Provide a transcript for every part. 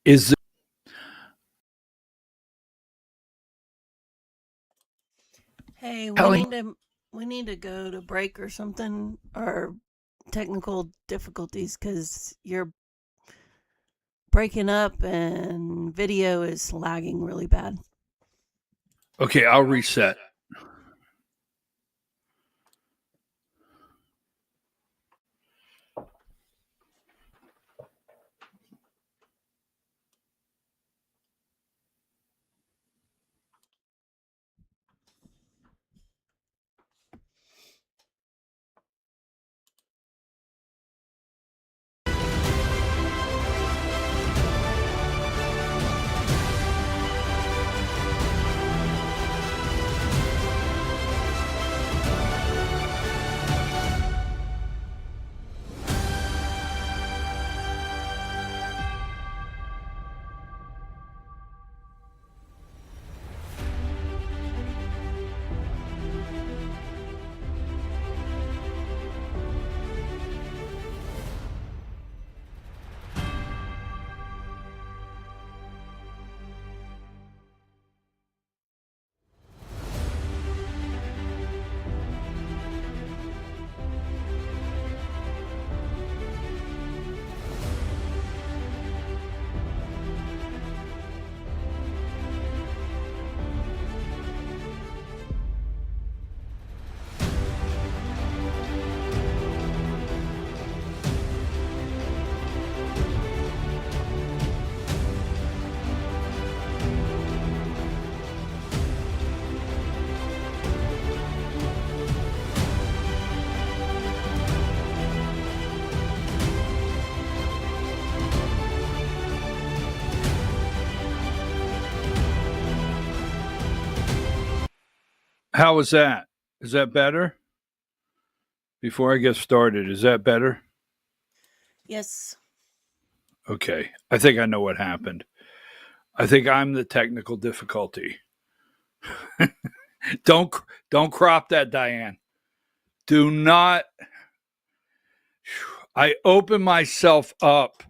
Is Hey, telling we need to go to break or something, or technical difficulties, because you're breaking up and video is lagging really bad. okay, I'll reset. How was that? Is that better? Before I get started, is that better? Yes. Okay. I think I know what happened. I think I'm the technical difficulty. Don't crop that, Diane. Do not. I open myself up.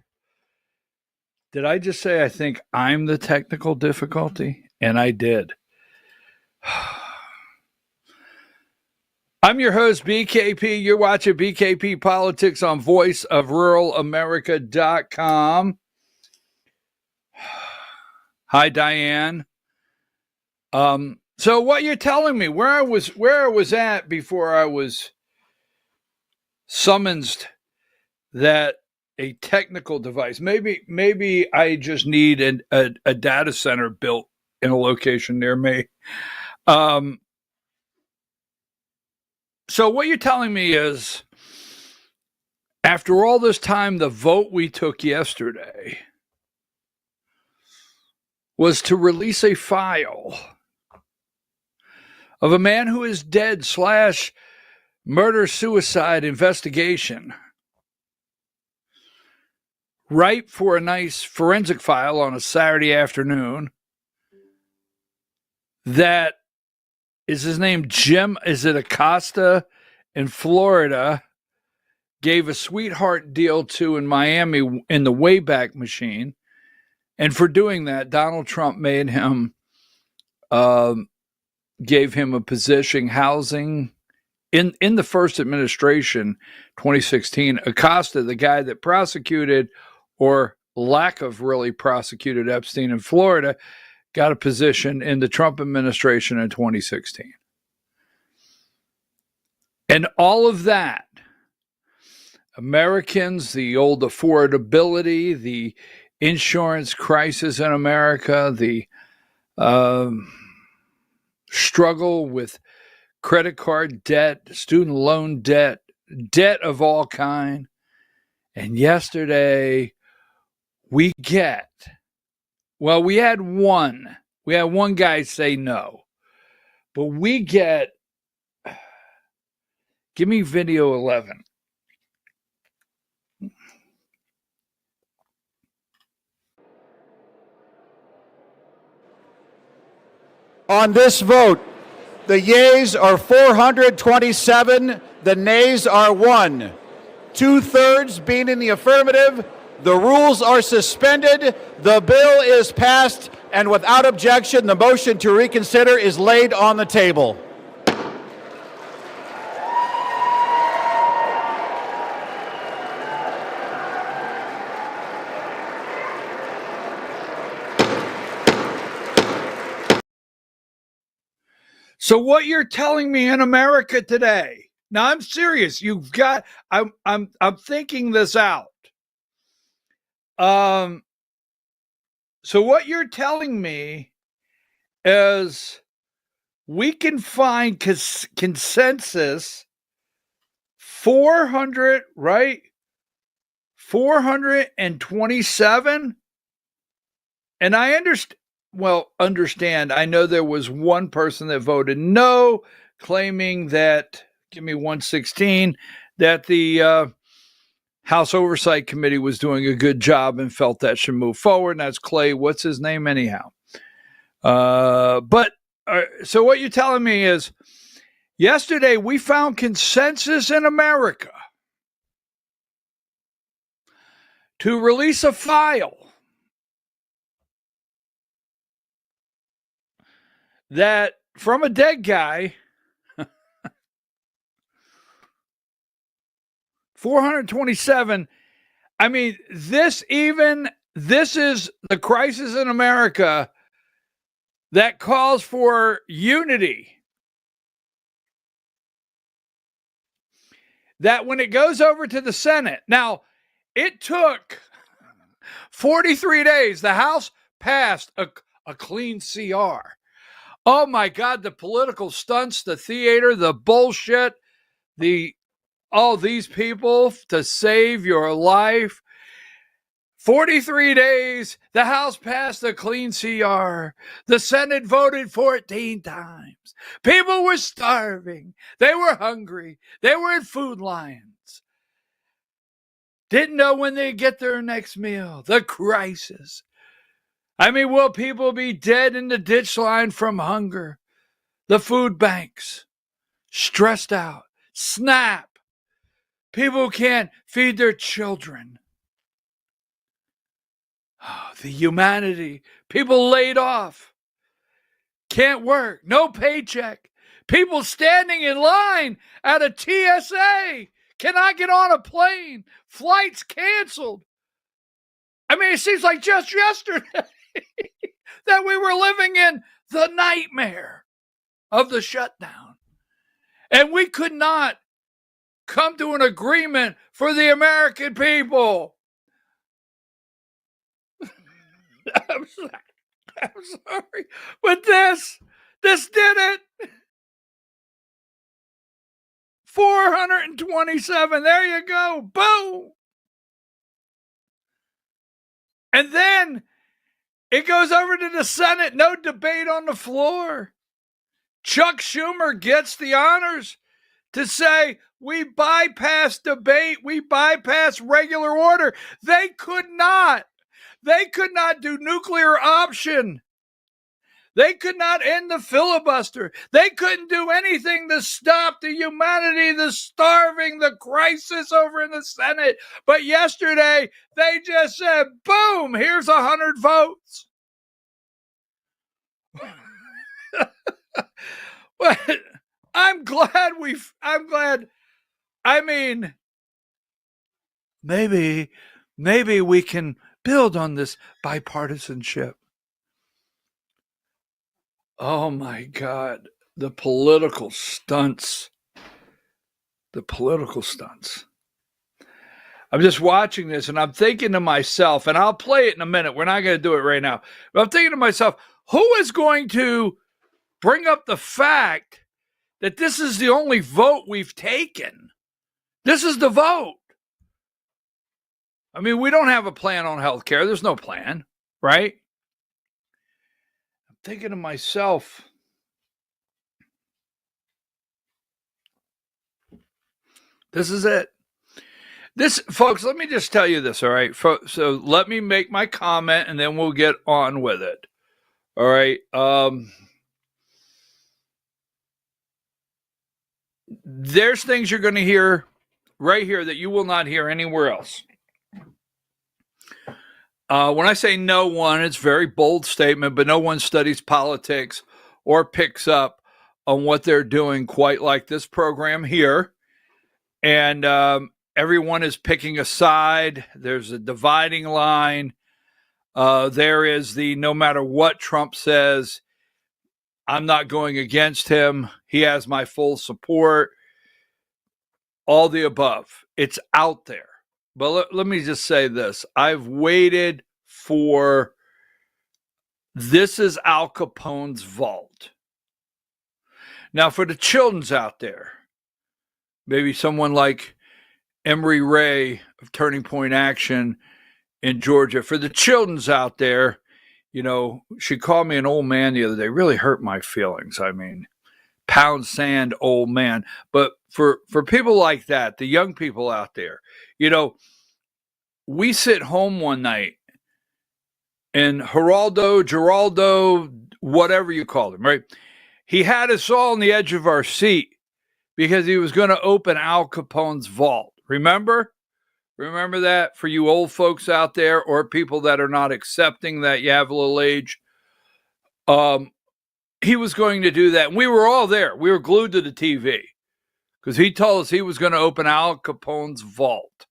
Did I just say I think I'm the technical difficulty? And I did. I'm your host, BKP. You're watching BKP Politics on voiceofruralamerica.com. Hi, Diane. So what you're telling me, where I was at before I was summoned that a technical device, maybe I just need a data center built in a location near me. So what you're telling me is, after all this time, the vote we took yesterday was to release a file of a man who is dead / murder-suicide investigation, ripe for a nice forensic file on a Saturday afternoon. That is his name, Jim, is it Acosta in Florida, gave a sweetheart deal to in Miami in the Wayback Machine. And for doing that, Donald Trump made him, gave him a position, housing, in the first administration, 2016. Acosta, the guy that prosecuted, or lack of really prosecuted, Epstein in Florida, got a position in the Trump administration in 2016. And all of that, Americans, the old affordability, the insurance crisis in America, the struggle with credit card debt, student loan debt, debt of all kind. And yesterday we had one guy say no, but we get, give me video 11. On this vote, the yeas are 427, the nays are 1. 2/3 being in the affirmative, The rules are suspended. The bill is passed, and without objection, the motion to reconsider is laid on the table. So what you're telling me in America today? Now I'm serious. I'm thinking this out. So what you're telling me is we can find consensus 400, right? 427. And I understand. I know there was one person that voted no, claiming that, give me 116, that the House Oversight Committee was doing a good job and felt that should move forward. And that's Clay. What's his name anyhow? So what you're telling me is yesterday we found consensus in America to release a file that from a dead guy, 427. I mean, this is the crisis in America that calls for unity. That when it goes over to the Senate, now it took 43 days. The House passed a clean CR. Oh my God, the political stunts, the theater, the bullshit, all these people to save your life. 43 days, the House passed a clean CR. The Senate voted 14 times. People were starving. They were hungry. They were in food lines. Didn't know when they'd get their next meal. The crisis. I mean, will people be dead in the ditch line from hunger? The food banks. Stressed out. SNAP. People can't feed their children. Oh, the humanity. People laid off. Can't work. No paycheck. People standing in line at a TSA. Cannot get on a plane. Flights canceled. I mean, it seems like just yesterday that we were living in the nightmare of the shutdown. And we could not come to an agreement for the American people. I'm sorry. But this did it. 427. There you go. Boom. And then it goes over to the Senate. No debate on the floor. Chuck Schumer gets the honors to say, we bypass debate. We bypass regular order. They could not do nuclear option. They could not end the filibuster. They couldn't do anything to stop the humanity, the starving, the crisis over in the Senate. But yesterday, they just said, boom, here's 100 votes. But I'm glad. I mean, maybe we can build on this bipartisanship. Oh my God, the political stunts. I'm just watching this and I'm thinking to myself, and I'll play it in a minute. We're not going to do it right now. But I'm thinking to myself, who is going to bring up the fact that this is the only vote we've taken? This is the vote. I mean, we don't have a plan on health care. There's no plan, right? I'm thinking to myself, this is it. This, folks, let me just tell you this, all right? So let me make my comment and then we'll get on with it. All right. There's things you're going to hear right here that you will not hear anywhere else. When I say no one, it's a very bold statement, but no one studies politics or picks up on what they're doing quite like this program here. And everyone is picking a side. There's a dividing line. There is the no matter what Trump says, I'm not going against him. He has my full support. All the above. It's out there. But let me just say this. I've waited for this is Al Capone's vault. Now, for the children's out there, maybe someone like Emery Ray of Turning Point Action in Georgia, for the children's out there, you know, she called me an old man the other day. Really hurt my feelings. I mean, pound sand old man. But for people like that, the young people out there, you know, we sit home one night and Geraldo, whatever you call him, right? He had us all on the edge of our seat because he was going to open Al Capone's vault. Remember? Remember that for you old folks out there or people that are not accepting that you have a little age? He was going to do that. And we were all there. We were glued to the TV because he told us he was going to open Al Capone's vault.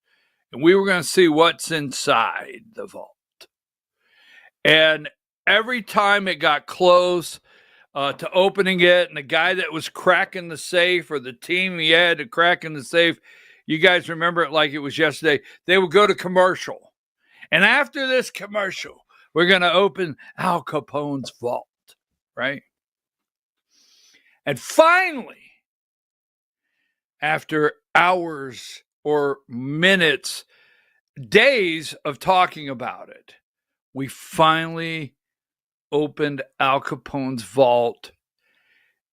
And we were going to see what's inside the vault. And every time it got close to opening it, and the guy that was cracking the safe or the team he had to crack in the safe, you guys remember it like it was yesterday, they would go to commercial. And after this commercial, we're going to open Al Capone's vault, right? And finally, after hours or minutes, days of talking about it, we finally opened Al Capone's vault,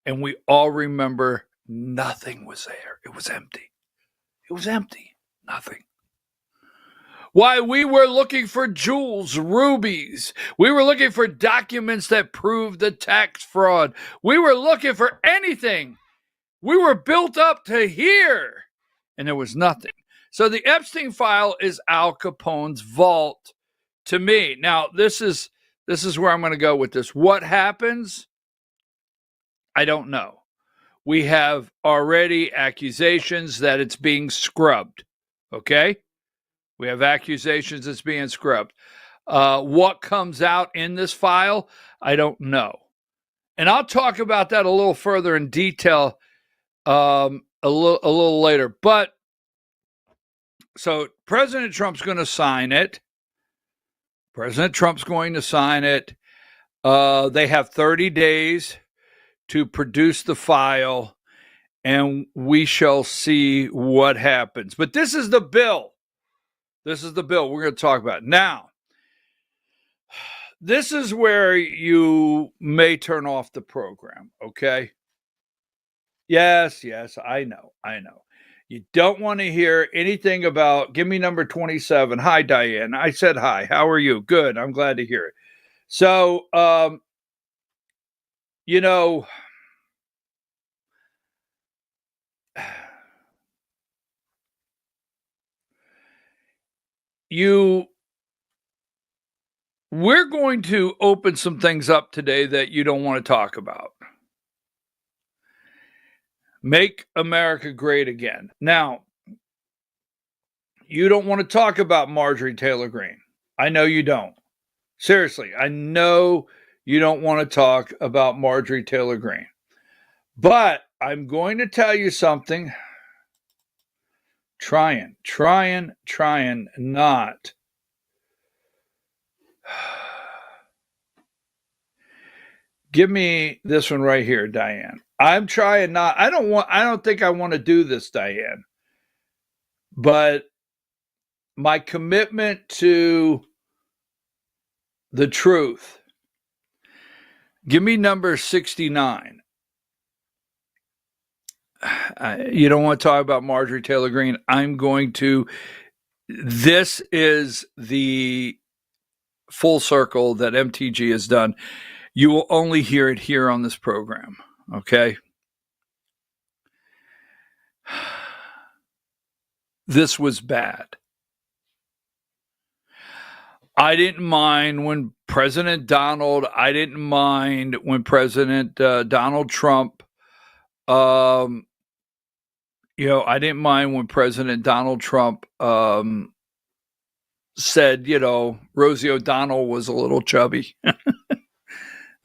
and we all remember nothing was there. It was empty. It was empty. Nothing. Why, we were looking for jewels, rubies. We were looking for documents that proved the tax fraud. We were looking for anything. We were built up to here, and there was nothing. So the Epstein file is Al Capone's vault to me. Now, this is where I'm going to go with this. What happens? I don't know. We have already accusations that it's being scrubbed. Okay? We have accusations it's being scrubbed. What comes out in this file? I don't know. And I'll talk about that a little further in detail a little later. But so President Trump's going to sign it. President Trump's going to sign it. They have 30 days to produce the file, and we shall see what happens. But this is the bill. This is the bill we're going to talk about. Now, this is where you may turn off the program, okay? Yes, I know. You don't want to hear anything about, give me number 27. Hi, Diane. I said hi. How are you? Good. I'm glad to hear it. So, you know, we're going to open some things up today that you don't want to talk about. Make America great again. Now, you don't want to talk about Marjorie Taylor Greene. I know you don't. Seriously, I know you don't want to talk about Marjorie Taylor Greene. But I'm going to tell you something. Trying not. Give me this one right here, Diane. I'm trying not. I don't think I want to do this, Diane. But my commitment to the truth. Give me number 69. You don't want to talk about Marjorie Taylor Greene. I'm going to. This is the full circle that MTG has done. You will only hear it here on this program. Okay. This was bad. I didn't mind when President Donald, I didn't mind when President Donald Trump, I didn't mind when President Donald Trump said, Rosie O'Donnell was a little chubby.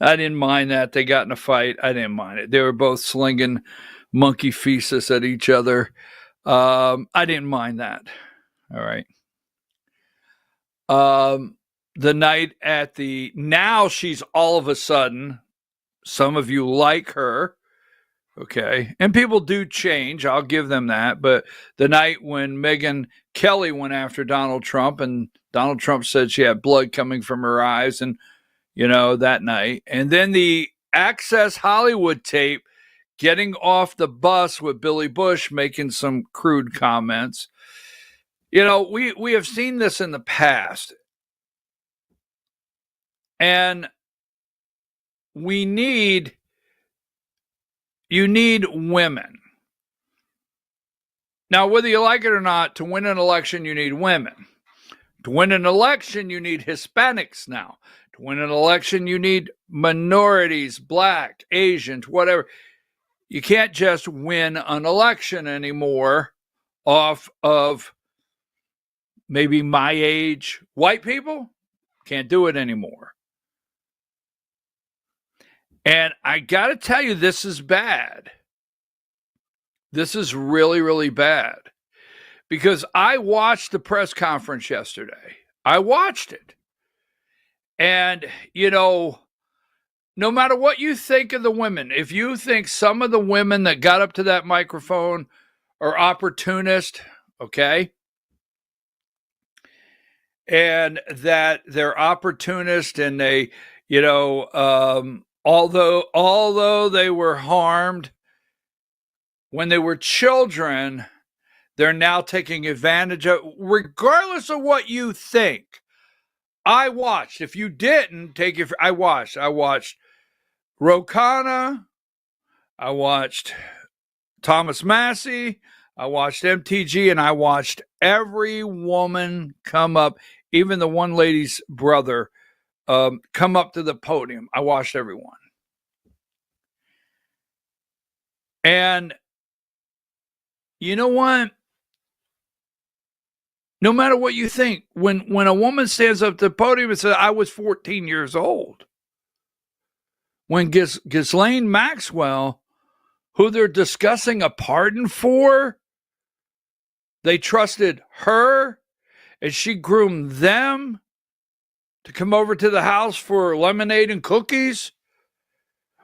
I didn't mind that. They got in a fight. I didn't mind it. They were both slinging monkey feces at each other. I didn't mind that. All right. The night at now she's all of a sudden, some of you like her. Okay. And people do change. I'll give them that. But the night when Megyn Kelly went after Donald Trump and Donald Trump said she had blood coming from her eyes and, that night. And then the Access Hollywood tape getting off the bus with Billy Bush making some crude comments. We have seen this in the past. And you need women. Now, whether you like it or not, to win an election, you need women. To win an election, you need Hispanics now. To win an election, you need minorities, black, Asians, whatever. You can't just win an election anymore off of maybe my age white people. Can't do it anymore. And I got to tell you, this is bad. This is really, really bad. Because I watched the press conference yesterday. I watched it. And, no matter what you think of the women, if you think some of the women that got up to that microphone are opportunist, okay? And that they're opportunist and they, although they were harmed when they were children, they're now taking advantage of, regardless of what you think. I watched. If you didn't take it, I watched Ro Khanna. I watched Thomas Massey. I watched MTG, and I watched every woman come up, even the one lady's brother, come up to the podium. I watched everyone. And you know what? No matter what you think, when a woman stands up to the podium and says, I was 14 years old. When Ghislaine Maxwell, who they're discussing a pardon for, they trusted her and she groomed them to come over to the house for lemonade and cookies.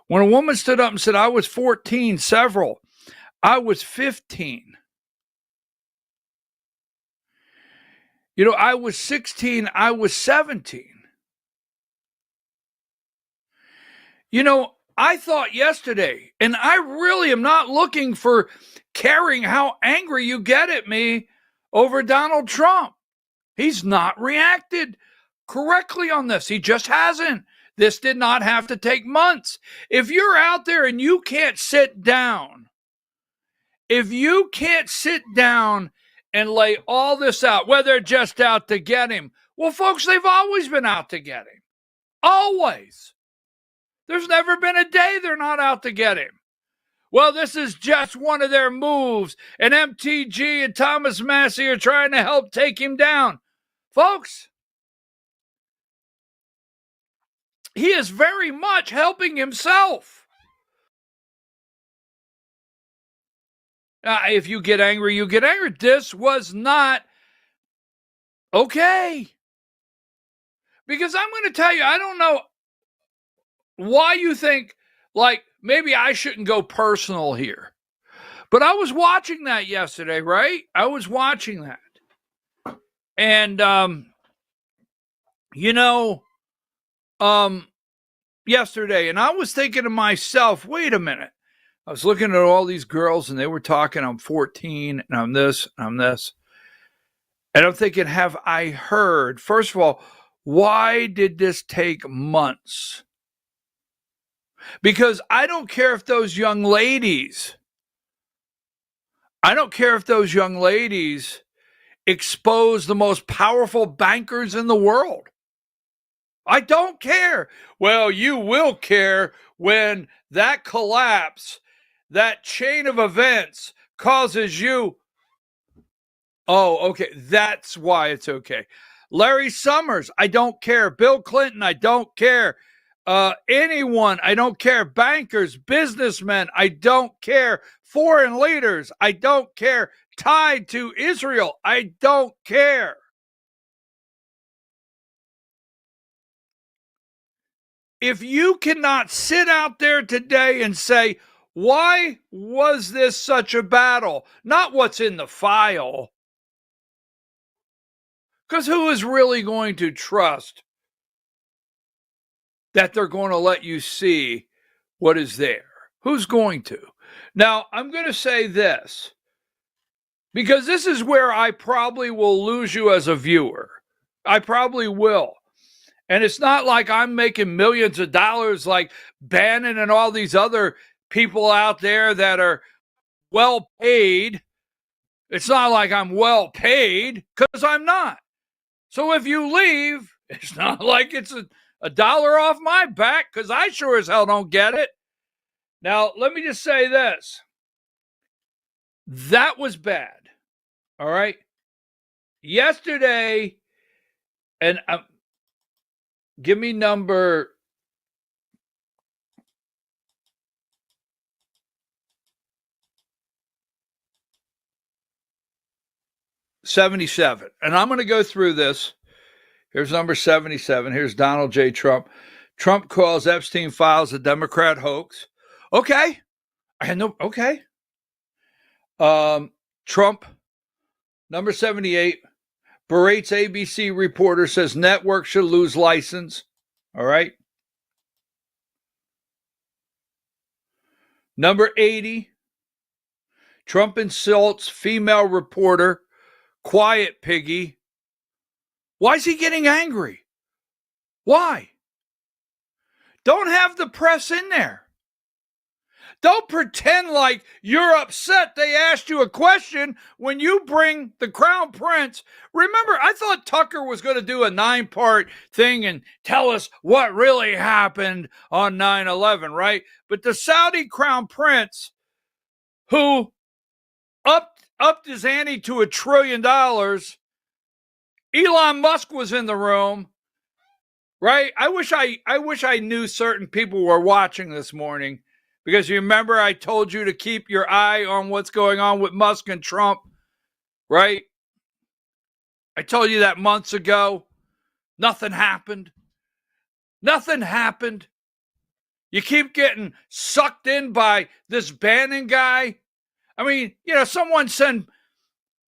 When a woman stood up and said, I was 14, several, I was 15. I was 16, I was 17. I thought yesterday, and I really am not looking for caring how angry you get at me over Donald Trump. He's not reacted correctly on this. He just hasn't. This did not have to take months. If you're out there and you can't sit down, and lay all this out, whether they're just out to get him. Well, folks, they've always been out to get him. Always. There's never been a day they're not out to get him. Well, this is just one of their moves, and MTG and Thomas Massey are trying to help take him down. Folks, he is very much helping himself. If you get angry, you get angry. This was not okay. Because I'm going to tell you, I don't know why you think, maybe I shouldn't go personal here. But I was watching that yesterday, right? I was watching that. And, yesterday, and I was thinking to myself, wait a minute. I was looking at all these girls and they were talking, I'm 14 and I'm this, and I'm this. And I'm thinking, have I heard? First of all, why did this take months? Because I don't care if those young ladies expose the most powerful bankers in the world. I don't care. Well, you will care when that collapse, that chain of events causes you. Oh, okay. That's why it's okay. Larry Summers, I don't care. Bill Clinton, I don't care. Anyone, I don't care. Bankers, businessmen, I don't care. Foreign leaders, I don't care. Tied to Israel, I don't care. If you cannot sit out there today and say, why was this such a battle? Not what's in the file. Because who is really going to trust that they're going to let you see what is there? Who's going to? Now, I'm going to say this, because this is where I probably will lose you as a viewer. I probably will. And it's not like I'm making millions of dollars like Bannon and all these other people out there that are well paid. It's not like I'm well paid, because I'm not. So if you leave, it's not like it's a dollar off my back, because I sure as hell don't get it. Now, let me just say this. That was bad. All right. Yesterday, and give me number 77. And I'm going to go through this. Here's number 77. Here's Donald J. Trump. Trump calls Epstein files a Democrat hoax. Okay. I know. Okay. Trump, number 78, berates ABC reporter, says network should lose license. All right. Number 80, Trump insults female reporter, quiet piggy. Why is he getting angry? Why? Don't have the press in there. Don't pretend like you're upset they asked you a question when you bring the Crown Prince. Remember, I thought Tucker was going to do a 9-part thing and tell us what really happened on 9/11, right? But the Saudi Crown Prince, who upped his ante to $1 trillion, Elon Musk was in the room, right? I wish I knew certain people were watching this morning. Because you remember I told you to keep your eye on what's going on with Musk and Trump, right? I told you that months ago. Nothing happened. Nothing happened. You keep getting sucked in by this Bannon guy. I mean, someone send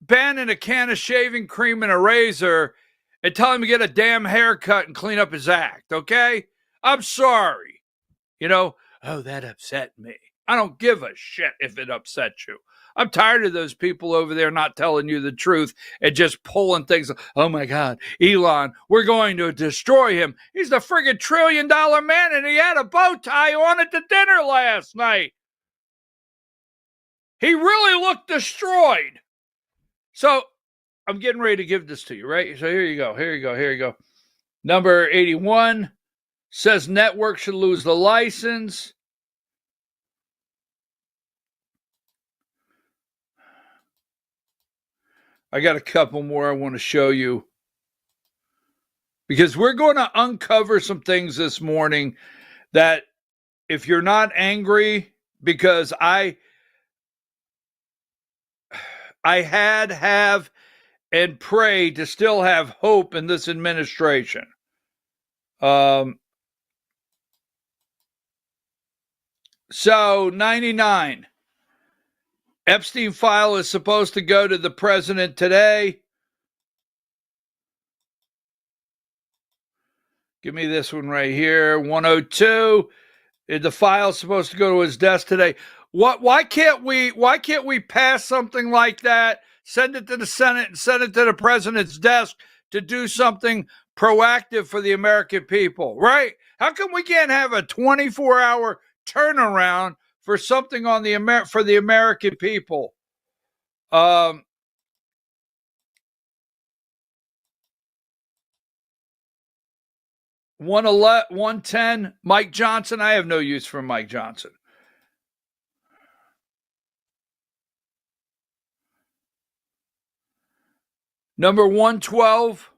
Bannon a can of shaving cream and a razor and tell him to get a damn haircut and clean up his act, okay? I'm sorry. Oh, that upset me. I don't give a shit if it upsets you. I'm tired of those people over there not telling you the truth and just pulling things. Oh my God, Elon, we're going to destroy him. He's the friggin' $1 trillion man, and he had a bow tie on at the dinner last night. He really looked destroyed. So I'm getting ready to give this to you, right? So here you go. Number 81. Says network should lose the license. I got a couple more I want to show you, because we're going to uncover some things this morning that, if you're not angry, because I have, and pray to still have hope in this administration. So 99, Epstein file is supposed to go to the president today. Give me this one right here. 102. The file's supposed to go to his desk today. Why can't we pass something like that, send it to the Senate and send it to the president's desk to do something proactive for the American people, right? How come we can't have a 24-hour turnaround for something on for the American people? 110, Mike Johnson. I have no use for Mike Johnson. Number 112,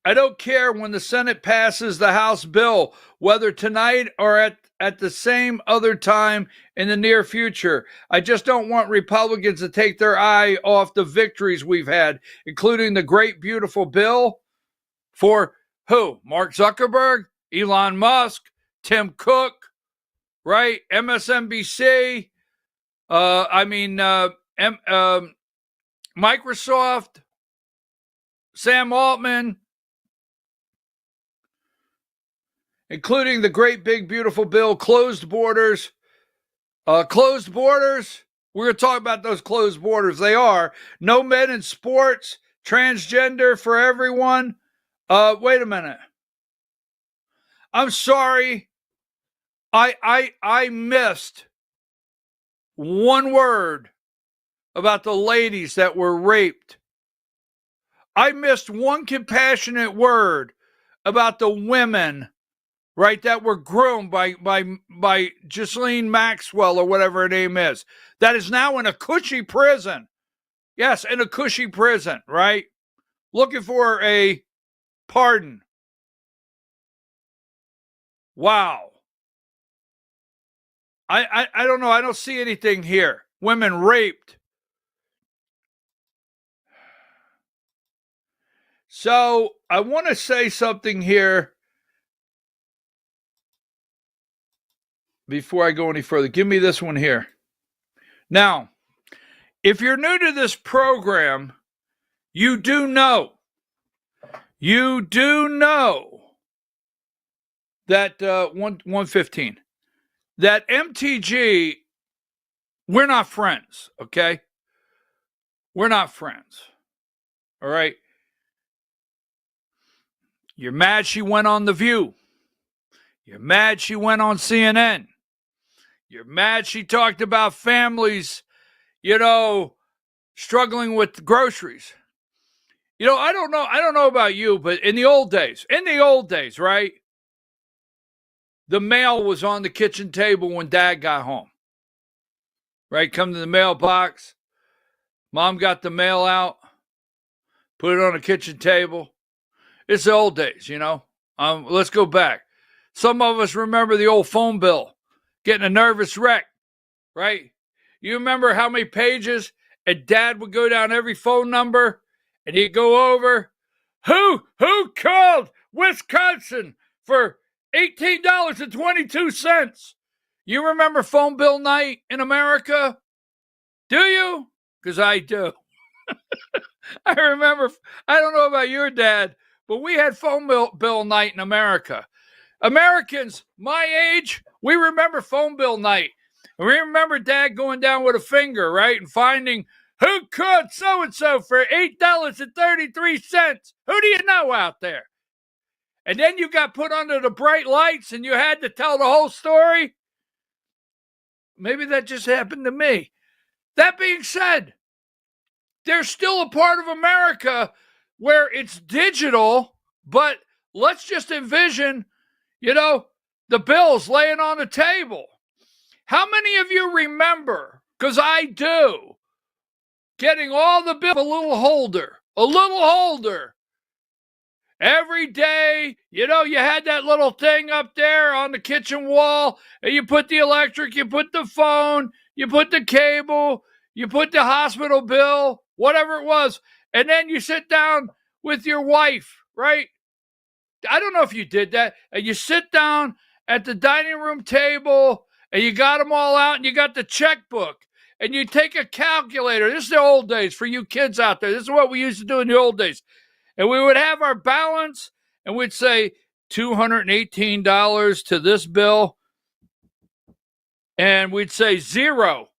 I don't care when the Senate passes the House bill, whether tonight or at the same other time in the near future. I just don't want Republicans to take their eye off the victories we've had, including the great, beautiful bill for who? Mark Zuckerberg, Elon Musk, Tim Cook, right? MSNBC, Microsoft, Sam Altman, including the great, big, beautiful bill, closed borders. Closed borders, we're going to talk about those closed borders. They are no men in sports, transgender for everyone. Wait a minute. I'm sorry. I missed one word about the ladies that were raped. I missed one compassionate word about the women, right, that were groomed by Ghislaine Maxwell or whatever her name is, that is now in a cushy prison. Yes, in a cushy prison, right? Looking for a pardon. Wow. I don't know. I don't see anything here. Women raped. So I want to say something here before I go any further. Give me this one here. Now, if you're new to this program, you do know that 115, that MTG, we're not friends, okay? We're not friends, all right? You're mad she went on The View. You're mad she went on CNN. You're mad she talked about families, struggling with groceries. I don't know about you, but in the old days, right? The mail was on the kitchen table when Dad got home. Right? Come to the mailbox. Mom got the mail out, put it on the kitchen table. It's the old days, Let's go back. Some of us remember the old phone bill, getting a nervous wreck, right? You remember how many pages and Dad would go down every phone number and he'd go over, who called Wisconsin for $18.22? You remember phone bill night in America? Do you? Because I do. I remember, I don't know about your dad, but we had phone bill night in America. Americans, my age, we remember phone bill night. And we remember Dad going down with a finger, right? And finding who could so-and-so for $8.33. Who do you know out there? And then you got put under the bright lights and you had to tell the whole story. Maybe that just happened to me. That being said, there's still a part of America where it's digital, but let's just envision, the bills laying on the table. How many of you remember, because I do, getting all the bills a little holder. Every day, you had that little thing up there on the kitchen wall, and you put the electric, you put the phone, you put the cable, you put the hospital bill, whatever it was, and then you sit down with your wife, right? I don't know if you did that, and you sit down at the dining room table, and you got them all out, and you got the checkbook, and you take a calculator. This is the old days for you kids out there. This is what we used to do in the old days. And we would have our balance, and we'd say $218 to this bill, and we'd say zero.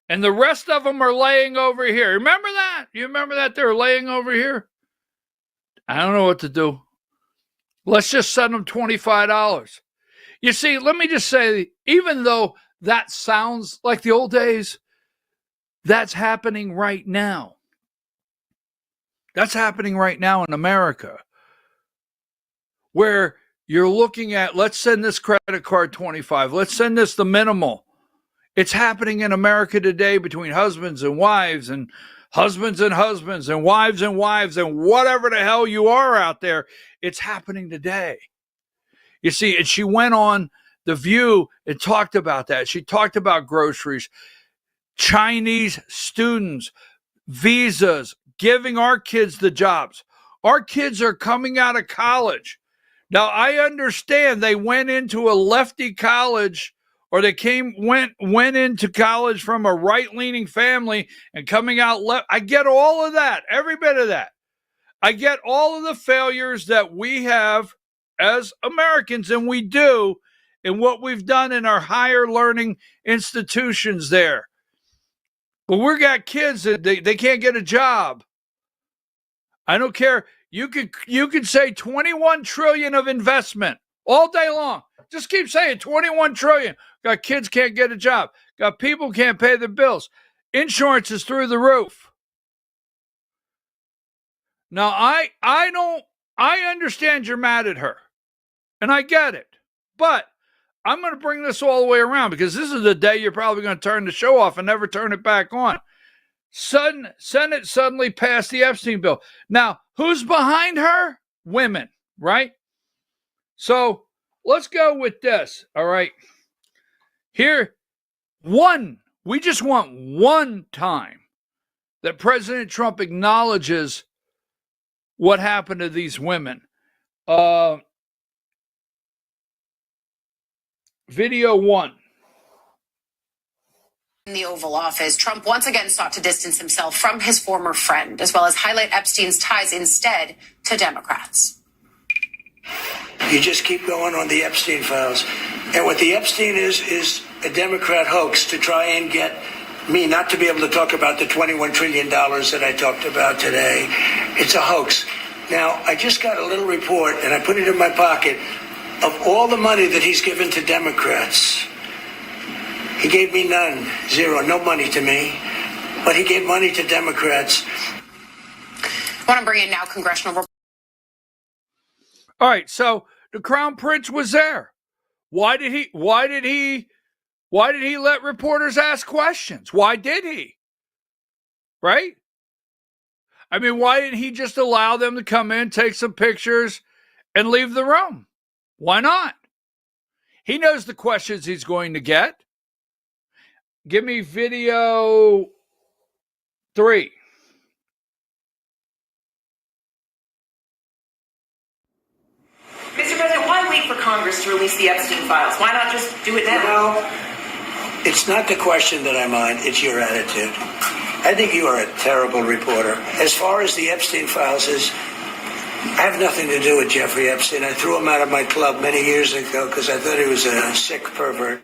And the rest of them are laying over here. Remember that? You remember that they're laying over here? I don't know what to do. Let's just send them $25. You see, let me just say, even though that sounds like the old days, that's happening right now. That's happening right now in America, where you're looking at, let's send this credit card 25. Let's send this the minimal. It's happening in America today between husbands and wives and husbands and husbands and wives and whatever the hell you are out there. It's happening today. You see, and she went on The View and talked about that. She talked about groceries, Chinese students, visas, giving our kids the jobs. Our kids are coming out of college. Now, I understand they went into a lefty college, or they went into college from a right-leaning family and coming out left. I get all of that, every bit of that. I get all of the failures that we have as Americans, and we do, in what we've done in our higher learning institutions there. But we've got kids that they can't get a job. I don't care. You could say 21 trillion of investment all day long. Just keep saying 21 trillion. Got kids can't get a job. Got people can't pay their bills. Insurance is through the roof. Now I understand you're mad at her, and I get it. But I'm going to bring this all the way around, because this is the day you're probably going to turn the show off and never turn it back on. Senate suddenly passed the Epstein bill. Now, who's behind her? Women, right? So let's go with this, all right? Here, we just want one time that President Trump acknowledges what happened to these women. Video 1. In the Oval Office, Trump once again sought to distance himself from his former friend, as well as highlight Epstein's ties instead to Democrats. You just keep going on the Epstein files. And what the Epstein is a Democrat hoax to try and get me not to be able to talk about the $21 trillion that I talked about today. It's a hoax. Now, I just got a little report, and I put it in my pocket, of all the money that he's given to Democrats. He gave me none, zero, no money to me, but he gave money to Democrats. I want to bring in now congressional. All right, so the Crown Prince was there. Why did he let reporters ask questions? Why did he? Right? I mean, why didn't he just allow them to come in, take some pictures, and leave the room? Why not? He knows the questions he's going to get. Give me video 3. Mr. President, why wait for Congress to release the Epstein files? Why not just do it now? Well, it's not the question that I mind, it's your attitude. I think you are a terrible reporter. As far as the Epstein files is, I have nothing to do with Jeffrey Epstein. I threw him out of my club many years ago because I thought he was a sick pervert.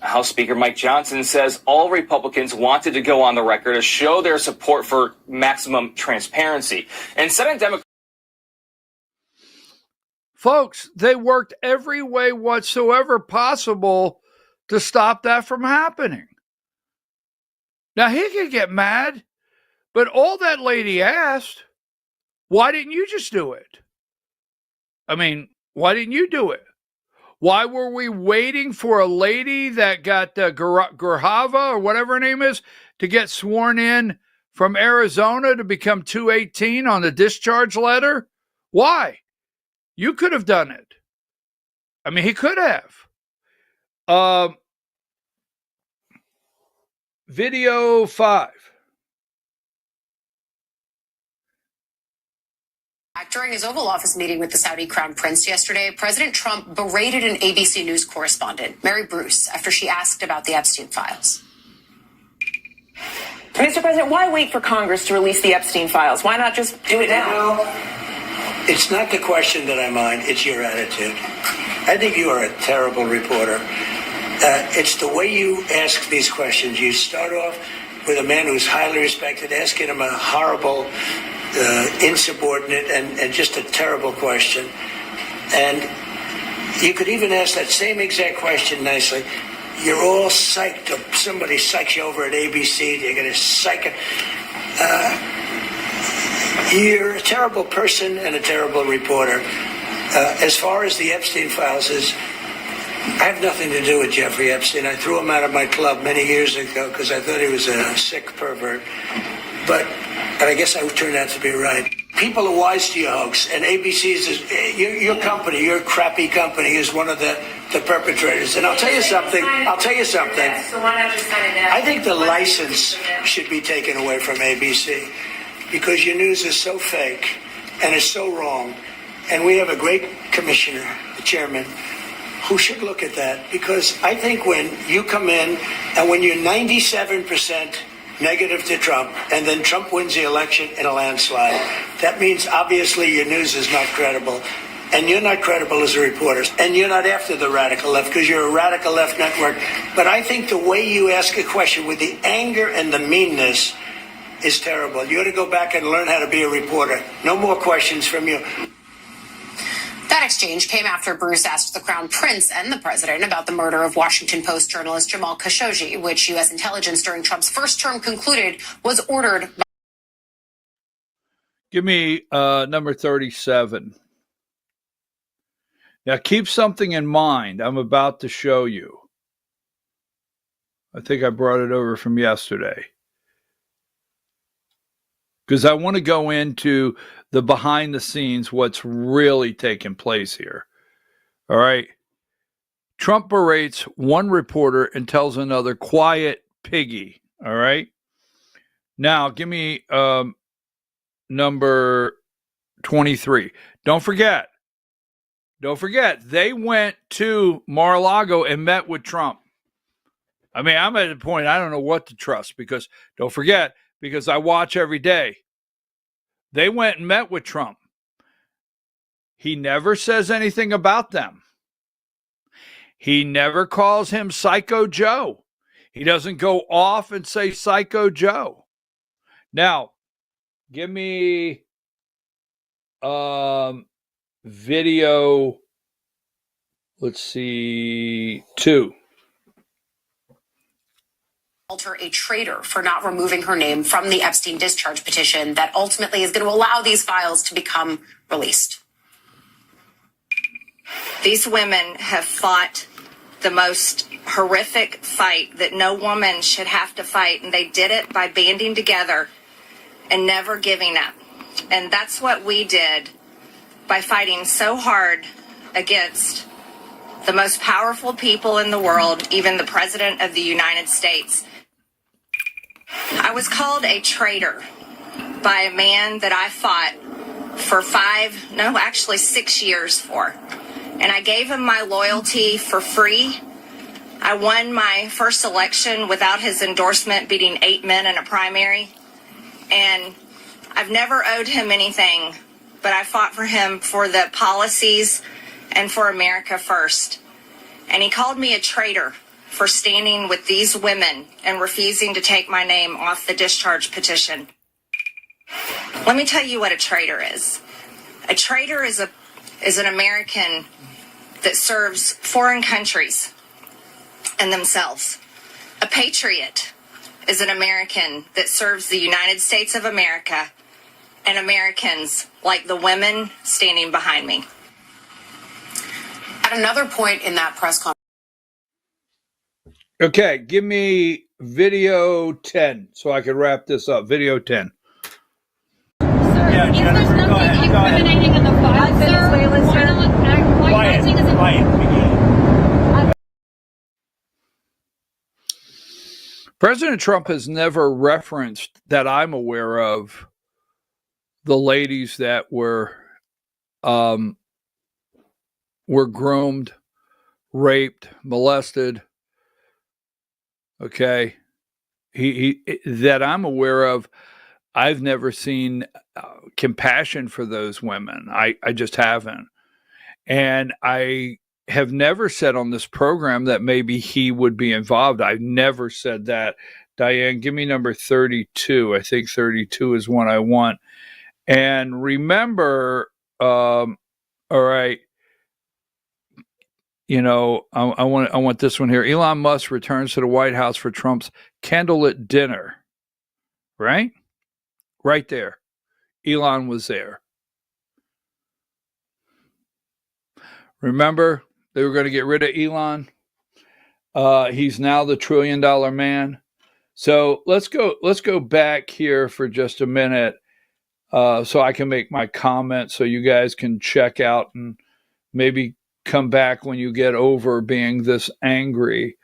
House Speaker Mike Johnson says all Republicans wanted to go on the record to show their support for maximum transparency. And Senate Democrats. Folks, they worked every way whatsoever possible to stop that from happening. Now, he could get mad, but all that lady asked, why didn't you just do it? I mean, why didn't you do it? Why were we waiting for a lady that got Grahava, or whatever her name is, to get sworn in from Arizona to become 218 on the discharge letter? Why? You could have done it. I mean, he could have. Video 5. During his Oval Office meeting with the Saudi Crown Prince yesterday, President Trump berated an ABC News correspondent, Mary Bruce, after she asked about the Epstein files. Mr. President, why wait for Congress to release the Epstein files? Why not just do it now? Well, it's not the question that I mind, it's your attitude. I think you are a terrible reporter. It's the way you ask these questions. You start off with a man who's highly respected, asking him a horrible, insubordinate, and just a terrible question. And you could even ask that same exact question nicely. You're all psyched up. Somebody psychs you over at ABC. You're going to psych it. You're a terrible person and a terrible reporter. As far as the Epstein files is, I have nothing to do with Jeffrey Epstein. I threw him out of my club many years ago because I thought he was a sick pervert. And I guess I turned out to be right. People are wise to your hoax, and ABC's your company, your crappy company, is one of the perpetrators. And I'll tell you something. So why not just sign it down? I think the license should be taken away from ABC because your news is so fake and it's so wrong. And we have a great commissioner, the chairman, who should look at that, because I think when you come in and when you're 97% negative to Trump and then Trump wins the election in a landslide, that means obviously your news is not credible. And you're not credible as a reporter. And you're not after the radical left because you're a radical left network. But I think the way you ask a question with the anger and the meanness is terrible. You ought to go back and learn how to be a reporter. No more questions from you. That exchange came after Bruce asked the Crown Prince and the president about the murder of Washington Post journalist Jamal Khashoggi, which U.S. intelligence during Trump's first term concluded was ordered. Give me number 37. Now, keep something in mind I'm about to show you. I think I brought it over from yesterday, because I want to go into the behind the scenes, what's really taking place here. All right. Trump berates one reporter and tells another, quiet piggy. All right. Now, give me number 23. Don't forget, they went to Mar-a-Lago and met with Trump. I mean, I'm at a point I don't know what to trust, because don't forget, because I watch every day. They went and met with Trump. He never says anything about them. He never calls him Psycho Joe. He doesn't go off and say Psycho Joe. Now, give me video, let's see, 2. Her a traitor for not removing her name from the Epstein discharge petition that ultimately is going to allow these files to become released. These women have fought the most horrific fight that no woman should have to fight, and they did it by banding together and never giving up. And that's what we did by fighting so hard against the most powerful people in the world, even the President of the United States. I was called a traitor by a man that I fought for 6 years for. And I gave him my loyalty for free. I won my first election without his endorsement, beating 8 men in a primary. And I've never owed him anything, but I fought for him for the policies and for America first. And he called me a traitor for standing with these women and refusing to take my name off the discharge petition. Let me tell you what a traitor is. A traitor is an American that serves foreign countries and themselves. A patriot is an American that serves the United States of America and Americans like the women standing behind me. At another point in that press conference. Okay, give me video 10 so I can wrap this up. Video 10. Sir, if there's nothing incriminating in the file, sir, why not acting as a... President Trump has never referenced, that I'm aware of, the ladies that were groomed, raped, molested. Okay, he that I'm aware of. I've never seen compassion for those women. I just haven't. And I have never said on this program that maybe he would be involved. I've never said that. Diane, give me number 32. I think 32 is one I want. And remember, all right, you know, I want this one here. Elon Musk returns to the White House for Trump's candlelit dinner. Right? Right there. Elon was there. Remember, they were going to get rid of Elon. He's now the $1 trillion man. So let's go back here for just a minute, so I can make my comment, so you guys can check out and maybe come back when you get over being this angry.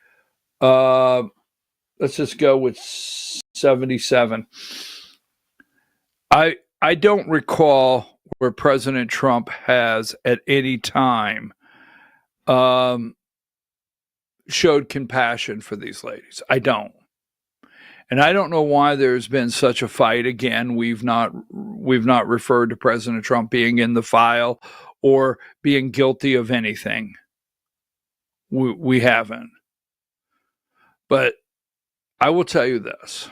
Let's just go with 77. I don't recall where President Trump has at any time showed compassion for these ladies. I don't. And I don't know why there's been such a fight again. We've not referred to President Trump being in the file or being guilty of anything. We haven't. But I will tell you this.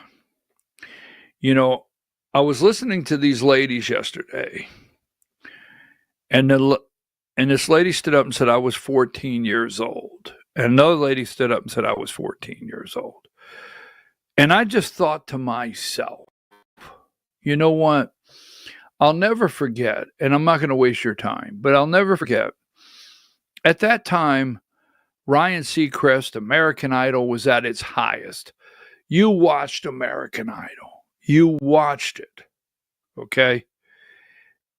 You know, I was listening to these ladies yesterday, and this lady stood up and said I was 14 years old. And another lady stood up and said I was 14 years old. And I just thought to myself, you know what? I'll never forget, and I'm not going to waste your time, but I'll never forget. At that time, Ryan Seacrest, American Idol, was at its highest. You watched American Idol. You watched it, okay?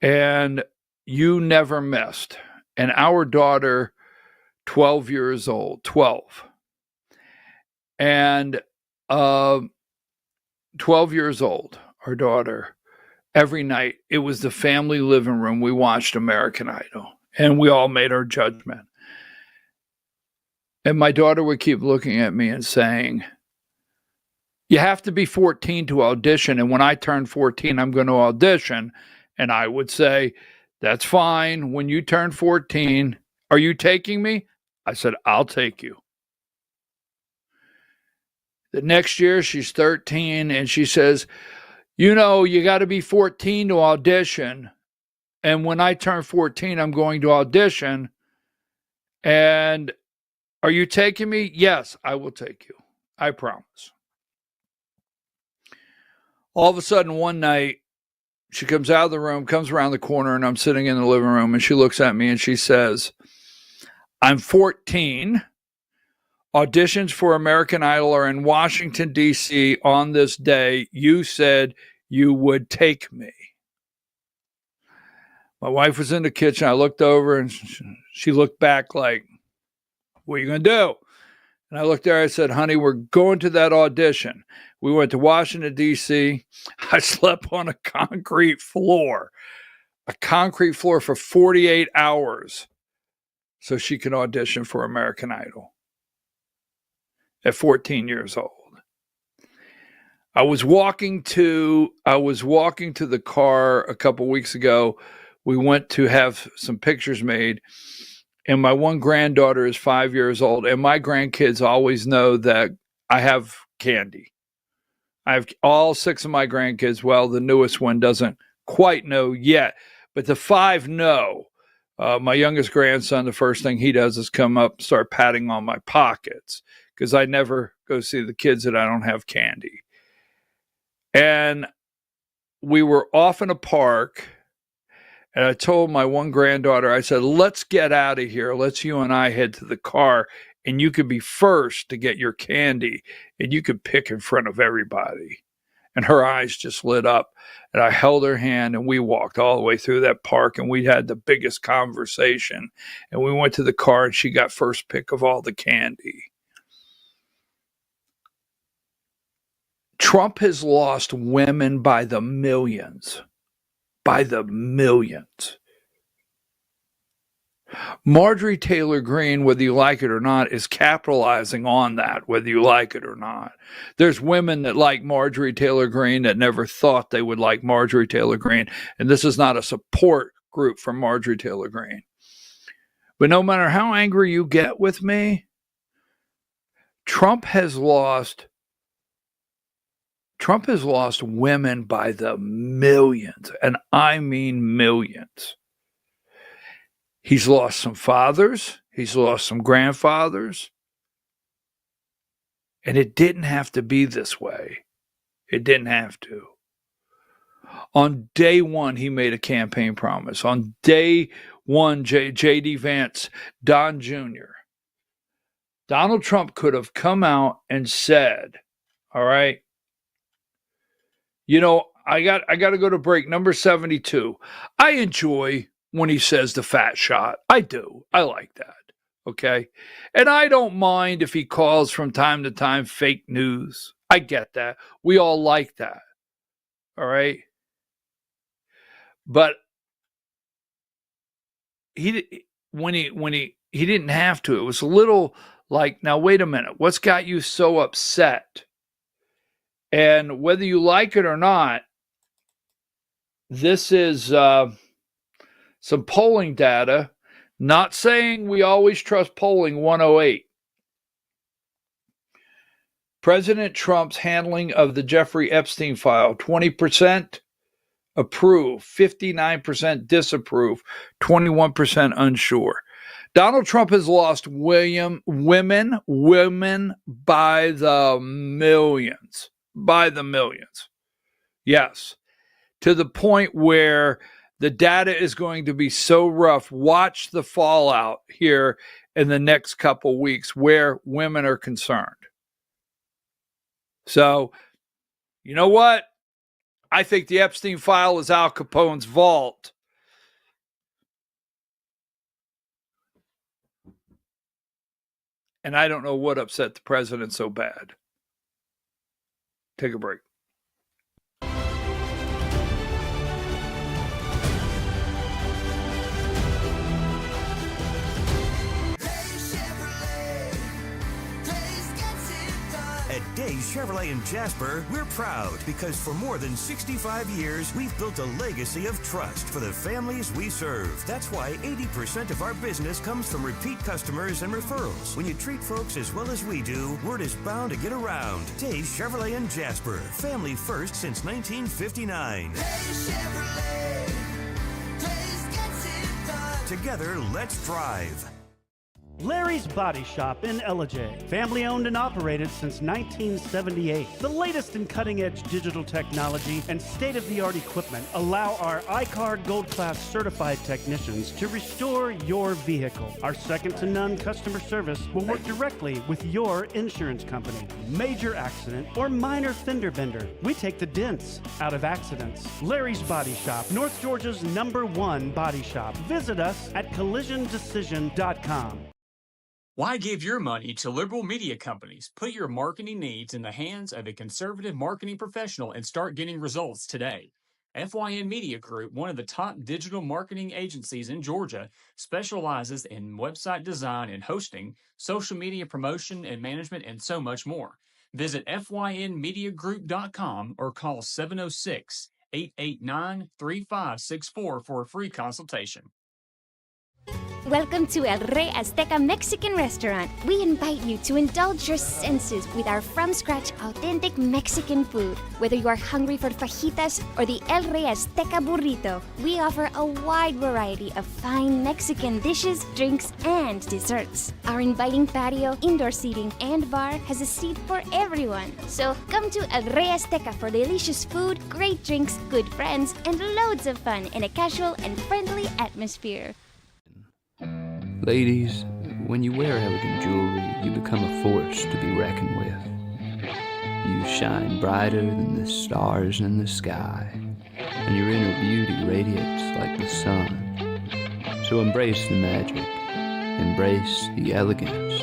And you never missed. And our daughter, 12 years old, 12. And 12 years old, our daughter, every night, it was the family living room. We watched American Idol, and we all made our judgment. And my daughter would keep looking at me and saying, you have to be 14 to audition. And when I turn 14, I'm going to audition. And I would say, that's fine. When you turn 14, are you taking me? I said, I'll take you. The next year, she's 13, and she says, you know, you got to be 14 to audition. And when I turn 14, I'm going to audition. And are you taking me? Yes, I will take you. I promise. All of a sudden, one night, she comes out of the room, comes around the corner, and I'm sitting in the living room, and she looks at me and she says, I'm 14. Auditions for American Idol are in Washington, D.C. on this day. You said you would take me. My wife was in the kitchen. I looked over and she looked back like, what are you going to do? And I looked there. I said, honey, we're going to that audition. We went to Washington, D.C. I slept on a concrete floor for 48 hours so she could audition for American Idol. At 14 years old. I was walking to the car a couple weeks ago. We went to have some pictures made, and my one granddaughter is 5 years old, and my grandkids always know that I have candy. I have all 6 of my grandkids. Well, the newest one doesn't quite know yet, but the 5 know. My youngest grandson, the first thing he does is come up and start patting on my pockets, because I never go see the kids that I don't have candy. And we were off in a park, and I told my one granddaughter, I said, let's get out of here. Let's you and I head to the car, and you could be first to get your candy, and you could pick in front of everybody. And her eyes just lit up, and I held her hand, and we walked all the way through that park, and we had the biggest conversation. And we went to the car, and she got first pick of all the candy. Trump has lost women by the millions. By the millions. Marjorie Taylor Greene, whether you like it or not, is capitalizing on that, whether you like it or not. There's women that like Marjorie Taylor Greene that never thought they would like Marjorie Taylor Greene. And this is not a support group for Marjorie Taylor Greene. But no matter how angry you get with me, Trump has lost women by the millions, and I mean millions. He's lost some fathers. He's lost some grandfathers. And it didn't have to be this way. It didn't have to. On day one, he made a campaign promise. On day One, J.D. Vance, Don Jr. Donald Trump could have come out and said, all right, you know, I got to go to break. Number 72. I enjoy when he says the fat shot. I do. I like that. Okay. And I don't mind if he calls from time to time fake news. I get that. We all like that. All right. But when he didn't have to. It was a little like, now wait a minute, what's got you so upset? And whether you like it or not, this is some polling data. Not saying we always trust polling. 108. President Trump's handling of the Jeffrey Epstein file: 20% approve, 59% disapprove, 21% unsure. Donald Trump has lost women by the millions. By the millions. Yes. To the point where the data is going to be so rough. Watch the fallout here in the next couple weeks where women are concerned. So, you know what? I think the Epstein file is Al Capone's vault. And I don't know what upset the president so bad. Take a break. At Days Chevrolet in Jasper, we're proud because for more than 65 years, we've built a legacy of trust for the families we serve. That's why 80% of our business comes from repeat customers and referrals. When you treat folks as well as we do, word is bound to get around. Days Chevrolet in Jasper, family first since 1959. Days Chevrolet, Days gets it done. Together, let's drive. Larry's Body Shop in Ellijay. Family owned and operated since 1978. The latest in cutting-edge digital technology and state-of-the-art equipment allow our iCard Gold Class certified technicians to restore your vehicle. Our second-to-none customer service will work directly with your insurance company. Major accident or minor fender bender. We take the dents out of accidents. Larry's Body Shop, North Georgia's #1 body shop. Visit us at collisiondecision.com. Why give your money to liberal media companies? Put your marketing needs in the hands of a conservative marketing professional and start getting results today. FYN Media Group, one of the top digital marketing agencies in Georgia, specializes in website design and hosting, social media promotion and management, and so much more. Visit FYNmediagroup.com or call 706-889-3564 for a free consultation. Welcome to El Rey Azteca Mexican Restaurant. We invite you to indulge your senses with our from-scratch authentic Mexican food. Whether you are hungry for fajitas or the El Rey Azteca burrito, we offer a wide variety of fine Mexican dishes, drinks, and desserts. Our inviting patio, indoor seating, and bar has a seat for everyone. So come to El Rey Azteca for delicious food, great drinks, good friends, and loads of fun in a casual and friendly atmosphere. Ladies, when you wear elegant jewelry, you become a force to be reckoned with. You shine brighter than the stars in the sky, and your inner beauty radiates like the sun. So embrace the magic, embrace the elegance,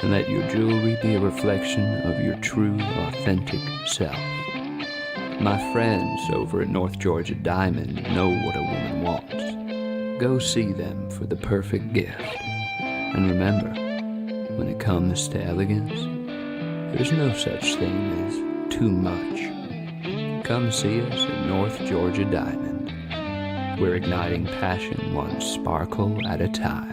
and let your jewelry be a reflection of your true, authentic self. My friends over at North Georgia Diamond know what a woman wants. Go see them for the perfect gift. And remember, when it comes to elegance, there's no such thing as too much. Come see us at North Georgia Diamond. We're igniting passion one sparkle at a time.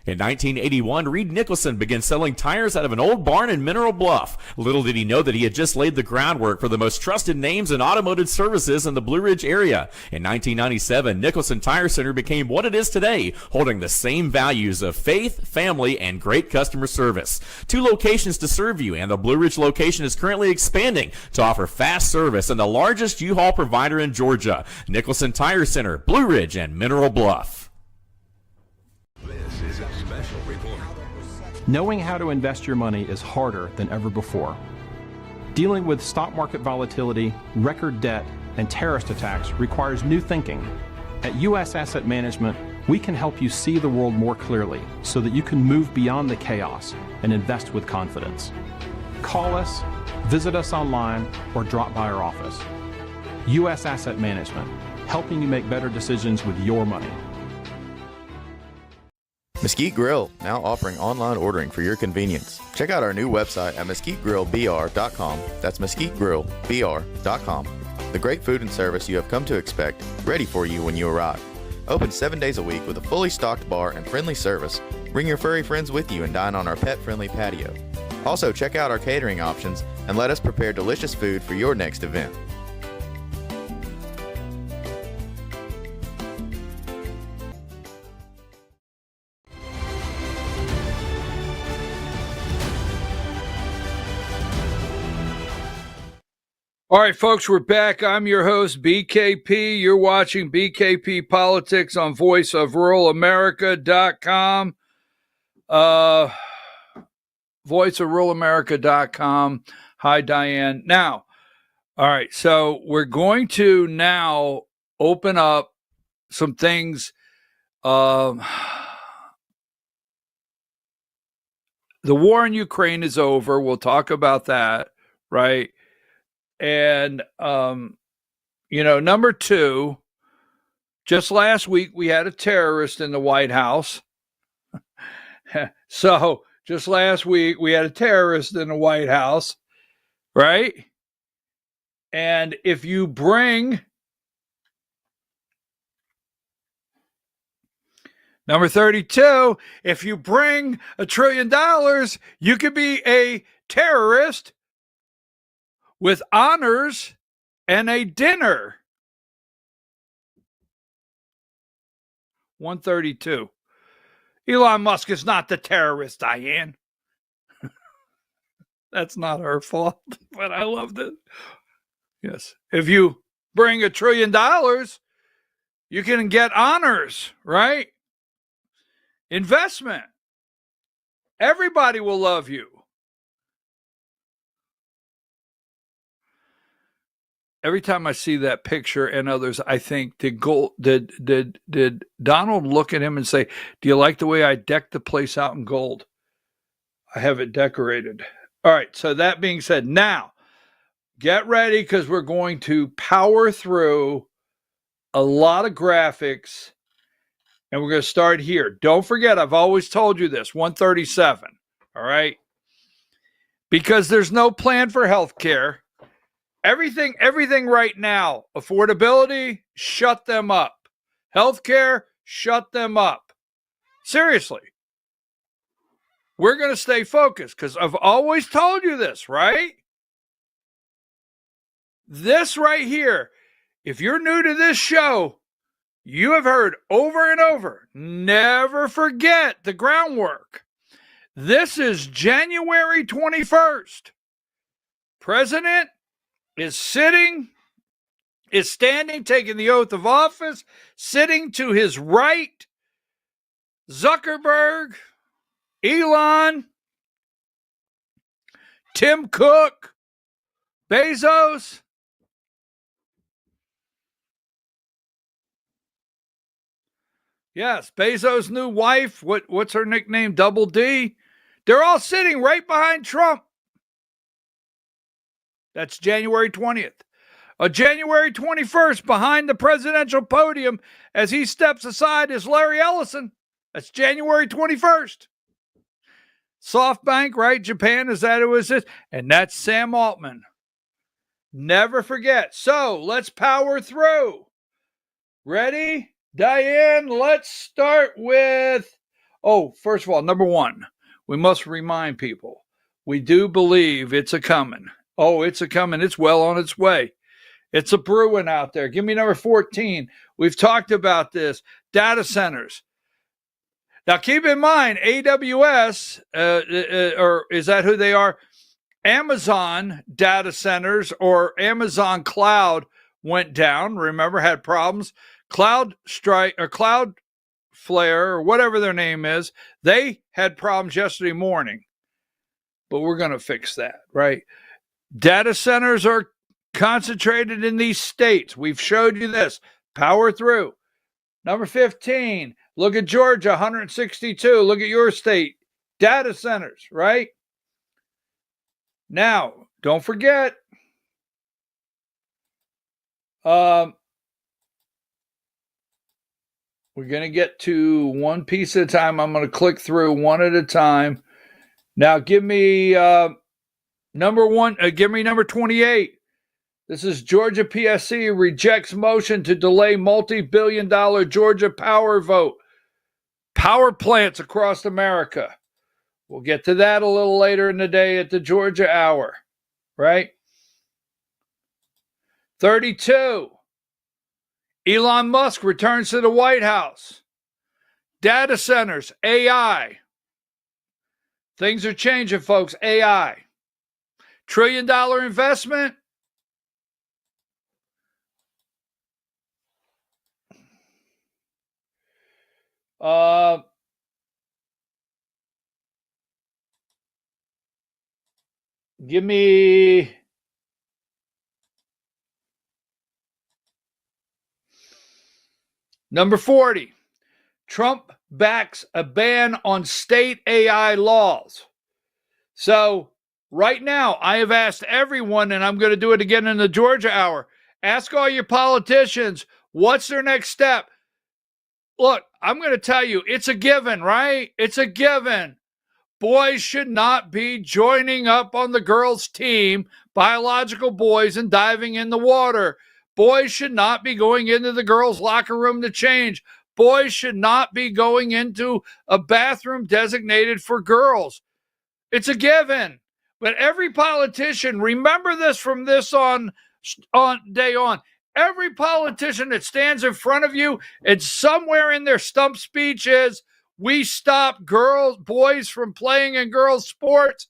In 1981, Reed Nicholson began selling tires out of an old barn in Mineral Bluff. Little did he know that he had just laid the groundwork for the most trusted names in automotive services in the Blue Ridge area. In 1997, Nicholson Tire Center became what it is today, holding the same values of faith, family, and great customer service. 2 locations to serve you, and the Blue Ridge location is currently expanding to offer fast service and the largest U-Haul provider in Georgia. Nicholson Tire Center, Blue Ridge, and Mineral Bluff. This is a special report. Knowing how to invest your money is harder than ever before. Dealing with stock market volatility, record debt, and terrorist attacks requires new thinking. At U.S. Asset Management, we can help you see the world more clearly so that you can move beyond the chaos and invest with confidence. Call us, visit us online, or drop by our office. U.S. Asset Management, helping you make better decisions with your money. Mesquite Grill, now offering online ordering for your convenience. Check out our new website at mesquitegrillbr.com. That's mesquitegrillbr.com. The great food and service you have come to expect, ready for you when you arrive. Open 7 days a week with a fully stocked bar and friendly service. Bring your furry friends with you and dine on our pet-friendly patio. Also, check out our catering options and let us prepare delicious food for your next event. All right, folks, we're back. I'm your host, BKP. You're watching BKP Politics on voiceofruralamerica.com. Voiceofruralamerica.com. Hi, Diane. Now, all right, so we're going to now open up some things. The war in Ukraine is over. We'll talk about that, right? And, number 2, just last week we had a terrorist in the White House. So just last week we had a terrorist in the White House, right? And if you bring number 32, if you bring $1 trillion, you could be a terrorist with honors and a dinner. 132. Elon Musk is not the terrorist, Diane. That's not her fault, but I loved it. Yes. If you bring $1 trillion, you can get honors, right? Investment. Everybody will love you. Every time I see that picture and others, I think, did Donald look at him and say, "Do you like the way I decked the place out in gold? I have it decorated." All right. So that being said, now get ready because we're going to power through a lot of graphics, and we're going to start here. Don't forget, I've always told you this, 137. All right. Because there's no plan for healthcare. Everything right now, affordability, shut them up. Healthcare, shut them up. Seriously. We're going to stay focused because I've always told you this, right? This right here, if you're new to this show, you have heard over and over, never forget the groundwork. This is January 21st. President is standing, taking the oath of office, sitting to his right, Zuckerberg, Elon, Tim Cook, Bezos. Yes, Bezos' new wife, what's her nickname? Double D. They're all sitting right behind Trump. That's January 20th. January 21st, behind the presidential podium as he steps aside is Larry Ellison. That's January 21st. SoftBank, right? Japan, is that who it is? And that's Sam Altman. Never forget. So let's power through. Ready? Diane, let's start with, Oh, first of all, number one, we must remind people, we do believe it's a coming. Oh, it's a coming. It's well on its way. It's a brewing out there. Give me number 14. We've talked about this. Data centers. Now, keep in mind, AWS, or is that who they are? Amazon data centers or Amazon Cloud went down. Remember, had problems. CloudStrike or Cloudflare or whatever their name is, they had problems yesterday morning. But we're going to fix that, right? Data centers are concentrated in these states. We've showed you this. Power through. Number 15, look at Georgia, 162. Look at your state. Data centers, right? Now, don't forget, we're going to get to one piece at a time. I'm going to click through one at a time. Now, give me number one. Give me number 28. This is Georgia PSC rejects motion to delay multi-billion-dollar Georgia power vote. Power plants across America. We'll get to that a little later in the day at the Georgia Hour, right? 32. Elon Musk returns to the White House. Data centers, AI. Things are changing, folks. AI. $1 trillion investment. Give me number 40. Trump backs a ban on state AI laws. So right now, I have asked everyone, and I'm going to do it again in the Georgia Hour, ask all your politicians, what's their next step? Look, I'm going to tell you, it's a given, right? It's a given. Boys should not be joining up on the girls' team, biological boys, and diving in the water. Boys should not be going into the girls' locker room to change. Boys should not be going into a bathroom designated for girls. It's a given. But every politician, remember this from this on day on. Every politician that stands in front of you and somewhere in their stump speech is, we stop boys from playing in girls' sports.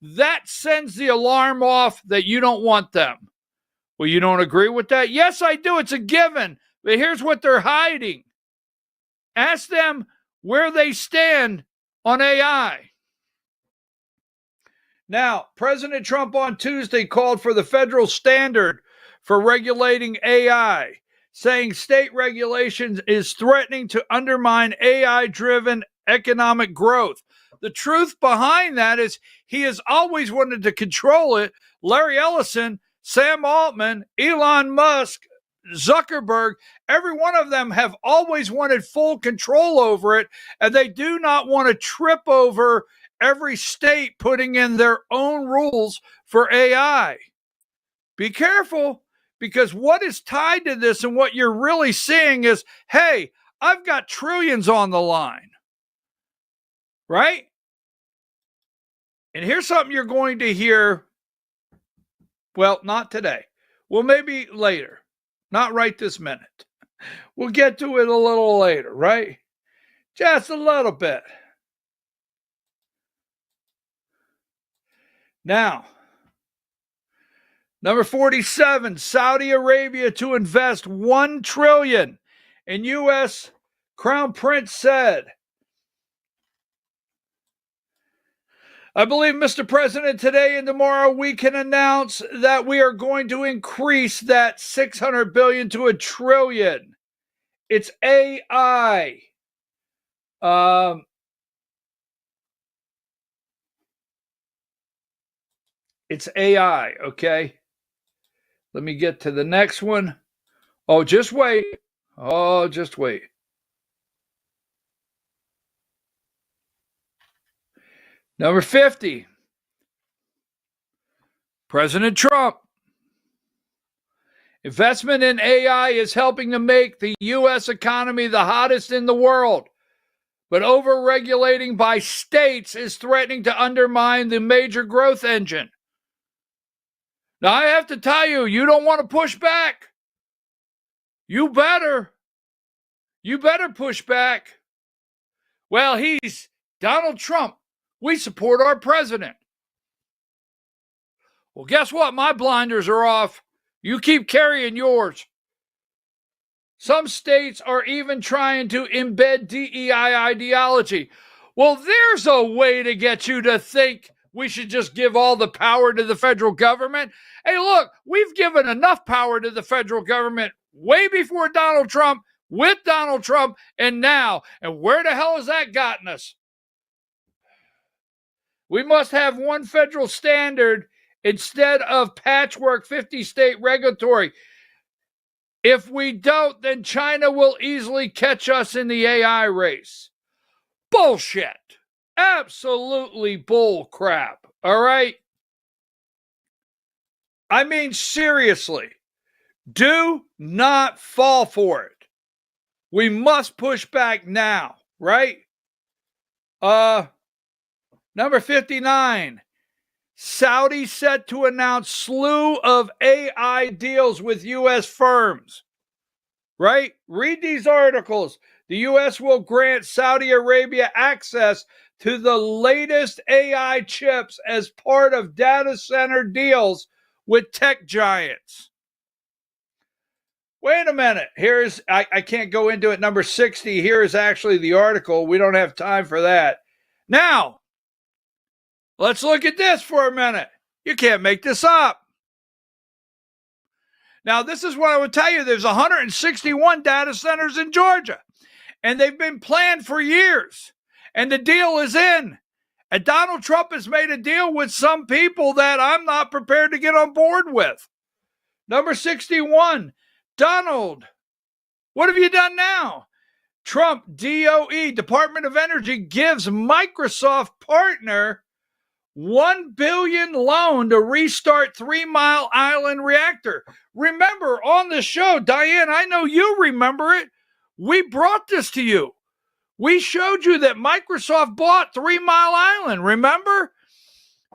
That sends the alarm off that you don't want them. Well, you don't agree with that? Yes, I do. It's a given. But here's what they're hiding. Ask them where they stand on AI. Now, President Trump on Tuesday called for the federal standard for regulating AI, saying state regulations is threatening to undermine AI-driven economic growth. The truth behind that is he has always wanted to control it. Larry Ellison, Sam Altman, Elon Musk, Zuckerberg, every one of them have always wanted full control over it, and they do not want to trip over every state putting in their own rules for AI. Be careful. Because what is tied to this and what you're really seeing is, hey, I've got trillions on the line, right? And here's something you're going to hear, well, not today. Well, maybe later. Not right this minute. We'll get to it a little later, right? Just a little bit. Now, number 47, Saudi Arabia to invest $1 trillion. And U.S. Crown Prince said, I believe, Mr. President, today and tomorrow we can announce that we are going to increase that $600 billion to $1 trillion. It's AI. It's AI, okay? Let me get to the next one. Oh, just wait. Oh, just wait. Number 50. President Trump. Investment in AI is helping to make the U.S. economy the hottest in the world. but over-regulating by states is threatening to undermine the major growth engine. Now, I have to tell you, you don't want to push back. You better push back. Well, he's Donald Trump. We support our president. Well, guess what? My blinders are off. You keep carrying yours. Some states are even trying to embed DEI ideology. Well, there's a way to get you to think we should just give all the power to the federal government. Hey, look, we've given enough power to the federal government way before Donald Trump, with Donald Trump, and now. And where the hell has that gotten us? We must have one federal standard instead of patchwork 50-state regulatory. If we don't, then China will easily catch us in the AI race. Bullshit. Absolutely bull crap. All right? I mean, seriously. Do not fall for it. We must push back now, right? Number 59. Saudi set to announce slew of AI deals with U.S. firms. Right? Read these articles. The U.S. will grant Saudi Arabia access to the latest AI chips as part of data center deals with tech giants. Wait a minute. I can't go into it. Number 60. Here is actually the article. We don't have time for that. Now, let's look at this for a minute. You can't make this up. Now, this is what I would tell you. There's 161 data centers in Georgia, and they've been planned for years, and the deal is in. And Donald Trump has made a deal with some people that I'm not prepared to get on board with. Number 61, Donald, what have you done now? Trump, DOE, Department of Energy, gives Microsoft partner $1 billion loan to restart 3 Mile Island reactor. Remember on the show, Diane, I know you remember it. We brought this to you. We showed you that Microsoft bought 3 Mile Island. Remember?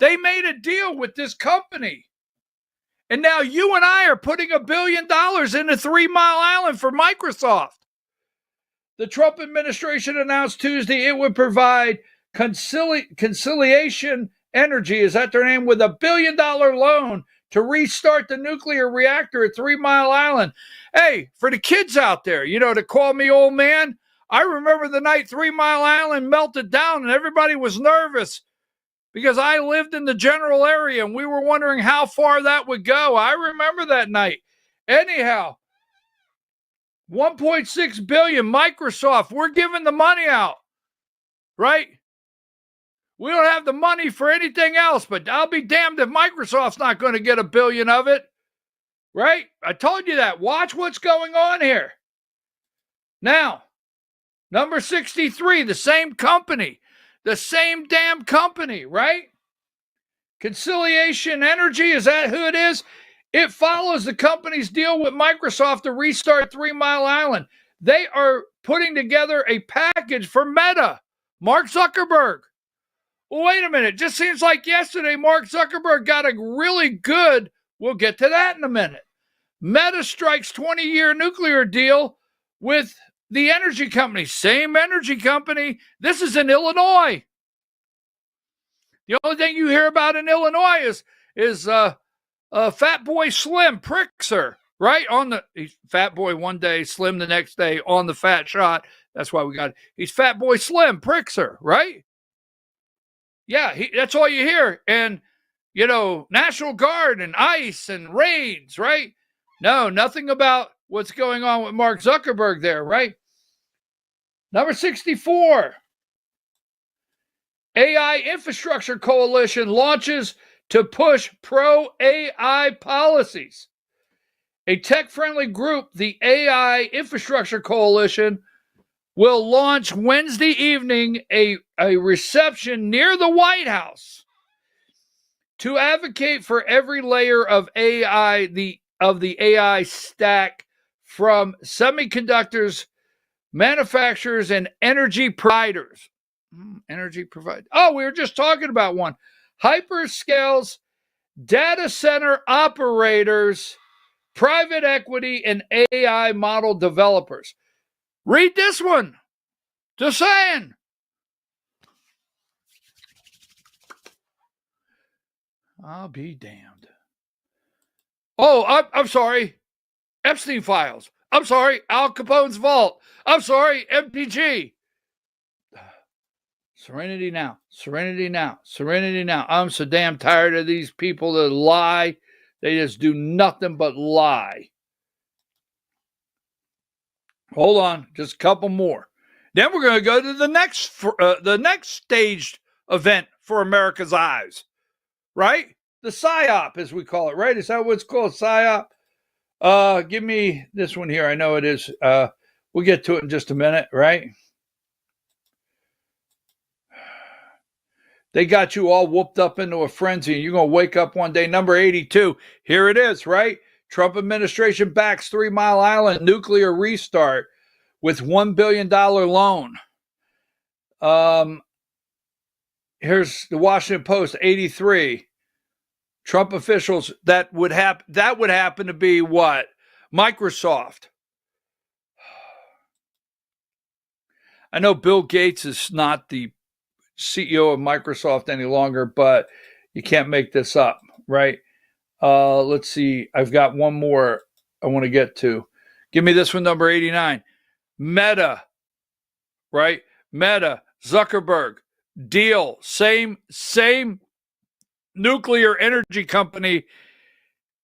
They made a deal with this company. And now you and I are putting $1 billion into 3 Mile Island for Microsoft. The Trump administration announced Tuesday it would provide Conciliation Energy, is that their name, with $1 billion loan to restart the nuclear reactor at 3 Mile Island. Hey, for the kids out there, to call me old man, I remember the night 3 Mile Island melted down and everybody was nervous because I lived in the general area and we were wondering how far that would go. I remember that night. Anyhow, $1.6 billion, Microsoft, we're giving the money out, right? We don't have the money for anything else, but I'll be damned if Microsoft's not going to get $1 billion of it, right? I told you that. Watch what's going on here. Now, number 63, the same company, the same damn company, right? Conciliation Energy, is that who it is? It follows the company's deal with Microsoft to restart 3 Mile Island. They are putting together a package for Meta, Mark Zuckerberg. Well, wait a minute. Just seems like yesterday Mark Zuckerberg got a really good, we'll get to that in a minute. Meta strikes 20-year nuclear deal with the energy company. Same energy company. This is in Illinois. The only thing you hear about in Illinois is Fat Boy Slim Prickser, right? He's Fat Boy one day, Slim the next day, on the fat shot. That's why we got it. He's Fat Boy Slim Prickser, right? Yeah, that's all you hear. And, National Guard and ICE and raids, right? No, nothing about what's going on with Mark Zuckerberg there, right? Number 64. AI Infrastructure Coalition launches to push pro-AI policies. A tech-friendly group, the AI Infrastructure Coalition, will launch Wednesday evening a reception near the White House to advocate for every layer of AI, the AI stack, from semiconductors manufacturers and energy providers. Energy provider. Oh, we were just talking about one. Hyperscales, data center operators, private equity, and AI model developers. Read this one. Just saying. I'll be damned. Oh, I'm sorry. Epstein files. I'm sorry. Al Capone's vault. I'm sorry. MPG. Serenity now. Serenity now. Serenity now. I'm so damn tired of these people that lie. They just do nothing but lie. Hold on. Just a couple more. Then we're going to go to the next staged event for America's eyes. Right? The PSYOP, as we call it, right? Is that what it's called? PSYOP? Give me this one here. I know it is. We'll get to it in just a minute, right? They got you all whooped up into a frenzy, and you're going to wake up one day. Number 82. Here it is, right? Trump administration backs 3 Mile Island nuclear restart with $1 billion loan. Here's the Washington Post, 83. Trump officials, that would happen to be what? Microsoft. I know Bill Gates is not the CEO of Microsoft any longer, but you can't make this up, right? Let's see. I've got one more I want to get to. Give me this one, number 89. Meta, right? Meta, Zuckerberg, deal, same nuclear energy company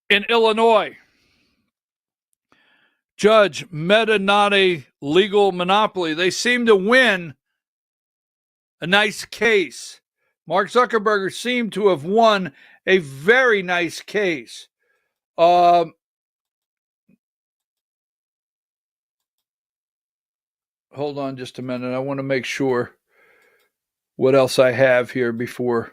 in Illinois. Judge, Meta not a legal monopoly. They seem to win a nice case. Mark Zuckerberg seemed to have won a very nice case. Hold on just a minute. I want to make sure what else I have here before.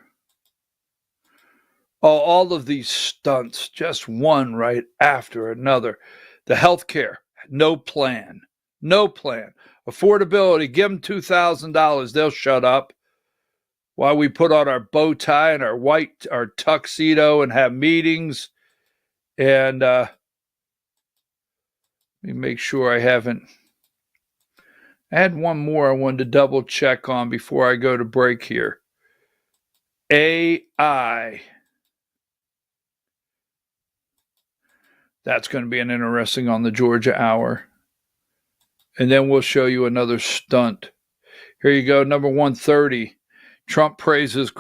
Oh, all of these stunts, just one right after another. The healthcare, no plan. No plan. Affordability, give them $2,000. They'll shut up. While we put on our bow tie and our tuxedo and have meetings. And let me make sure I haven't. I had one more I wanted to double check on before I go to break here. AI. That's going to be an interesting on the Georgia Hour. And then we'll show you another stunt. Here you go, number 130. Trump praises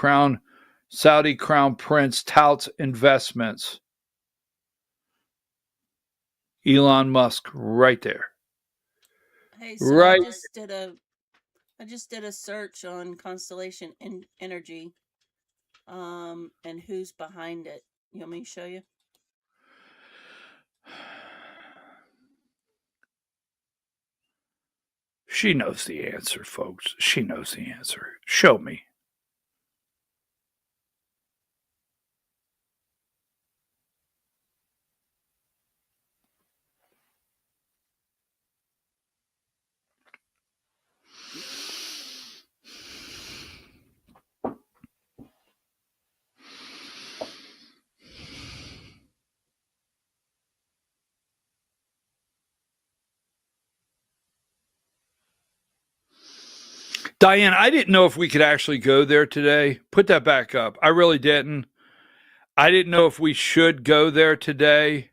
Saudi crown prince touts investments. Elon Musk right there. Hey, so right. I just did a search on Constellation Energy, and who's behind it. You want me to show you? She knows the answer, folks. She knows the answer. Show me. Diane, I didn't know if we could actually go there today. Put that back up. I really didn't. I didn't know if we should go there today.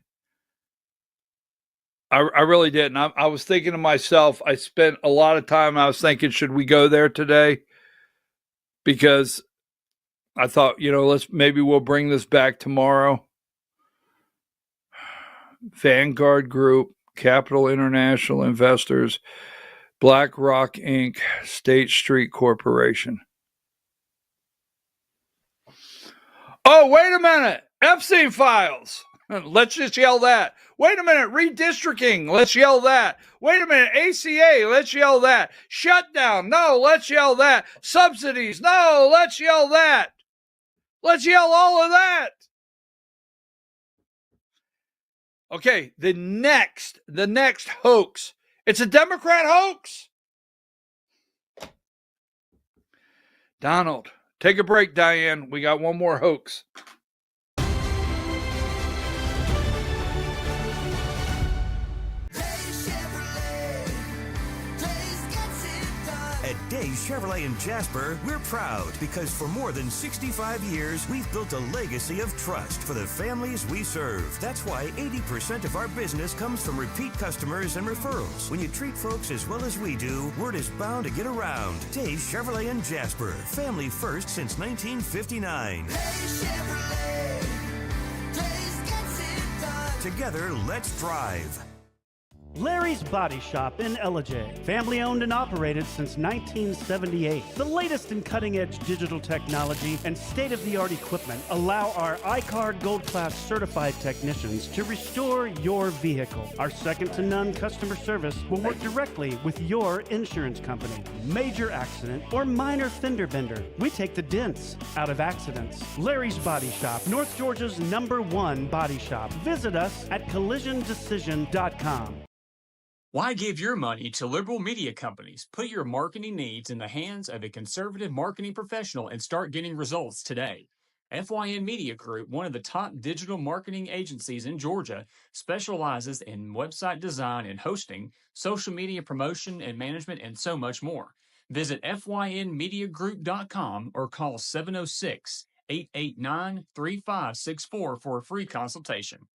I really didn't. I was thinking to myself, I spent a lot of time, I was thinking, should we go there today? Because I thought, maybe we'll bring this back tomorrow. Vanguard Group, Capital International Investors, BlackRock Inc., State Street Corporation. Oh, wait a minute. Epstein files. Let's just yell that. Wait a minute. Redistricting. Let's yell that. Wait a minute. ACA. Let's yell that. Shutdown. No, let's yell that. Subsidies. No, let's yell that. Let's yell all of that. Okay, the next hoax It's a Democrat hoax. Donald, take a break, Diane. We got one more hoax. At Days Chevrolet in Jasper, we're proud because for more than 65 years, we've built a legacy of trust for the families we serve. That's why 80% of our business comes from repeat customers and referrals. When you treat folks as well as we do, word is bound to get around. Days Chevrolet in Jasper, family first since 1959. Days Chevrolet, Days gets it done. Together, let's drive. Larry's Body Shop in Ellijay. Family owned and operated since 1978. The latest in cutting-edge digital technology and state-of-the-art equipment allow our iCard Gold Class certified technicians to restore your vehicle. Our second-to-none customer service will work directly with your insurance company. Major accident or minor fender bender. We take the dents out of accidents. Larry's Body Shop, North Georgia's #1 body shop. Visit us at collisiondecision.com. Why give your money to liberal media companies? Put your marketing needs in the hands of a conservative marketing professional and start getting results today. FYN Media Group, one of the top digital marketing agencies in Georgia, specializes in website design and hosting, social media promotion and management, and so much more. Visit FYNmediagroup.com or call 706-889-3564 for a free consultation.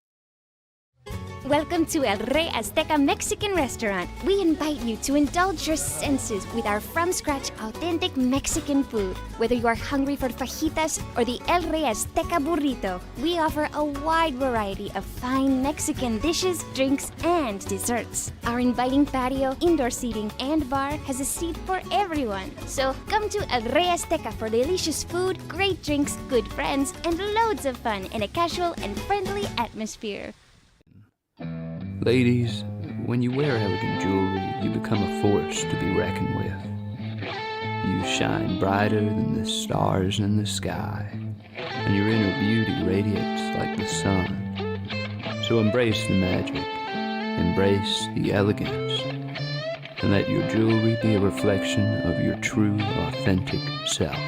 Welcome to El Rey Azteca Mexican Restaurant. We invite you to indulge your senses with our from-scratch authentic Mexican food. Whether you are hungry for fajitas or the El Rey Azteca burrito, we offer a wide variety of fine Mexican dishes, drinks, and desserts. Our inviting patio, indoor seating, and bar has a seat for everyone. So come to El Rey Azteca for delicious food, great drinks, good friends, and loads of fun in a casual and friendly atmosphere. Ladies, when you wear elegant jewelry, you become a force to be reckoned with. You shine brighter than the stars in the sky, and your inner beauty radiates like the sun. So embrace the magic, embrace the elegance, and let your jewelry be a reflection of your true, authentic self.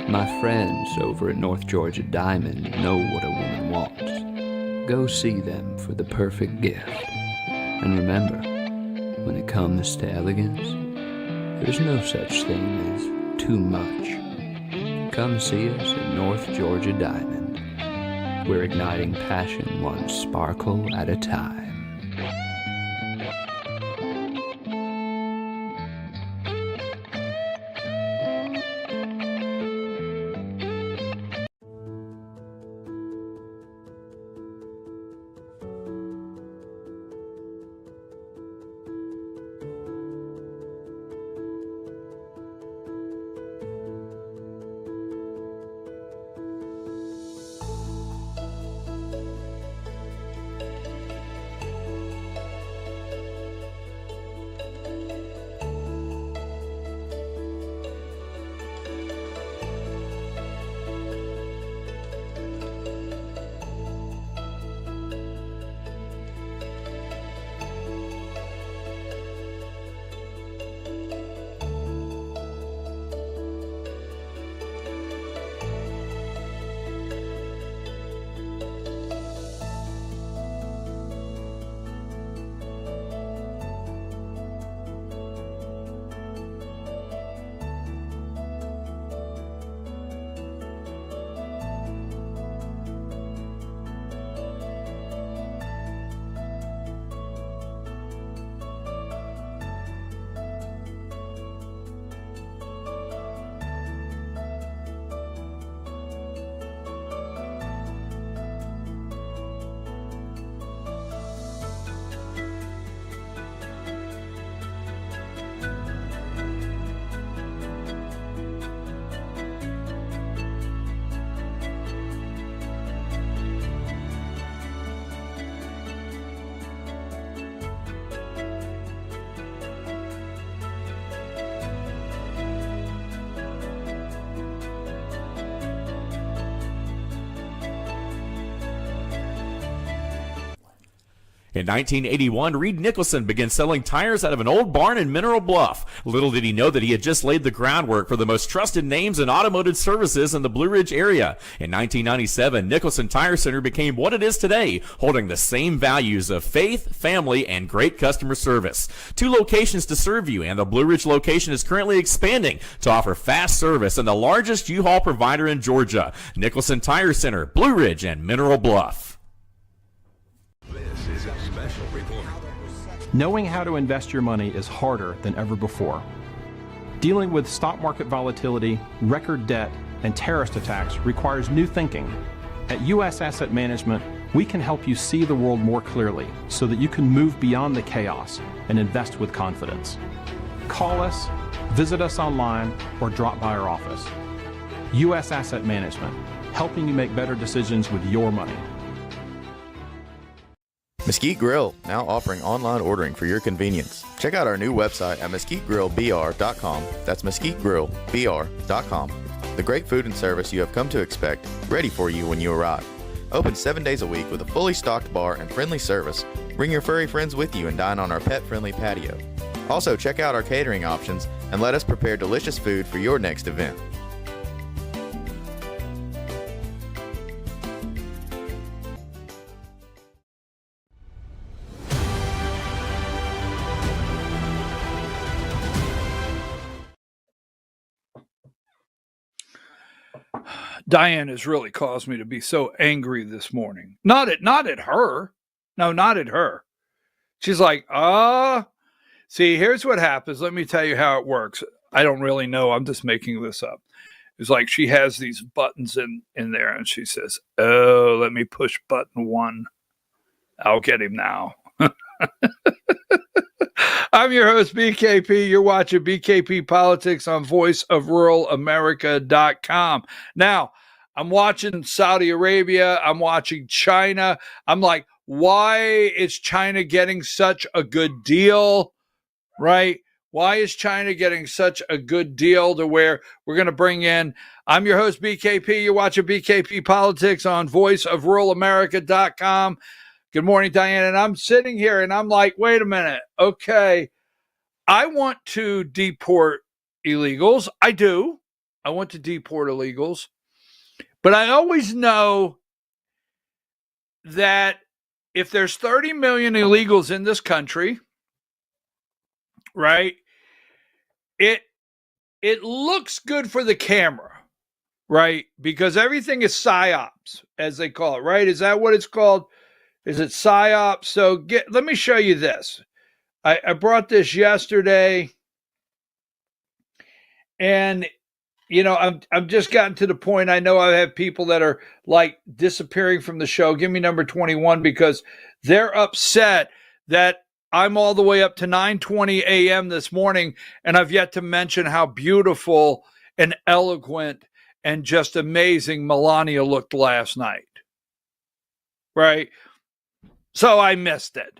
My friends over at North Georgia Diamond know what a woman wants. Go see them for the perfect gift. And remember, when it comes to elegance, there's no such thing as too much. Come see us at North Georgia Diamond. We're igniting passion one sparkle at a time. In 1981, Reed Nicholson began selling tires out of an old barn in Mineral Bluff. Little did he know that he had just laid the groundwork for the most trusted names in automotive services in the Blue Ridge area. In 1997, Nicholson Tire Center became what it is today, holding the same values of faith, family, and great customer service. 2 locations to serve you, and the Blue Ridge location is currently expanding to offer fast service and the largest U-Haul provider in Georgia. Nicholson Tire Center, Blue Ridge, and Mineral Bluff. This is a special report. Knowing how to invest your money is harder than ever before. Dealing with stock market volatility, record debt, and terrorist attacks requires new thinking. At U.S. Asset Management, we can help you see the world more clearly so that you can move beyond the chaos and invest with confidence. Call us, visit us online, or drop by our office. U.S. Asset Management, helping you make better decisions with your money. Mesquite Grill, now offering online ordering for your convenience. Check out our new website at mesquitegrillbr.com. That's mesquitegrillbr.com. The great food and service you have come to expect, ready for you when you arrive. Open 7 days a week with a fully stocked bar and friendly service. Bring your furry friends with you and dine on our pet-friendly patio. Also, check out our catering options and let us prepare delicious food for your next event. Diane has really caused me to be so angry this morning. Not at her. No, not at her. She's like, see, here's what happens. Let me tell you how it works. I don't really know. I'm just making this up. It's like she has these buttons in there, and she says, oh, let me push button 1. I'll get him now. I'm your host, BKP. You're watching BKP Politics on voiceofruralamerica.com. Now, I'm watching Saudi Arabia. I'm watching China. I'm like, why is China getting such a good deal, right? Why is China getting such a good deal to where we're going to bring in, I'm your host, BKP. You're watching BKP Politics on voiceofruralamerica.com. Good morning, Diane. And I'm sitting here and I'm like, wait a minute. Okay. I want to deport illegals. I do. I want to deport illegals. But I always know that if there's 30 million illegals in this country, right, it looks good for the camera, right? Because everything is psyops, as they call it, right? Is that what it's called? Is it psyops? So let me show you this. I brought this yesterday, and I've just gotten to the point. I know I have people that are like disappearing from the show. Give me number 21 because they're upset that I'm all the way up to 9:20 a.m. this morning, and I've yet to mention how beautiful and eloquent and just amazing Melania looked last night. Right? So I missed it.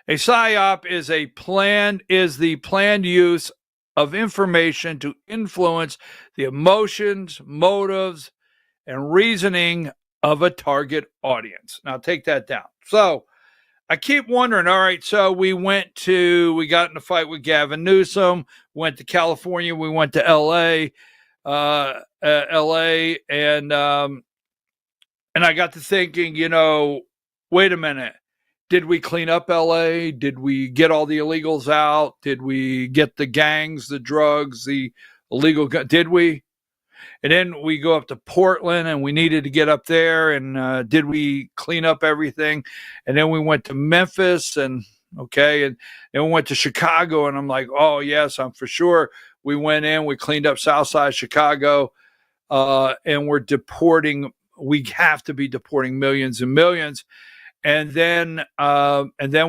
A PSYOP is the planned use of information to influence the emotions, motives, and reasoning of a target audience. Now take that down. So I keep wondering, all right, so we got in a fight with Gavin Newsom, went to California, we went to LA, and I got to thinking, wait a minute. Did we clean up LA? Did we get all the illegals out? Did we get the gangs, the drugs, the illegal? Did we? And then we go up to Portland and we needed to get up there. And did we clean up everything? And then we went to Memphis and then we went to Chicago. And I'm like, oh, yes, I'm for sure. We went in, we cleaned up Southside Chicago, and we have to be deporting millions and millions. And then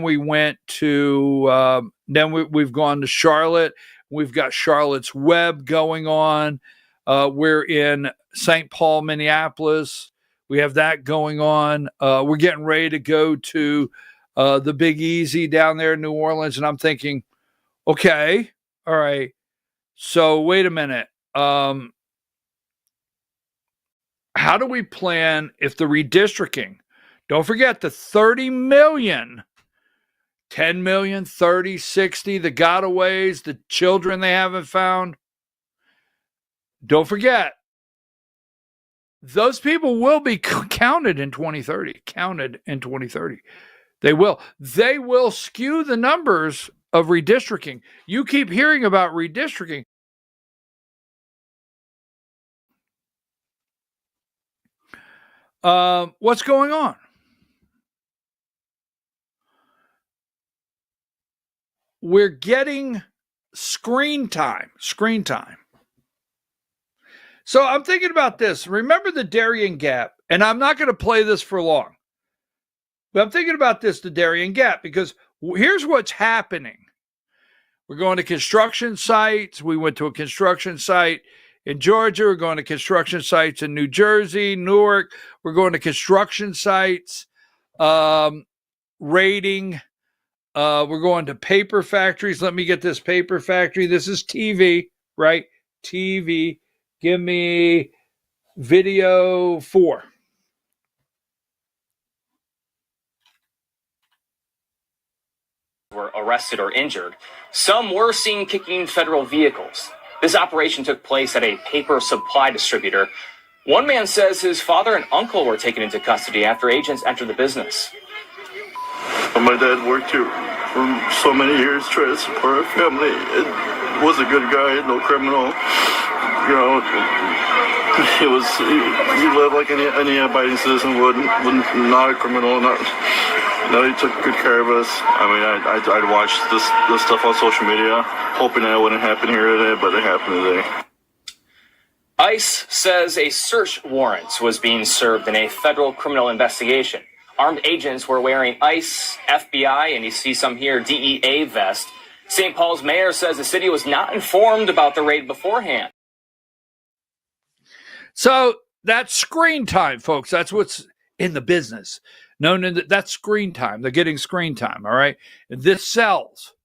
we went to, we've gone to Charlotte. We've got Charlotte's Web going on. We're in St. Paul, Minneapolis. We have that going on. We're getting ready to go to the Big Easy down there in New Orleans. And I'm thinking, okay, all right. So wait a minute. How do we plan if the redistricting? Don't forget the 30 million 10 million, 30, 60, the gotaways, the children they haven't found. Don't forget, those people will be counted in 2030. Counted in 2030. They will. They will skew the numbers of redistricting. You keep hearing about redistricting. What's going on? We're getting screen time. Screen time. So I'm thinking about this. Remember the Darien Gap, and I'm not going to play this for long, but I'm thinking about this, the Darien Gap, because here's what's happening. We're going to construction sites. We went to a construction site in Georgia. We're going to construction sites in New Jersey, Newark. We're going to construction sites, raiding. We're going to paper factories. Let me get this paper factory. This is TV, right? TV. Give me video 4. Were arrested or injured. Some were seen kicking federal vehicles. This operation took place at a paper supply distributor. One man says his father and uncle were taken into custody after agents entered the business. My dad worked here for so many years trying to support our family. It was a good guy, no criminal. You know, he lived like any abiding citizen would, not a criminal. He took good care of us. I mean, I'd watch this stuff on social media, hoping that it wouldn't happen here today, but it happened today. ICE says a search warrant was being served in a federal criminal investigation. Armed agents were wearing ICE, FBI, and you see some here, DEA vest. St. Paul's mayor says the city was not informed about the raid beforehand. So that's screen time, folks. That's what's in the business. That's screen time. They're getting screen time, all right? And this sells.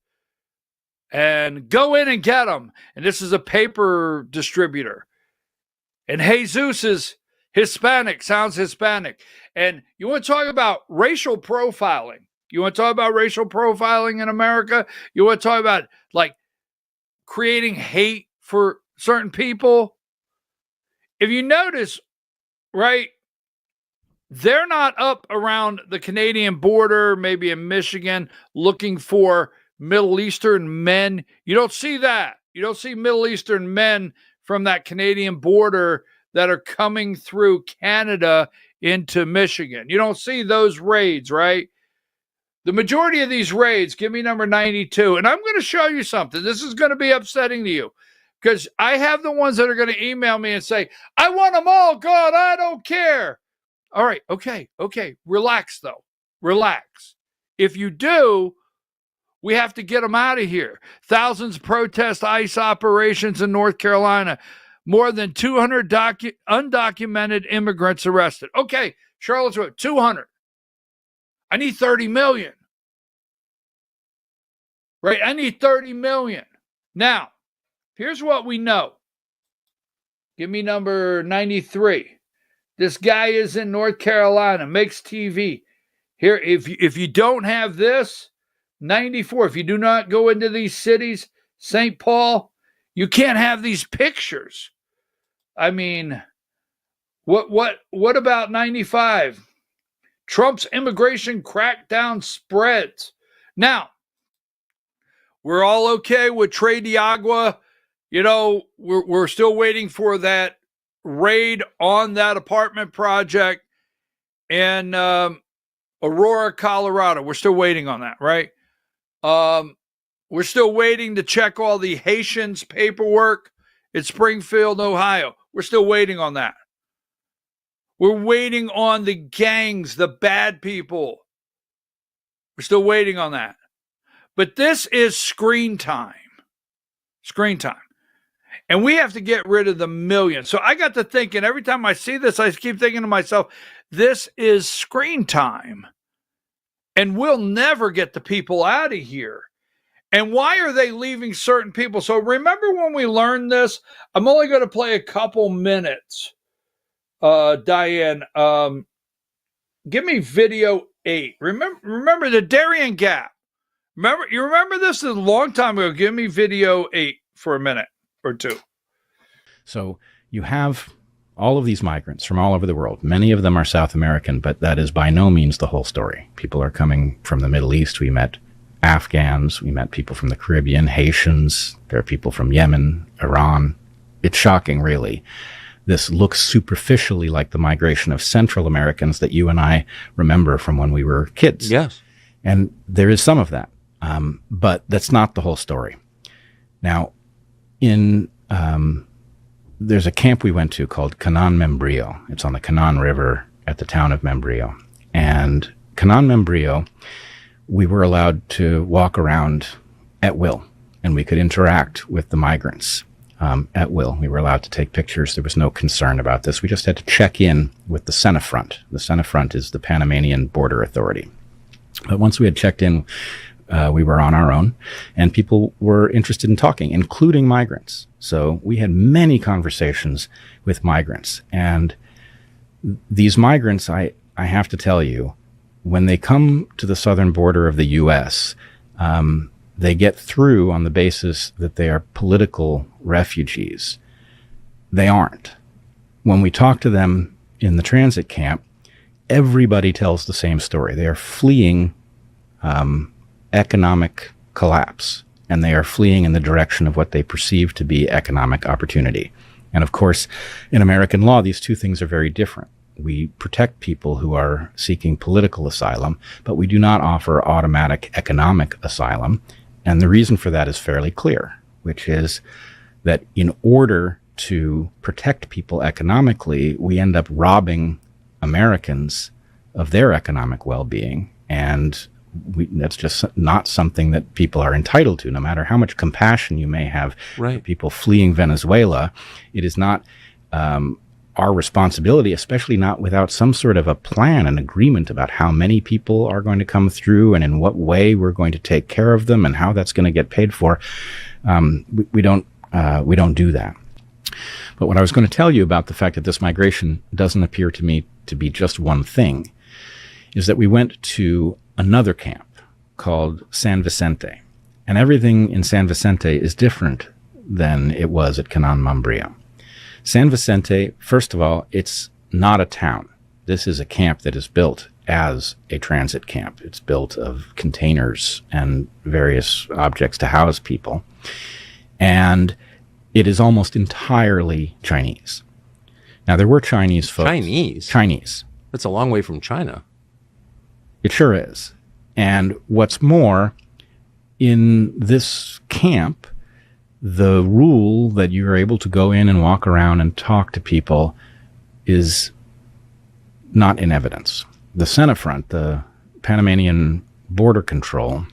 And go in and get them. And this is a paper distributor. And Jesus is Hispanic, sounds Hispanic. And you want to talk about racial profiling. You want to talk about racial profiling in America? You want to talk about, like, creating hate for certain people? If you notice, right, they're not up around the Canadian border, maybe in Michigan, looking for Middle Eastern men. You don't see that. You don't see Middle Eastern men from that Canadian border that are coming through Canada into Michigan. You don't see those raids, right? The majority of these raids, give me number 92, and I'm going to show you something. This is going to be upsetting to you. Because I have the ones that are going to email me and say, I want them all, God, I don't care. All right, okay. Relax, though. Relax. If you do, we have to get them out of here. Thousands protest ICE operations in North Carolina. More than 200 undocumented immigrants arrested. Okay, Charlottesville, 200. I need 30 million. Right, I need 30 million. Now, here's what we know. Give me number 93. This guy is in North Carolina, makes TV. Here, if you don't have this, 94, if you do not go into these cities, St. Paul, you can't have these pictures. I mean, what about 95? Trump's immigration crackdown spreads. Now, we're all okay with Tres de Agua. You know, we're still waiting for that raid on that apartment project in Aurora, Colorado. We're still waiting on that, right? We're still waiting to check all the Haitians' paperwork in Springfield, Ohio. We're still waiting on that. We're waiting on the gangs, the bad people. We're still waiting on that. But this is screen time. Screen time. And we have to get rid of the millions. So I got to thinking, every time I see this, I keep thinking to myself, this is screen time. And we'll never get the people out of here. And why are they leaving certain people? So remember when we learned this? I'm only going to play a couple minutes. Diane, give me video 8. Remember the Darien Gap. You remember this is a long time ago. Give me video 8 for a minute or two. So you have all of these migrants from all over the world. Many of them are South American, but that is by no means the whole story. People are coming from the Middle East. We met Afghans. We met people from the Caribbean, Haitians. There are people from Yemen, Iran. It's shocking, really. This looks superficially like the migration of Central Americans that you and I remember from when we were kids. Yes. And there is some of that, but that's not the whole story. Now, there's a camp we went to called Canaan Membrillo. It's on the Canaan River at the town of Membrillo. And Canaan Membrillo, we were allowed to walk around at will, and we could interact with the migrants at will. We were allowed to take pictures. There was no concern about this. We just had to check in with the Senafront. The Senafront is the Panamanian Border Authority. But once we had checked in, we were on our own, and people were interested in talking, including migrants. So we had many conversations with migrants. And these migrants, I have to tell you, when they come to the southern border of the U.S., they get through on the basis that they are political refugees. They aren't. When we talk to them in the transit camp, everybody tells the same story. They are fleeing economic collapse, and they are fleeing in the direction of what they perceive to be economic opportunity. And of course, in American law, these two things are very different. We protect people who are seeking political asylum, but we do not offer automatic economic asylum. And the reason for that is fairly clear, which is that in order to protect people economically, we end up robbing Americans of their economic well-being. And that's just not something that people are entitled to, no matter how much compassion you may have for people fleeing Venezuela. It is not our responsibility, especially not without some sort of a plan, an agreement about how many people are going to come through and in what way we're going to take care of them and how that's going to get paid for. We don't do that. But what I was going to tell you about the fact that this migration doesn't appear to me to be just one thing is that we went to another camp called San Vicente. And everything in San Vicente is different than it was at Canaan Membrillo. San Vicente, first of all, it's not a town. This is a camp that is built as a transit camp. It's built of containers and various objects to house people. And it is almost entirely Chinese. Now, there were Chinese folks. Chinese. That's a long way from China. It sure is. And what's more, in this camp, the rule that you're able to go in and walk around and talk to people is not in evidence. The Senafront, the Panamanian Border Control,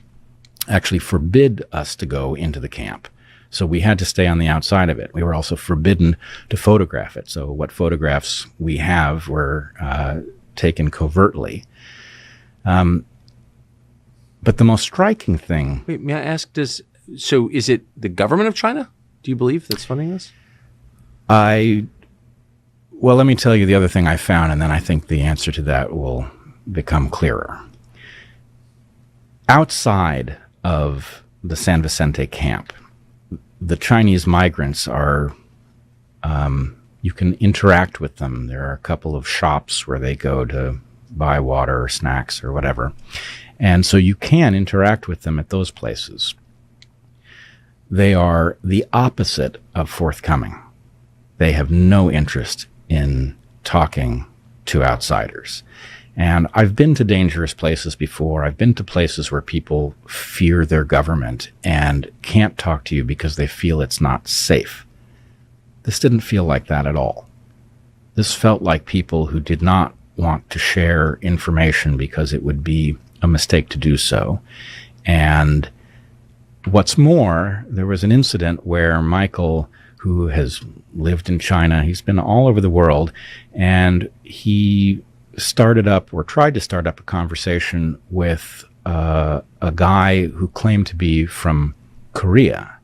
actually forbid us to go into the camp. So we had to stay on the outside of it. We were also forbidden to photograph it. So what photographs we have were taken covertly. But the most striking thing... Wait, may I ask, so is it the government of China, do you believe, that's funding this? Well, let me tell you the other thing I found, and then I think the answer to that will become clearer. Outside of the San Vicente camp, the Chinese migrants are, you can interact with them. There are a couple of shops where they go to buy water or snacks or whatever. And so you can interact with them at those places. They are the opposite of forthcoming. They have no interest in talking to outsiders. And I've been to dangerous places before. I've been to places where people fear their government and can't talk to you because they feel it's not safe. This didn't feel like that at all. This felt like people who did not want to share information because it would be a mistake to do so. And what's more, there was an incident where Michael, who has lived in China, he's been all over the world, and he started up or tried to start up a conversation with a guy who claimed to be from Korea.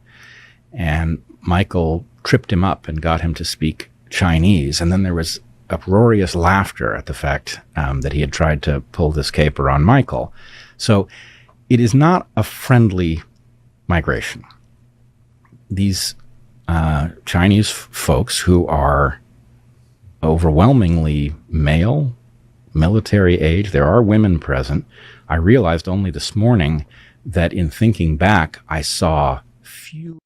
And Michael tripped him up and got him to speak Chinese. And then there was uproarious laughter at the fact that he had tried to pull this caper on Michael. So it is not a friendly migration. These Chinese folks who are overwhelmingly male, military age, there are women present. I realized only this morning that in thinking back, I saw few.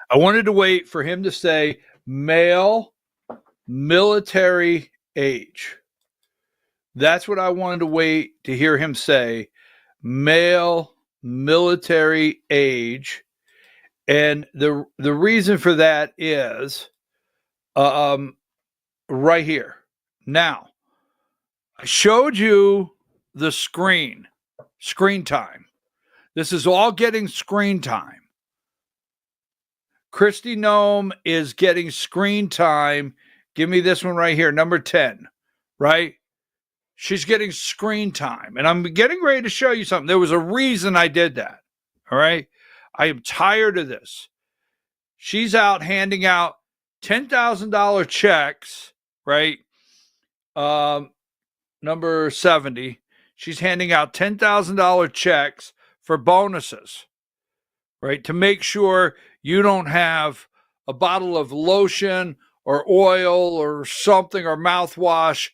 I wanted to wait for him to say male, military age. That's what I wanted to wait to hear him say, male, military age. And the reason for that is right here. Now, I showed you the screen time. This is all getting screen time. Kristi Noem is getting screen time. Give me this one right here, number 10, right? She's getting screen time. And I'm getting ready to show you something. There was a reason I did that, all right? I am tired of this. She's out handing out $10,000 checks, right? Number 70. She's handing out $10,000 checks for bonuses, right? To make sure you don't have a bottle of lotion or oil or something or mouthwash,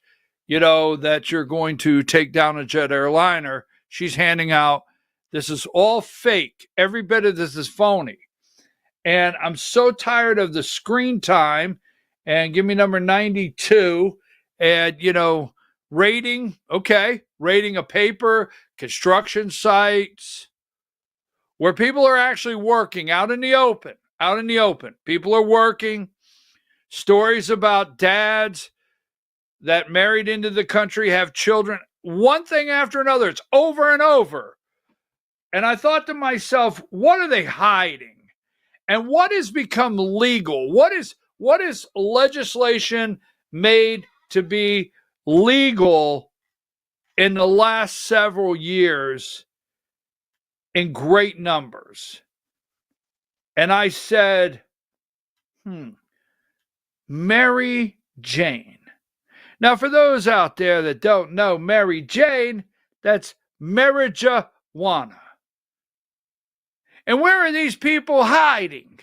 that you're going to take down a jet airliner. She's handing out, this is all fake. Every bit of this is phony. And I'm so tired of the screen time. And give me number 92. And, rating, okay, rating a paper, construction sites, where people are actually working out in the open. People are working. Stories about dads that married into the country, have children, one thing after another. It's over and over. And I thought to myself, what are they hiding? And what has become legal? What is legislation made to be legal in the last several years in great numbers? And I said, Mary Jane. Now, for those out there that don't know Mary Jane, that's marijuana. And where are these people hiding?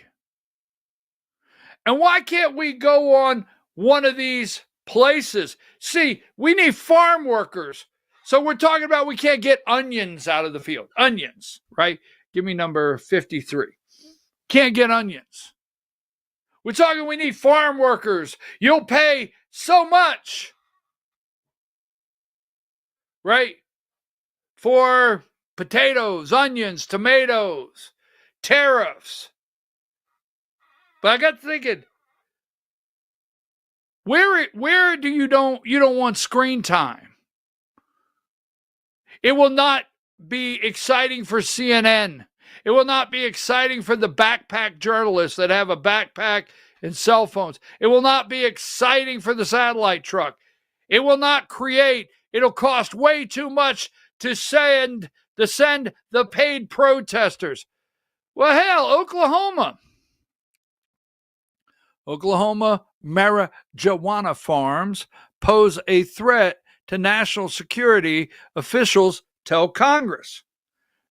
And why can't we go on one of these places? See, we need farm workers. So we're talking about we can't get onions out of the field. Onions, right? Give me number 53. Can't get onions. We're talking we need farm workers. You'll pay so much, right? For potatoes, onions, tomatoes, tariffs. But I got thinking, where do you don't want screen time? It will not be exciting for CNN. It will not be exciting for the backpack journalists that have a backpack and cell phones. It will not be exciting for the satellite truck. It will not create, it'll cost way too much to send the paid protesters. Well, hell, Oklahoma marijuana farms pose a threat to national security, officials tell Congress.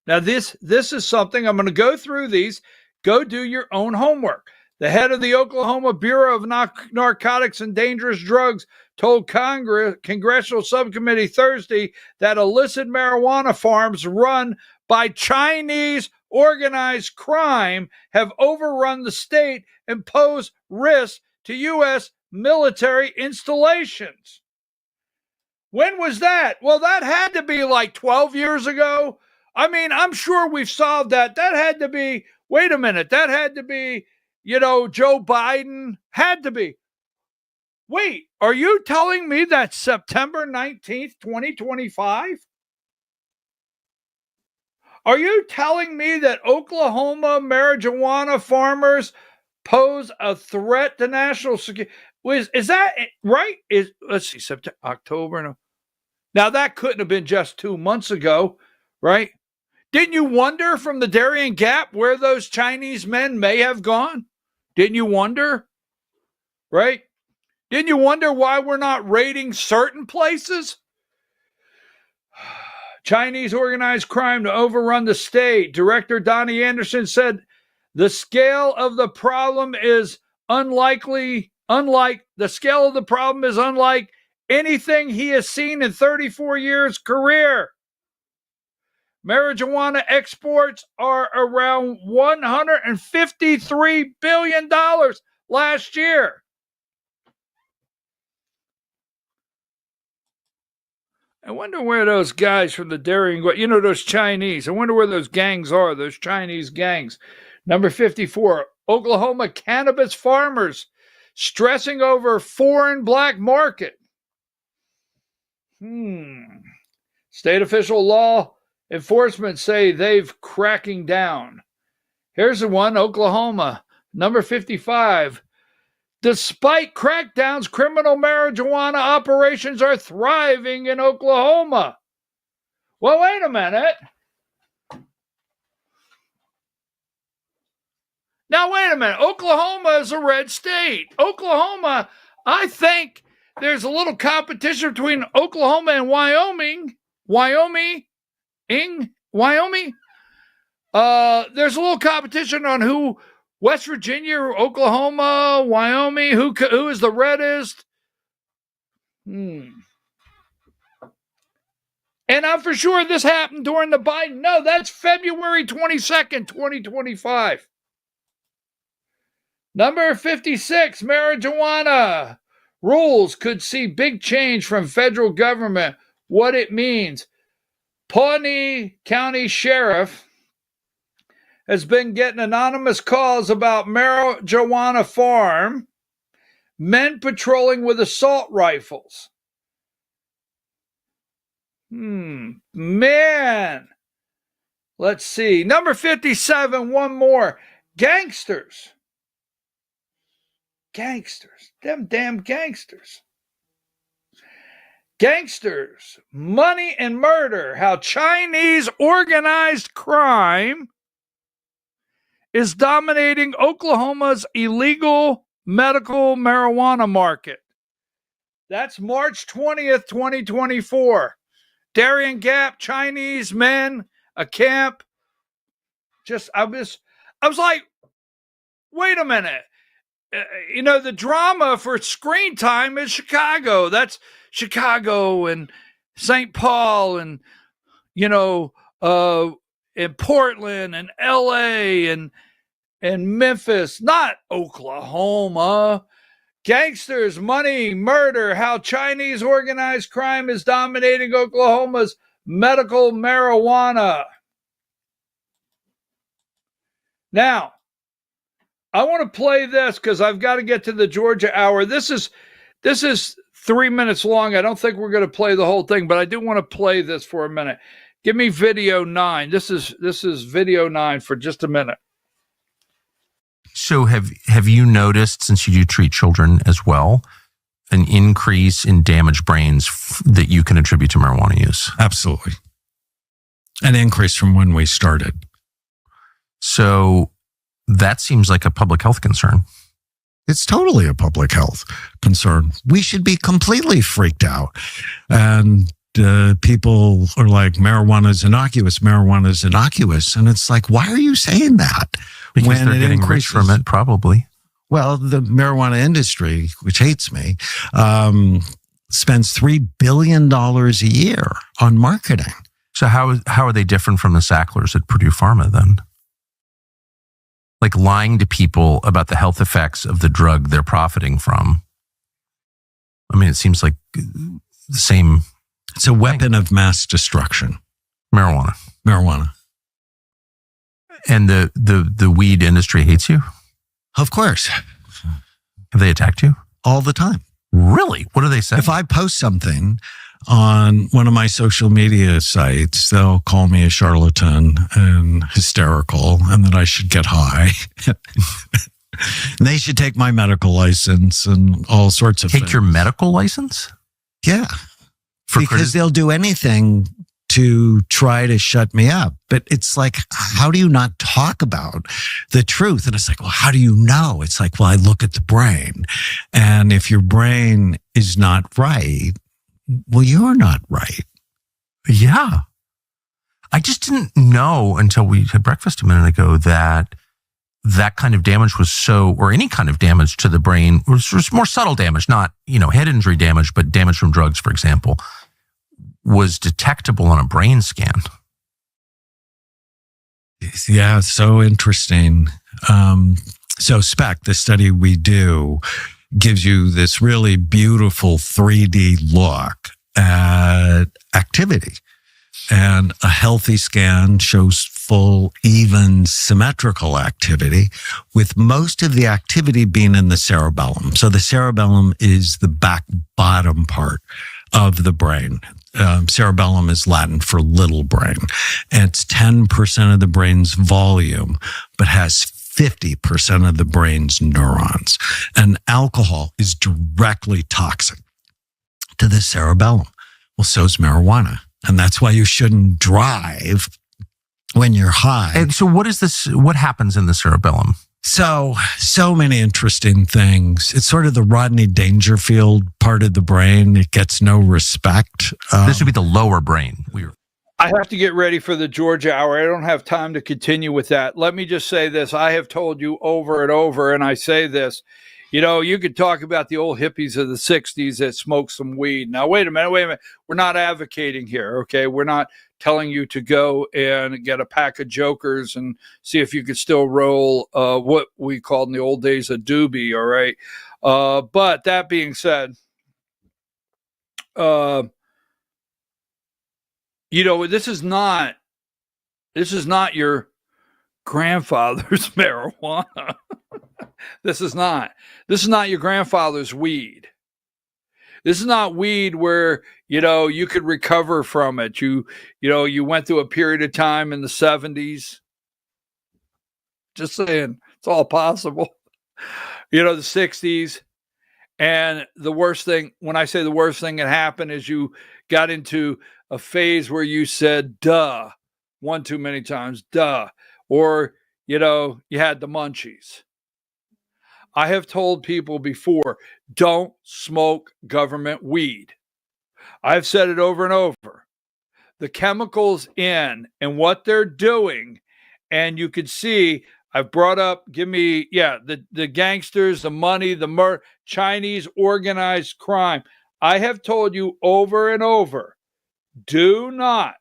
Now, this is something, I'm going to go through these. Go do your own homework. The head of the Oklahoma Bureau of Narcotics and Dangerous Drugs told Congressional Subcommittee Thursday that illicit marijuana farms run by Chinese organized crime have overrun the state and pose risks to U.S. military installations. When was that? Well, that had to be like 12 years ago. I mean, I'm sure we've solved that. That had to be, wait a minute, that had to be, Joe Biden. Had to be. Wait, are you telling me that September 19th, 2025? Are you telling me that Oklahoma marijuana farmers pose a threat to national security? Is that right? Let's see, September, October. No. Now, that couldn't have been just 2 months ago, right? Didn't you wonder from the Darien Gap where those Chinese men may have gone? Didn't you wonder? Right? Didn't you wonder why we're not raiding certain places? Chinese organized crime to overrun the state. Director Donnie Anderson said the scale of the problem is unlike anything he has seen in 34 years career. Marijuana exports are around $153 billion last year. I wonder where those guys from the Darien, those Chinese, I wonder where those gangs are, those Chinese gangs. Number 54, Oklahoma cannabis farmers stressing over foreign black market. State official law enforcement say they've cracking down. Here's the one, Oklahoma, number 55. Despite crackdowns, criminal marijuana operations are thriving in Oklahoma. Well, wait a minute. Now, wait a minute. Oklahoma is a red state. Oklahoma, I think there's a little competition between Oklahoma and Wyoming. There's a little competition on who, West Virginia, Oklahoma, Wyoming, who is the reddest. And I'm for sure this happened during the Biden. No, that's February 22nd, 2025. Number 56, marijuana rules could see big change from federal government. What it means. Pawnee County Sheriff has been getting anonymous calls about marijuana farm, men patrolling with assault rifles. Man. Let's see. Number 57, one more. Gangsters. Them damn gangsters. Gangsters, money and murder. How Chinese organized crime is dominating Oklahoma's illegal medical marijuana market. That's March 20th, 2024. Darien Gap, Chinese men, a camp. I was like, wait a minute. The drama for screen time is Chicago. That's Chicago and St. Paul and, in Portland and LA and Memphis, not Oklahoma. Gangsters, money, murder, how Chinese organized crime is dominating Oklahoma's medical marijuana. Now, I want to play this because I've got to get to the Georgia hour. This is 3 minutes long. I don't think we're going to play the whole thing, but I do want to play this for a minute. Give me video 9. This is video 9 for just a minute. So have you noticed, since you do treat children as well, an increase in damaged brains that you can attribute to marijuana use? Absolutely. An increase from when we started. So that seems like a public health concern. It's totally a public health concern. We should be completely freaked out. And people are like, marijuana is innocuous. And it's like, why are you saying that? Because when they're getting rich from it, probably. Well, the marijuana industry, which hates me, spends $3 billion a year on marketing. So how are they different from the Sacklers at Purdue Pharma then? Like lying to people about the health effects of the drug they're profiting from. I mean, it seems like the same. It's a weapon of mass destruction. Marijuana. And the weed industry hates you? Of course. Have they attacked you? All the time. Really? What do they say? If I post something on one of my social media sites, they'll call me a charlatan and hysterical, and that I should get high. And they should take my medical license and all sorts of things. Take your medical license? Yeah. Because they'll do anything to try to shut me up. But it's like, how do you not talk about the truth? And it's like, well, how do you know? It's like, well, I look at the brain. And if your brain is not right, well, you're not right. Yeah. I just didn't know until we had breakfast a minute ago that that kind of damage was or any kind of damage to the brain was more subtle damage, not, head injury damage, but damage from drugs, for example, was detectable on a brain scan. Yeah, so interesting. So SPEC, the study we do, gives you this really beautiful 3D look at activity. And a healthy scan shows full, even, symmetrical activity, with most of the activity being in the cerebellum. So the cerebellum is the back bottom part of the brain. Cerebellum is Latin for little brain. And it's 10% of the brain's volume, but has 50% of the brain's neurons. And alcohol is directly toxic to the cerebellum. Well, so is marijuana. And that's why you shouldn't drive when you're high. And so what happens in the cerebellum? So many interesting things. It's sort of the Rodney Dangerfield part of the brain. It gets no respect. This would be the lower brain. I have to get ready for the Georgia Hour. I don't have time to continue with that. Let me just say this. I have told you over and over, and I say this. You could talk about the old hippies of the 60s that smoked some weed. Now, wait a minute. We're not advocating here, okay? We're not telling you to go and get a pack of jokers and see if you could still roll what we called in the old days a doobie, all right? But that being said, this is not your grandfather's marijuana. This is not your grandfather's weed. This is not weed where, you could recover from it. You went through a period of time in the 70s. Just saying, it's all possible. The 60s. And the worst thing, when I say the worst thing that happened, is you got into a phase where you said, duh, one too many times, duh. Or, you had the munchies. I have told people before, don't smoke government weed. I've said it over and over. The chemicals in and what they're doing, and you could see, I've brought up, the gangsters, the money, the Chinese organized crime. I have told you over and over, do not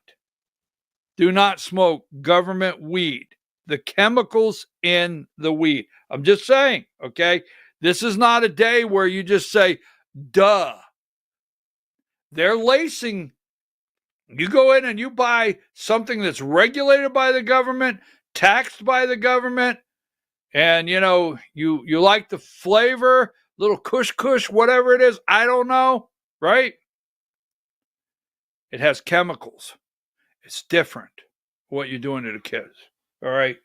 smoke government weed. The chemicals in the weed. I'm just saying, okay? This is not a day where you just say, duh. They're lacing. You go in and you buy something that's regulated by the government, taxed by the government, and, you like the flavor, little kush, whatever it is, I don't know, right? It has chemicals. It's different what you're doing to the kids, all right?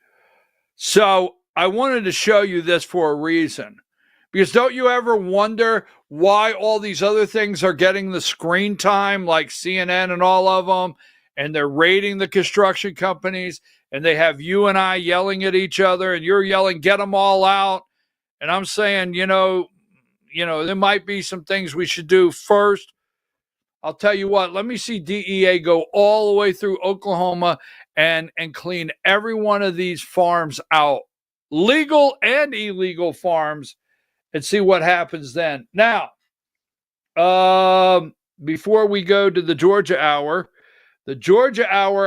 So I wanted to show you this for a reason, because don't you ever wonder why all these other things are getting the screen time, like CNN and all of them, and they're raiding the construction companies, and they have you and I yelling at each other, and you're yelling, get them all out. And I'm saying, there might be some things we should do first. I'll tell you what, let me see DEA go all the way through Oklahoma and clean every one of these farms out, legal and illegal farms, and see what happens then. Now, before we go to the Georgia Hour,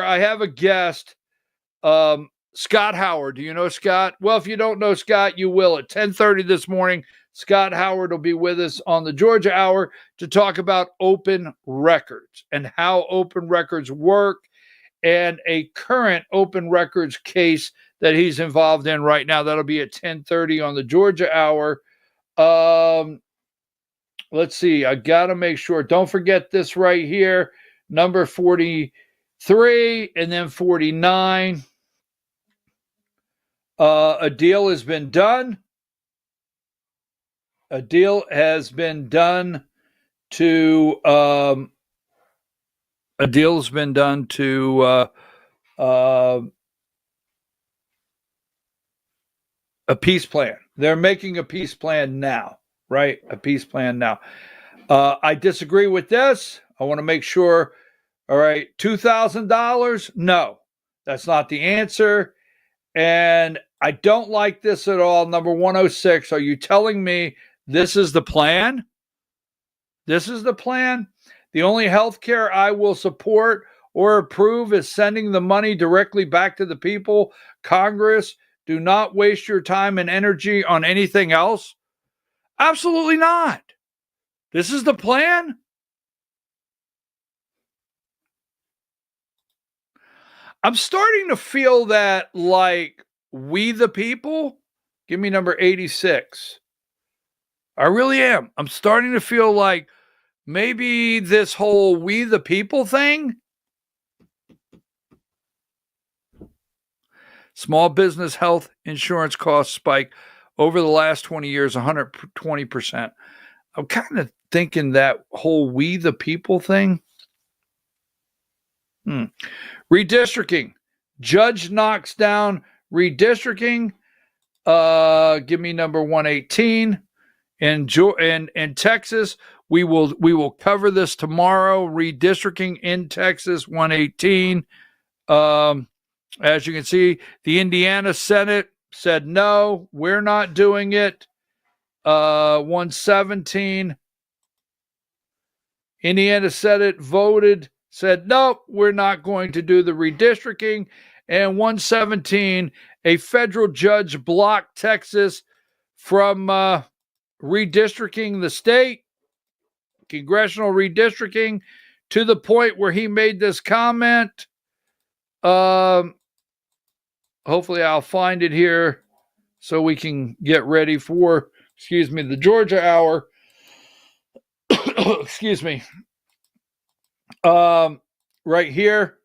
I have a guest, Scott Howard. Do you know Scott? Well, if you don't know Scott, you will. At 10:30 this morning, Scott Howard will be with us on the Georgia Hour to talk about open records and how open records work, and a current open records case that he's involved in right now. That'll be at 10:30 on the Georgia Hour. Let's see. I got to make sure. Don't forget this right here. Number 43 and then 49. A deal has been done. A deal has been done to a peace plan. They're making a peace plan now, right? A peace plan now. I disagree with this. I want to make sure All right, $2,000? No, that's not the answer. And I don't like this at all. Number 106, are you telling me this is the plan? This is the plan? The only health care I will support or approve is sending the money directly back to the people. Congress, do not waste your time and energy on anything else. Absolutely not. This is the plan? I'm starting to feel that like we the people, give me number 86. I really am. I'm starting to feel like maybe this whole we the people thing. Small business health insurance costs spike over the last 20 years, 120%. I'm kind of thinking that whole we the people thing. Redistricting. Judge knocks down redistricting. Give me number 118. In Texas, we will cover this tomorrow. Redistricting in Texas, 118. As you can see, the Indiana Senate said no, we're not doing it. 117. Indiana Senate voted, said nope, we're not going to do the redistricting. And 117, a federal judge blocked Texas from redistricting the state, congressional redistricting, to the point where he made this comment. Hopefully I'll find it here so we can get ready for, the Georgia Hour. Excuse me. Right here.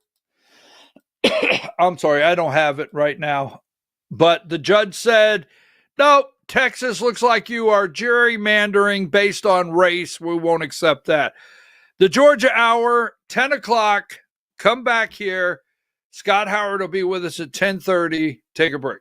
I'm sorry, I don't have it right now. But the judge said, nope, Texas looks like you are gerrymandering based on race. We won't accept that. The Georgia Hour, 10 o'clock. Come back here. Scott Howard will be with us at 10:30. Take a break.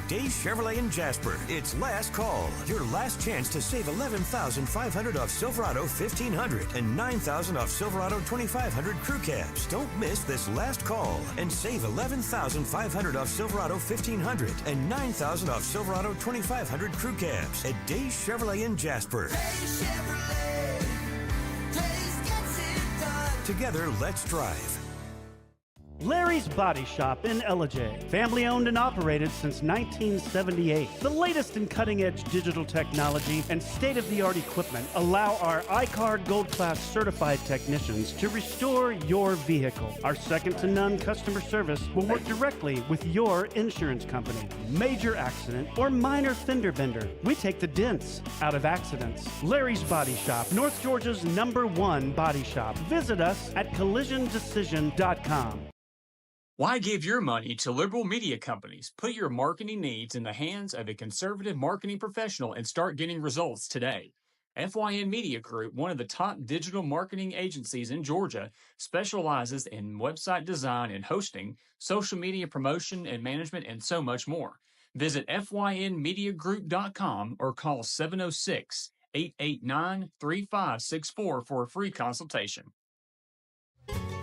Days Chevrolet in Jasper. It's last call. Your last chance to save $11,500 off Silverado 1500 and $9,000 off Silverado 2500 crew cabs. Don't miss this last call and save $11,500 off Silverado 1500 and $9,000 off Silverado 2500 crew cabs at Days Chevrolet in Jasper. Days Chevrolet. Days gets it done. Together, let's drive. Larry's Body Shop in Ellijay. Family owned and operated since 1978. The latest in cutting-edge digital technology and state-of-the-art equipment allow our iCard Gold Class certified technicians to restore your vehicle. Our second-to-none customer service will work directly with your insurance company. Major accident or minor fender bender, we take the dents out of accidents. Larry's Body Shop, North Georgia's #1 body shop. Visit us at collisiondecision.com. Why give your money to liberal media companies? Put your marketing needs in the hands of a conservative marketing professional and start getting results today. FYN Media Group, one of the top digital marketing agencies in Georgia, specializes in website design and hosting, social media promotion and management, and so much more. Visit FYNmediagroup.com or call 706-889-3564 for a free consultation.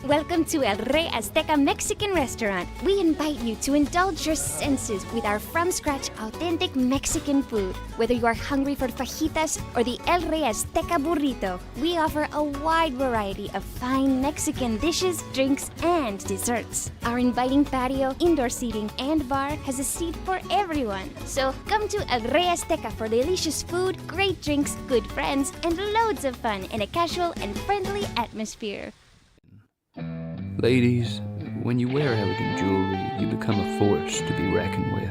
Welcome to El Rey Azteca Mexican Restaurant. We invite you to indulge your senses with our from-scratch authentic Mexican food. Whether you are hungry for fajitas or the El Rey Azteca burrito, we offer a wide variety of fine Mexican dishes, drinks, and desserts. Our inviting patio, indoor seating, and bar has a seat for everyone. So come to El Rey Azteca for delicious food, great drinks, good friends, and loads of fun in a casual and friendly atmosphere. Ladies, when you wear elegant jewelry, you become a force to be reckoned with.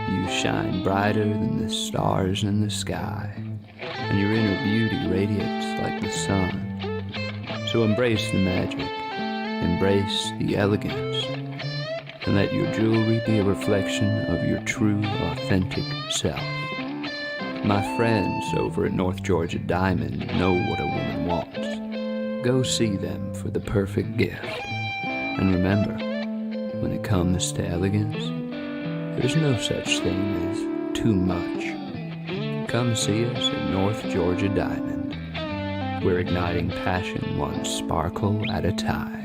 You shine brighter than the stars in the sky, and your inner beauty radiates like the sun. So embrace the magic, embrace the elegance, and let your jewelry be a reflection of your true, authentic self. My friends over at North Georgia Diamond know what a woman wants. Go see them for the perfect gift. And remember, when it comes to elegance, there's no such thing as too much. Come see us at North Georgia Diamond. We're igniting passion one sparkle at a time.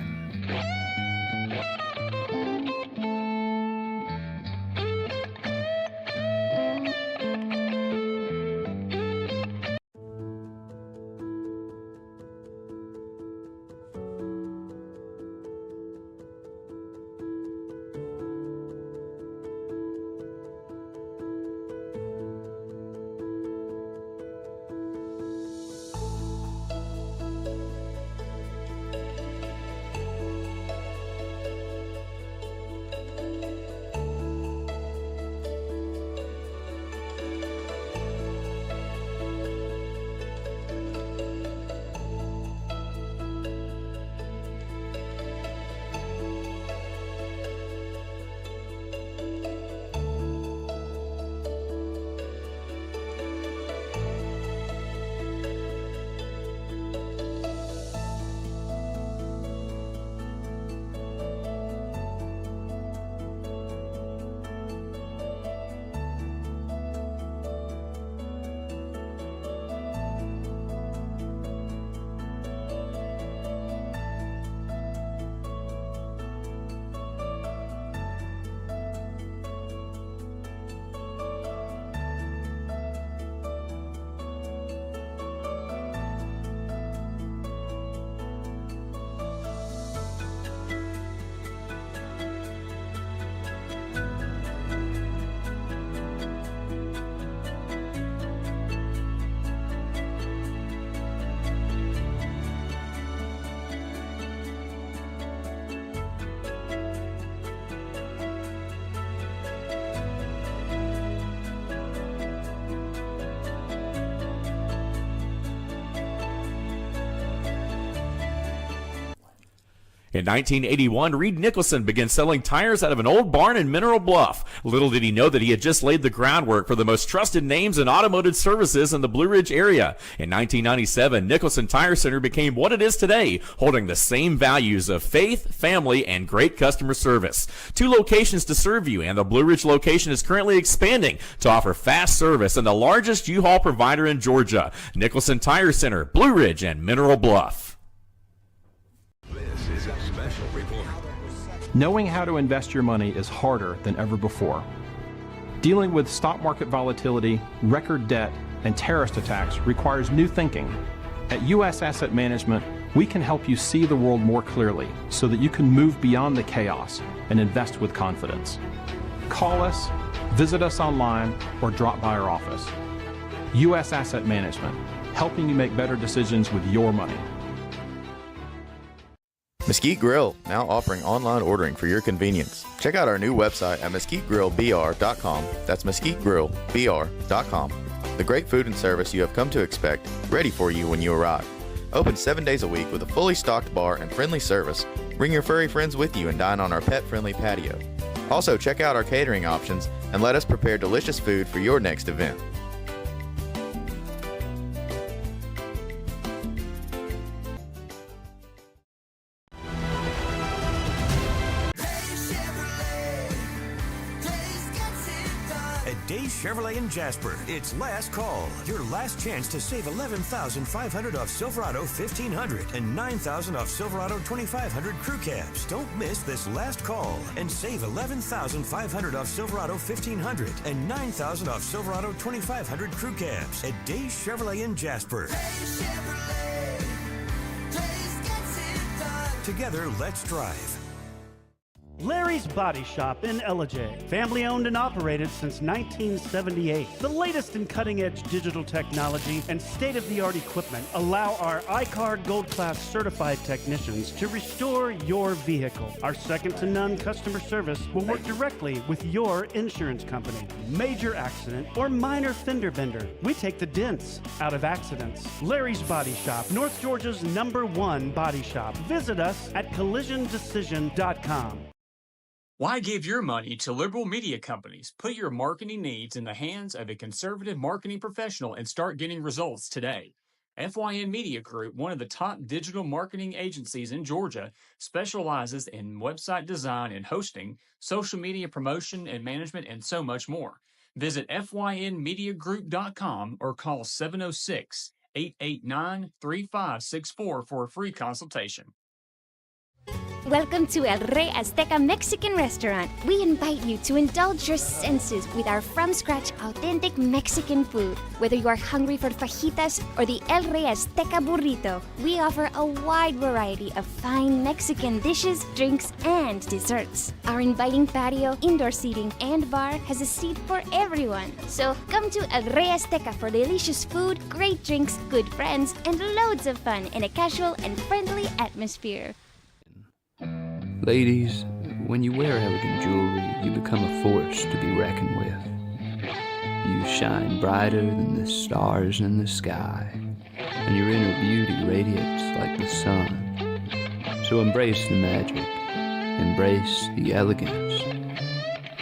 In 1981, Reed Nicholson began selling tires out of an old barn in Mineral Bluff. Little did he know that he had just laid the groundwork for the most trusted names in automotive services in the Blue Ridge area. In 1997, Nicholson Tire Center became what it is today, holding the same values of faith, family, and great customer service. 2 locations to serve you, and the Blue Ridge location is currently expanding to offer fast service and the largest U-Haul provider in Georgia. Nicholson Tire Center, Blue Ridge, and Mineral Bluff. This is a special report. Knowing how to invest your money is harder than ever before. Dealing with stock market volatility, record debt, and terrorist attacks requires new thinking. At U.S. Asset Management, we can help you see the world more clearly so that you can move beyond the chaos and invest with confidence. Call us, visit us online, or drop by our office. U.S. Asset Management, helping you make better decisions with your money. Mesquite Grill, now offering online ordering for your convenience. Check out our new website at mesquitegrillbr.com. That's mesquitegrillbr.com. The great food and service you have come to expect, ready for you when you arrive. Open 7 days a week with a fully stocked bar and friendly service. Bring your furry friends with you and dine on our pet-friendly patio. Also, check out our catering options and let us prepare delicious food for your next event. Chevrolet in Jasper. It's last call. Your last chance to save $11,500 off Silverado 1500 and $9,000 off Silverado 2500 crew cabs. Don't miss this last call and save $11,500 off Silverado 1500 and $9,000 off Silverado 2500 crew cabs at Days Chevrolet in Jasper. Together, let's drive. Larry's Body Shop in Ellijay. Family owned and operated since 1978. The latest in cutting-edge digital technology and state-of-the-art equipment allow our iCard Gold Class certified technicians to restore your vehicle. Our second-to-none customer service will work directly with your insurance company. Major accident or minor fender bender, we take the dents out of accidents. Larry's Body Shop, North Georgia's #1 body shop. Visit us at collisiondecision.com. Why give your money to liberal media companies? Put your marketing needs in the hands of a conservative marketing professional and start getting results today. FYN Media Group, one of the top digital marketing agencies in Georgia, specializes in website design and hosting, social media promotion and management, and so much more. Visit FYNmediagroup.com or call 706-889-3564 for a free consultation. Welcome to El Rey Azteca Mexican Restaurant. We invite you to indulge your senses with our from-scratch authentic Mexican food. Whether you are hungry for fajitas or the El Rey Azteca burrito, we offer a wide variety of fine Mexican dishes, drinks, and desserts. Our inviting patio, indoor seating, and bar has a seat for everyone. So come to El Rey Azteca for delicious food, great drinks, good friends, and loads of fun in a casual and friendly atmosphere. Ladies, when you wear elegant jewelry, you become a force to be reckoned with. You shine brighter than the stars in the sky, and your inner beauty radiates like the sun. So embrace the magic, embrace the elegance,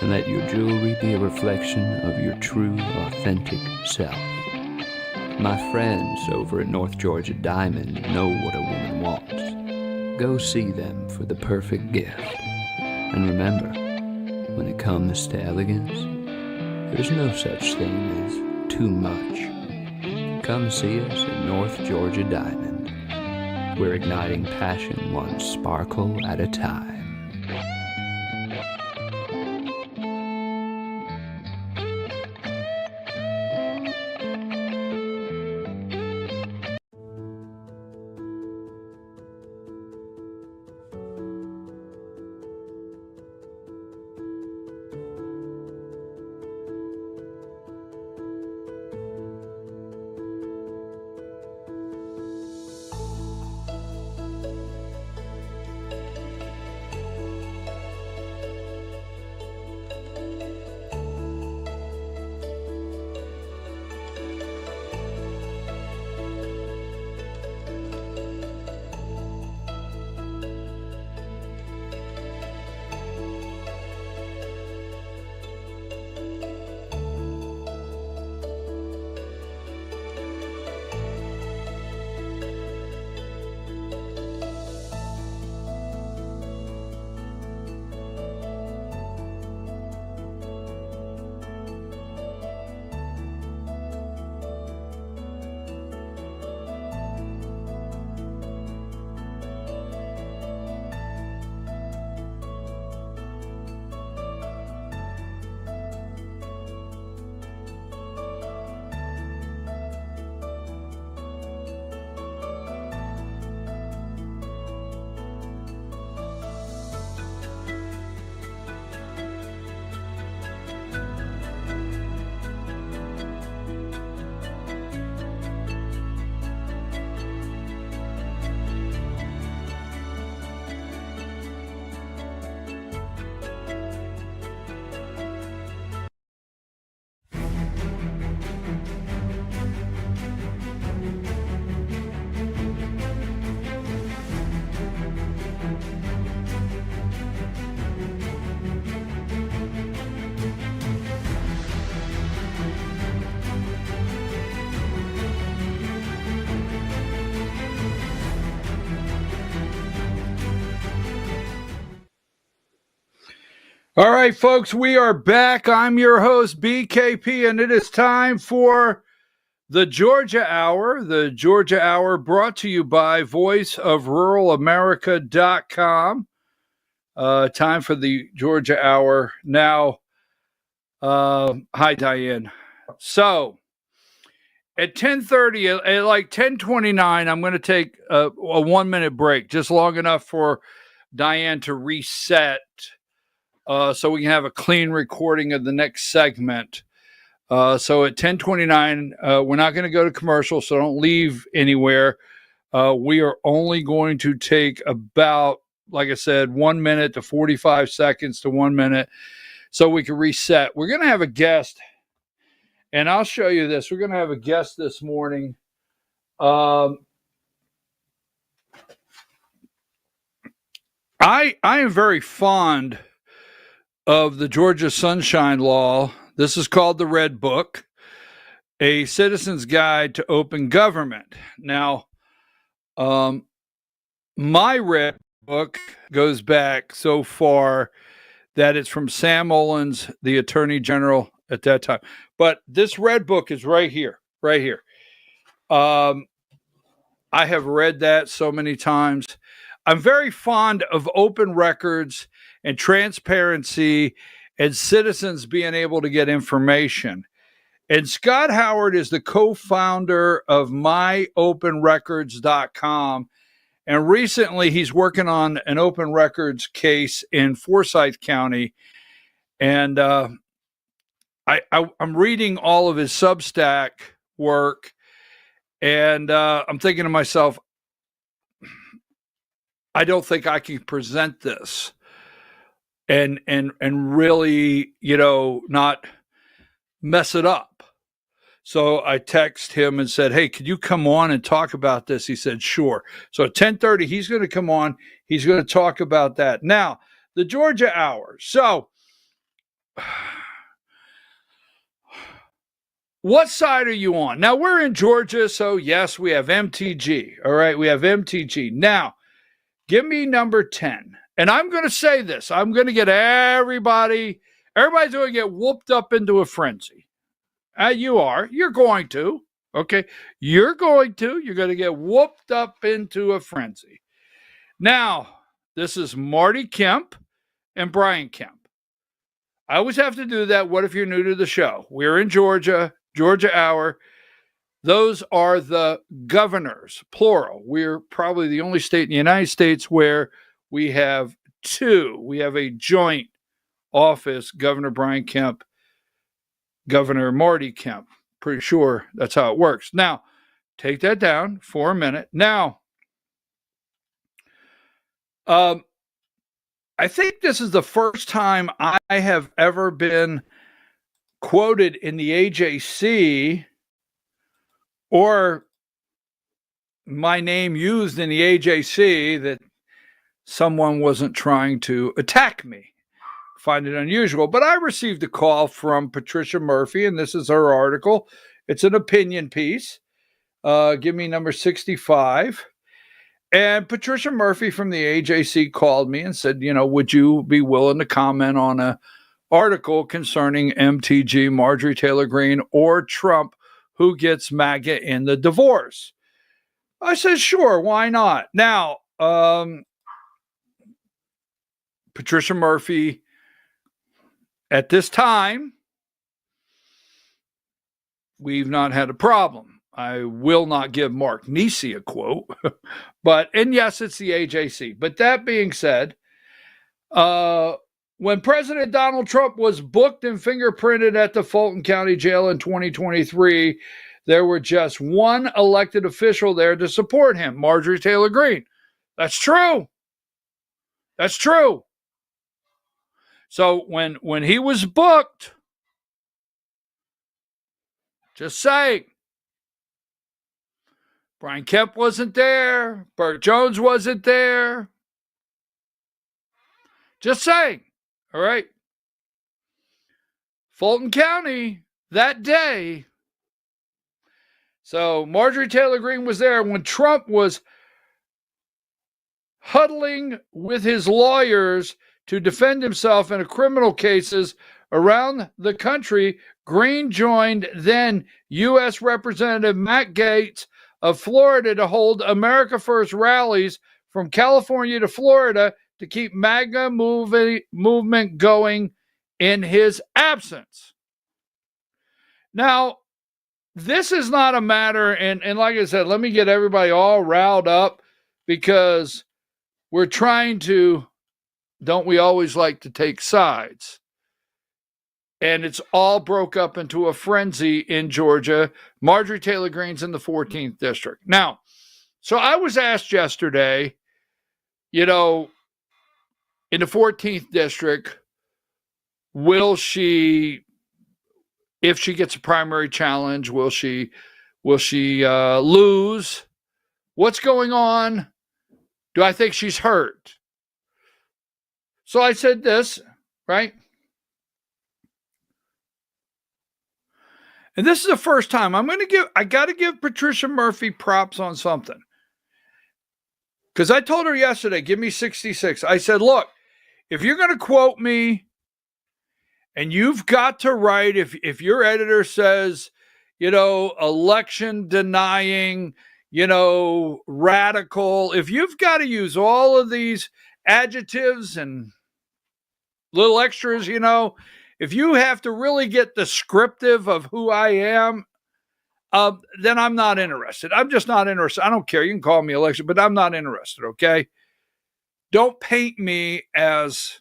and let your jewelry be a reflection of your true, authentic self. My friends over at North Georgia Diamond know what a woman wants. Go see them for the perfect gift. And remember, when it comes to elegance, there's no such thing as too much. Come see us at North Georgia Diamond. We're igniting passion one sparkle at a time. All right, folks, we are back. I'm your host, BKP, and it is time for the Georgia Hour. The Georgia Hour brought to you by voiceofruralamerica.com. Time for the Georgia Hour. Now, hi, Diane. So, at 10:30, at like 10:29, I'm going to take a 1-minute break, just long enough for Diane to reset so we can have a clean recording of the next segment. So at 10:29, we're not going to go to commercial, so don't leave anywhere. We are only going to take about, like I said, 1 minute to 45 seconds to 1 minute so we can reset. We're going to have a guest, and I'll show you this. We're going to have a guest this morning. I am very fond of the Georgia Sunshine Law. This is called the Red Book. A Citizen's Guide to Open Government. Now, my red book goes back so far that it's from Sam Olens, the Attorney General at that time. But this red book is right here, right here. I have read that so many times. I'm very fond of open records and transparency and citizens being able to get information. And Scott Howard is the co-founder of myopenrecords.com. And recently he's working on an open records case in Forsyth County. And I'm reading all of his Substack work. And I'm thinking to myself, I don't think I can present this and really, not mess it up. So I text him and said, hey, could you come on and talk about this? He said, sure. So at 10:30, he's going to come on. He's going to talk about that. Now, the Georgia Hour. So what side are you on? Now, we're in Georgia, so yes, we have MTG. All right, we have MTG. Now, give me number 10. And I'm going to say this. I'm going to get everybody's going to get whooped up into a frenzy. You are. You're going to. Okay? You're going to. You're going to get whooped up into a frenzy. Now, this is Marty Kemp and Brian Kemp. I always have to do that. What if you're new to the show? We're in Georgia, Georgia Hour. Those are the governors, plural. We're probably the only state in the United States where we have two. We have a joint office, Governor Brian Kemp, Governor Marty Kemp. Pretty sure that's how it works. Now, take that down for a minute. Now, I think this is the first time I have ever been quoted in the AJC or my name used in the AJC that someone wasn't trying to attack me. Find it unusual. But I received a call from Patricia Murphy, and this is her article. It's an opinion piece. Give me number 65. And Patricia Murphy from the AJC called me and said, would you be willing to comment on an article concerning MTG, Marjorie Taylor Greene, or Trump, who gets MAGA in the divorce? I said, sure, why not? Now, Patricia Murphy, at this time, we've not had a problem. I will not give Mark Nisi a quote, and yes, it's the AJC. But that being said, when President Donald Trump was booked and fingerprinted at the Fulton County Jail in 2023, there were just one elected official there to support him, Marjorie Taylor Greene. That's true. That's true. So when he was booked, just saying, Brian Kemp wasn't there. Burt Jones wasn't there. Just saying. All right. Fulton County that day. So Marjorie Taylor Greene was there when Trump was huddling with his lawyers to defend himself in criminal cases around the country. Greene joined then U.S. Representative Matt Gaetz of Florida to hold America First rallies from California to Florida to keep MAGA movement going in his absence. Now, this is not a matter, and like I said, let me get everybody all riled up because we're trying to, don't we always like to take sides? And it's all broke up into a frenzy in Georgia. Marjorie Taylor Greene's in the 14th district. Now, so I was asked yesterday, in the 14th district, will she, if she gets a primary challenge, will she lose? What's going on? Do I think she's hurt? So I said this, right? And this is the first time I got to give Patricia Murphy props on something. Because I told her yesterday, give me 66. I said, look, if you're going to quote me, and you've got to write, if your editor says, election denying, radical, if you've got to use all of these adjectives and little extras, if you have to really get descriptive of who I am, then I'm not interested. I'm just not interested. I don't care. You can call me election, but I'm not interested, okay? Don't paint me as...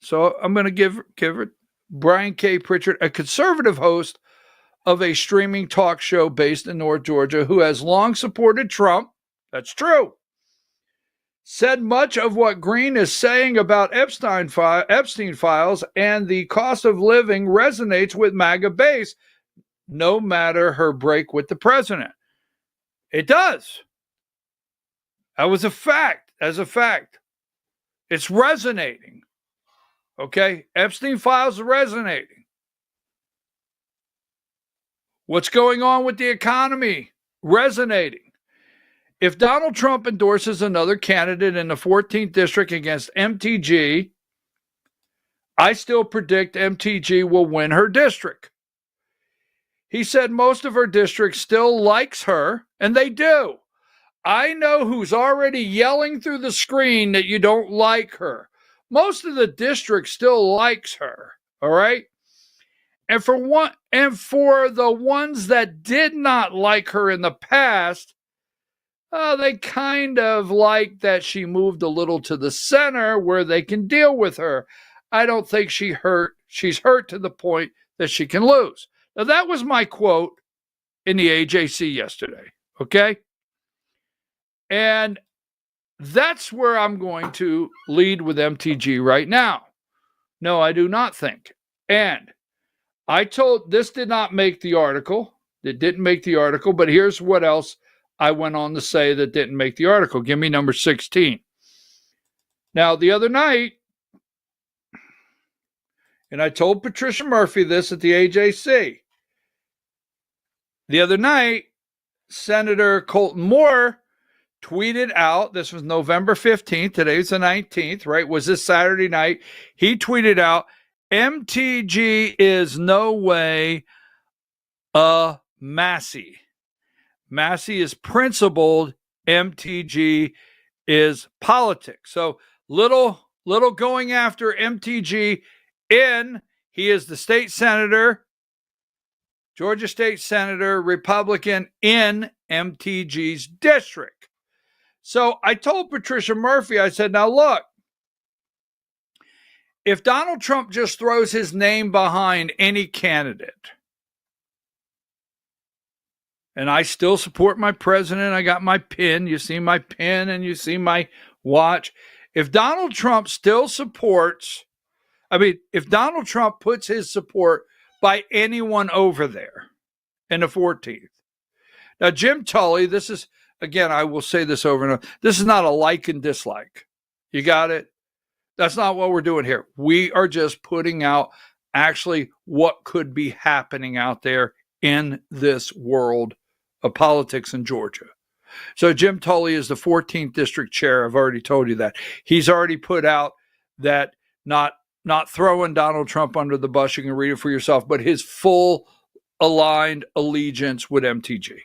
So I'm going to give it Brian K. Pritchard, a conservative host of a streaming talk show based in North Georgia, who has long supported Trump. That's true. Said much of what Green is saying about Epstein files and the cost of living resonates with MAGA base, no matter her break with the president. It does. That was a fact. As a fact, it's resonating. Okay, Epstein files are resonating. What's going on with the economy? Resonating. If Donald Trump endorses another candidate in the 14th district against MTG, I still predict MTG will win her district. He said most of her district still likes her, and they do. I know who's already yelling through the screen that you don't like her. Most of the district still likes her, all right? And for the ones that did not like her in the past, they kind of like that she moved a little to the center where they can deal with her. I don't think she's hurt to the point that she can lose. Now, that was my quote in the AJC yesterday, okay? And that's where I'm going to lead with MTG right now. No, I do not think. And this did not make the article. It didn't make the article, but here's what else I went on to say that didn't make the article. Give me number 16. Now, the other night, and I told Patricia Murphy this at the AJC. The other night, Senator Colton Moore tweeted out, this was November 15th, today's the 19th, right? Was this Saturday night? He tweeted out, MTG is no way a Massey. Massey is principled, MTG is politics. So little going after MTG he is the state senator, Georgia state senator, Republican in MTG's district. So I told Patricia Murphy, I said, now look, if Donald Trump just throws his name behind any candidate, and I still support my president, I got my pin, you see my pin and you see my watch. If Donald Trump still supports, if Donald Trump puts his support by anyone over there in the 14th. Now, Jim Tully, this is, again, I will say this over and over. This is not a like and dislike. You got it? That's not what we're doing here. We are just putting out actually what could be happening out there in this world of politics in Georgia. So Jim Tully is the 14th district chair. I've already told you that. He's already put out that not throwing Donald Trump under the bus, you can read it for yourself, but his full aligned allegiance with MTG.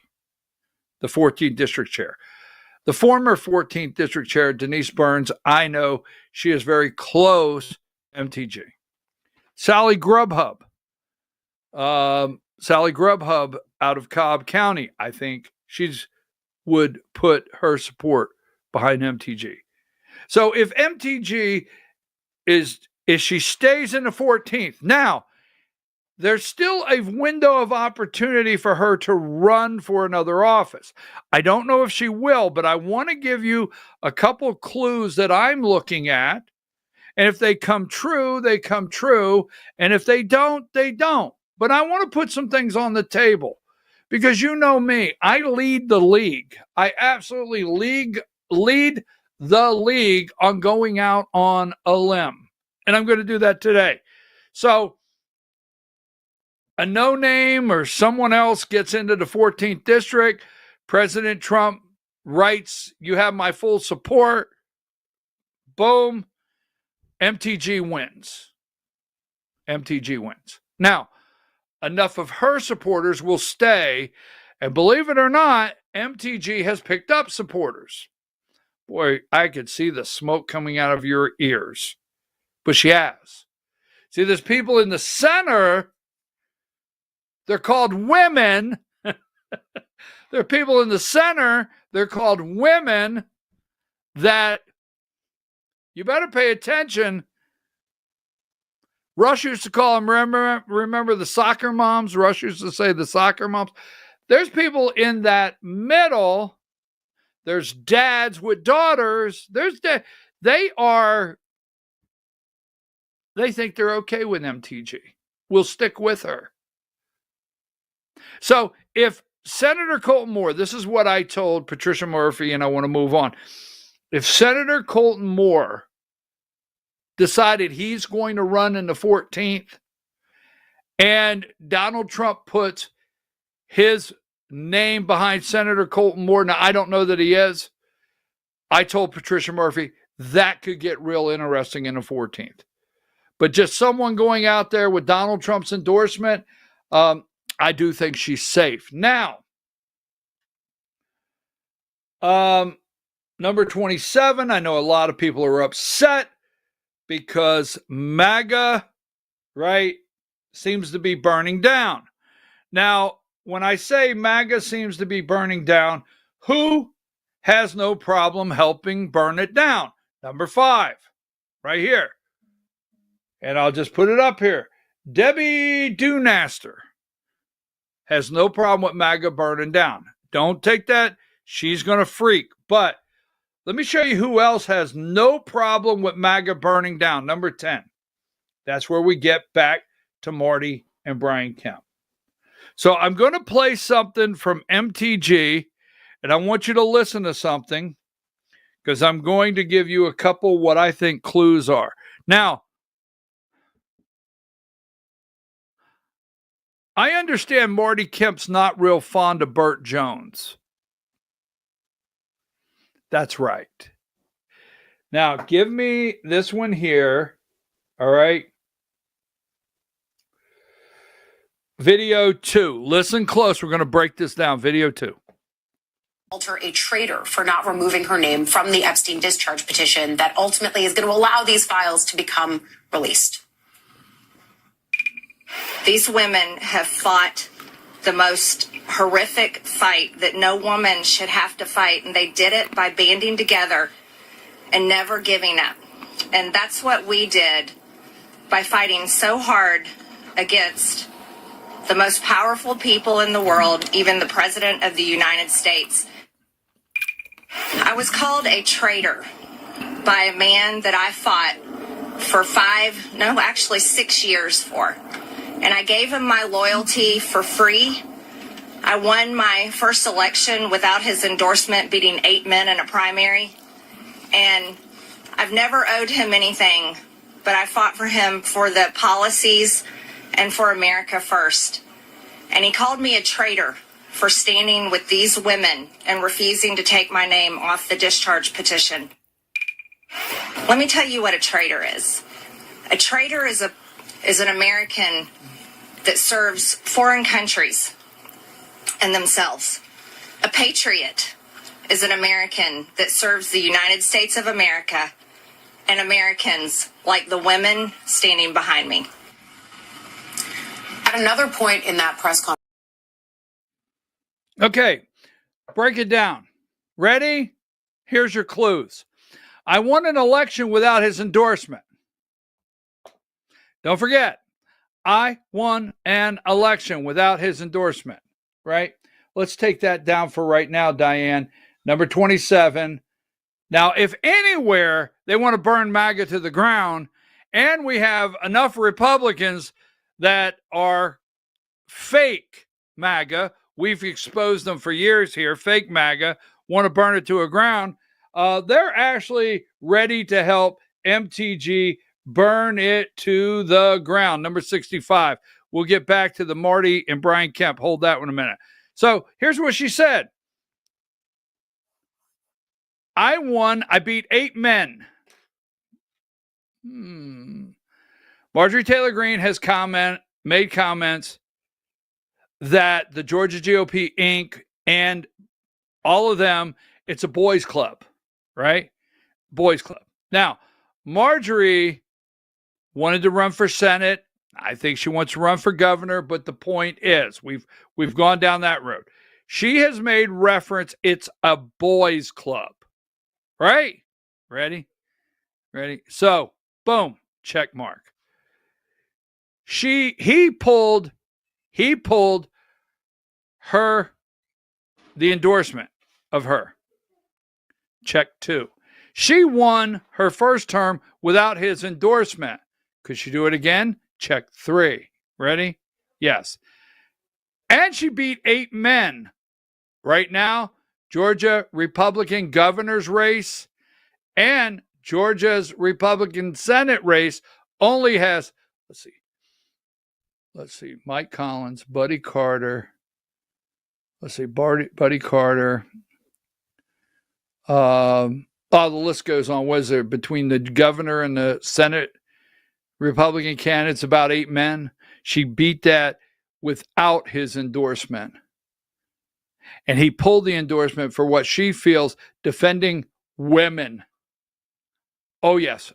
The 14th district chair. The former 14th district chair, Denise Burns, I know she is very close to MTG. Sally Grubhub. Sally Grubhub out of Cobb County, I think would put her support behind MTG. So if MTG is she stays in the 14th, now there's still a window of opportunity for her to run for another office. I don't know if she will, but I want to give you a couple clues that I'm looking at. And if they come true, they come true. And if they don't, they don't. But I want to put some things on the table because you know me, I lead the league. I absolutely lead the league on going out on a limb. And I'm going to do that today. So a no-name or someone else gets into the 14th district, President Trump writes, "You have my full support." Boom. MTG wins. MTG wins. Now, enough of her supporters will stay. And believe it or not, MTG has picked up supporters. Boy, I could see the smoke coming out of your ears. But she has. See, there's people in the center. They're called women. There are people in the center. They're called women that you better pay attention. Rush used to call them, remember the soccer moms? Rush used to say the soccer moms. There's people in that middle. There's dads with daughters. They think they're okay with MTG. We'll stick with her. So if Senator Colton Moore, this is what I told Patricia Murphy, and I want to move on. If Senator Colton Moore decided he's going to run in the 14th, and Donald Trump puts his name behind Senator Colton Moore, now I don't know that he is. I told Patricia Murphy that could get real interesting in the 14th. But just someone going out there with Donald Trump's endorsement, I do think she's safe. Now, number 27, I know a lot of people are upset because MAGA, right, seems to be burning down. Now, when I say MAGA seems to be burning down, who has no problem helping burn it down? Number 5, right here. And I'll just put it up here. Debbie Dunaster has no problem with MAGA burning down. Don't take that. She's going to freak. But let me show you who else has no problem with MAGA burning down. Number 10. That's where we get back to Marty and Brian Kemp. So I'm going to play something from MTG, and I want you to listen to something because I'm going to give you a couple what I think clues are. Now, I understand Marty Kemp's not real fond of Burt Jones. That's right. Now, give me this one here. All right. Video 2. Listen close. We're going to break this down. Video 2. Alter a traitor for not removing her name from the Epstein discharge petition that ultimately is going to allow these files to become released. These women have fought the most horrific fight that no woman should have to fight, and they did it by banding together and never giving up. And that's what we did by fighting so hard against the most powerful people in the world, even the President of the United States. I was called a traitor by a man that I fought for 6 years for. And I gave him my loyalty for free. I won my first election without his endorsement, beating 8 men in a primary. And I've never owed him anything, but I fought for him for the policies and for America first. And he called me a traitor for standing with these women and refusing to take my name off the discharge petition. Let me tell you what a traitor is. A traitor is an American that serves foreign countries and themselves. A patriot is an American that serves the United States of America and Americans like the women standing behind me. At another point in that press conference. Okay, break it down. Ready? Here's your clues. I won an election without his endorsement. Don't forget, I won an election without his endorsement, right? Let's take that down for right now, Diane. Number 27. Now, if anywhere they want to burn MAGA to the ground, and we have enough Republicans that are fake MAGA, we've exposed them for years here, fake MAGA, want to burn it to the ground, they're actually ready to help MTG burn it to the ground. Number 65. we'll get back to the Marty and Brian Kemp. Hold that one a minute. So here's what she said. I won. I beat 8 men. Marjorie Taylor Greene has made comments that the Georgia GOP Inc. and all of them, it's a boys club, right? Boys club. Now, Marjorie wanted to run for Senate. I think she wants to run for governor, but the point is, we've gone down that road. She has made reference, it's a boys club, right? Ready? So, boom, check mark. He pulled her, the endorsement of her. Check 2. She won her first term without his endorsement. Could she do it again? Check 3. Ready? Yes. And she beat 8 men. Right now, Georgia Republican governor's race and Georgia's Republican Senate race only has, let's see, Mike Collins, Buddy Carter. Buddy Carter. The list goes on. What is there between the governor and the Senate Republican candidates? About 8 men. She beat that without his endorsement. And he pulled the endorsement for what she feels defending women. Oh, yes.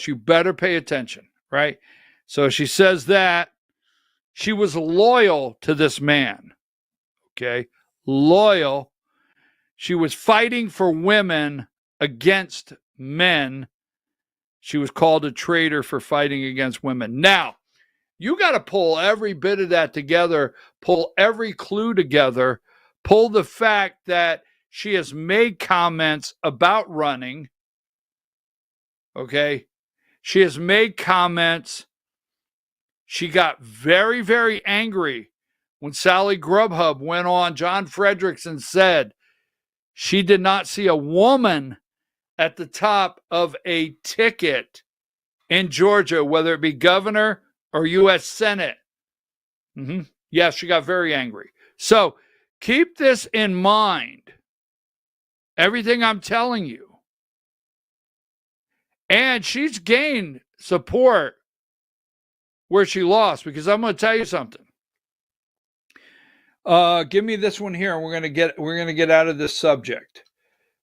You better pay attention, right? So she says that she was loyal to this man. Okay. Loyal. She was fighting for women against men. She was called a traitor for fighting against women. Now, you got to pull every bit of that together, pull every clue together, pull the fact that she has made comments about running. Okay. She has made comments. She got very, very angry when Sally Grubhub went on John Fredericks and said she did not see a woman at the top of a ticket in Georgia, whether it be governor or U.S. Senate. Yes, she got very angry. So keep this in mind. Everything I'm telling you. And she's gained support where she lost, because I'm going to tell you something. Give me this one here, and we're going to get out of this subject.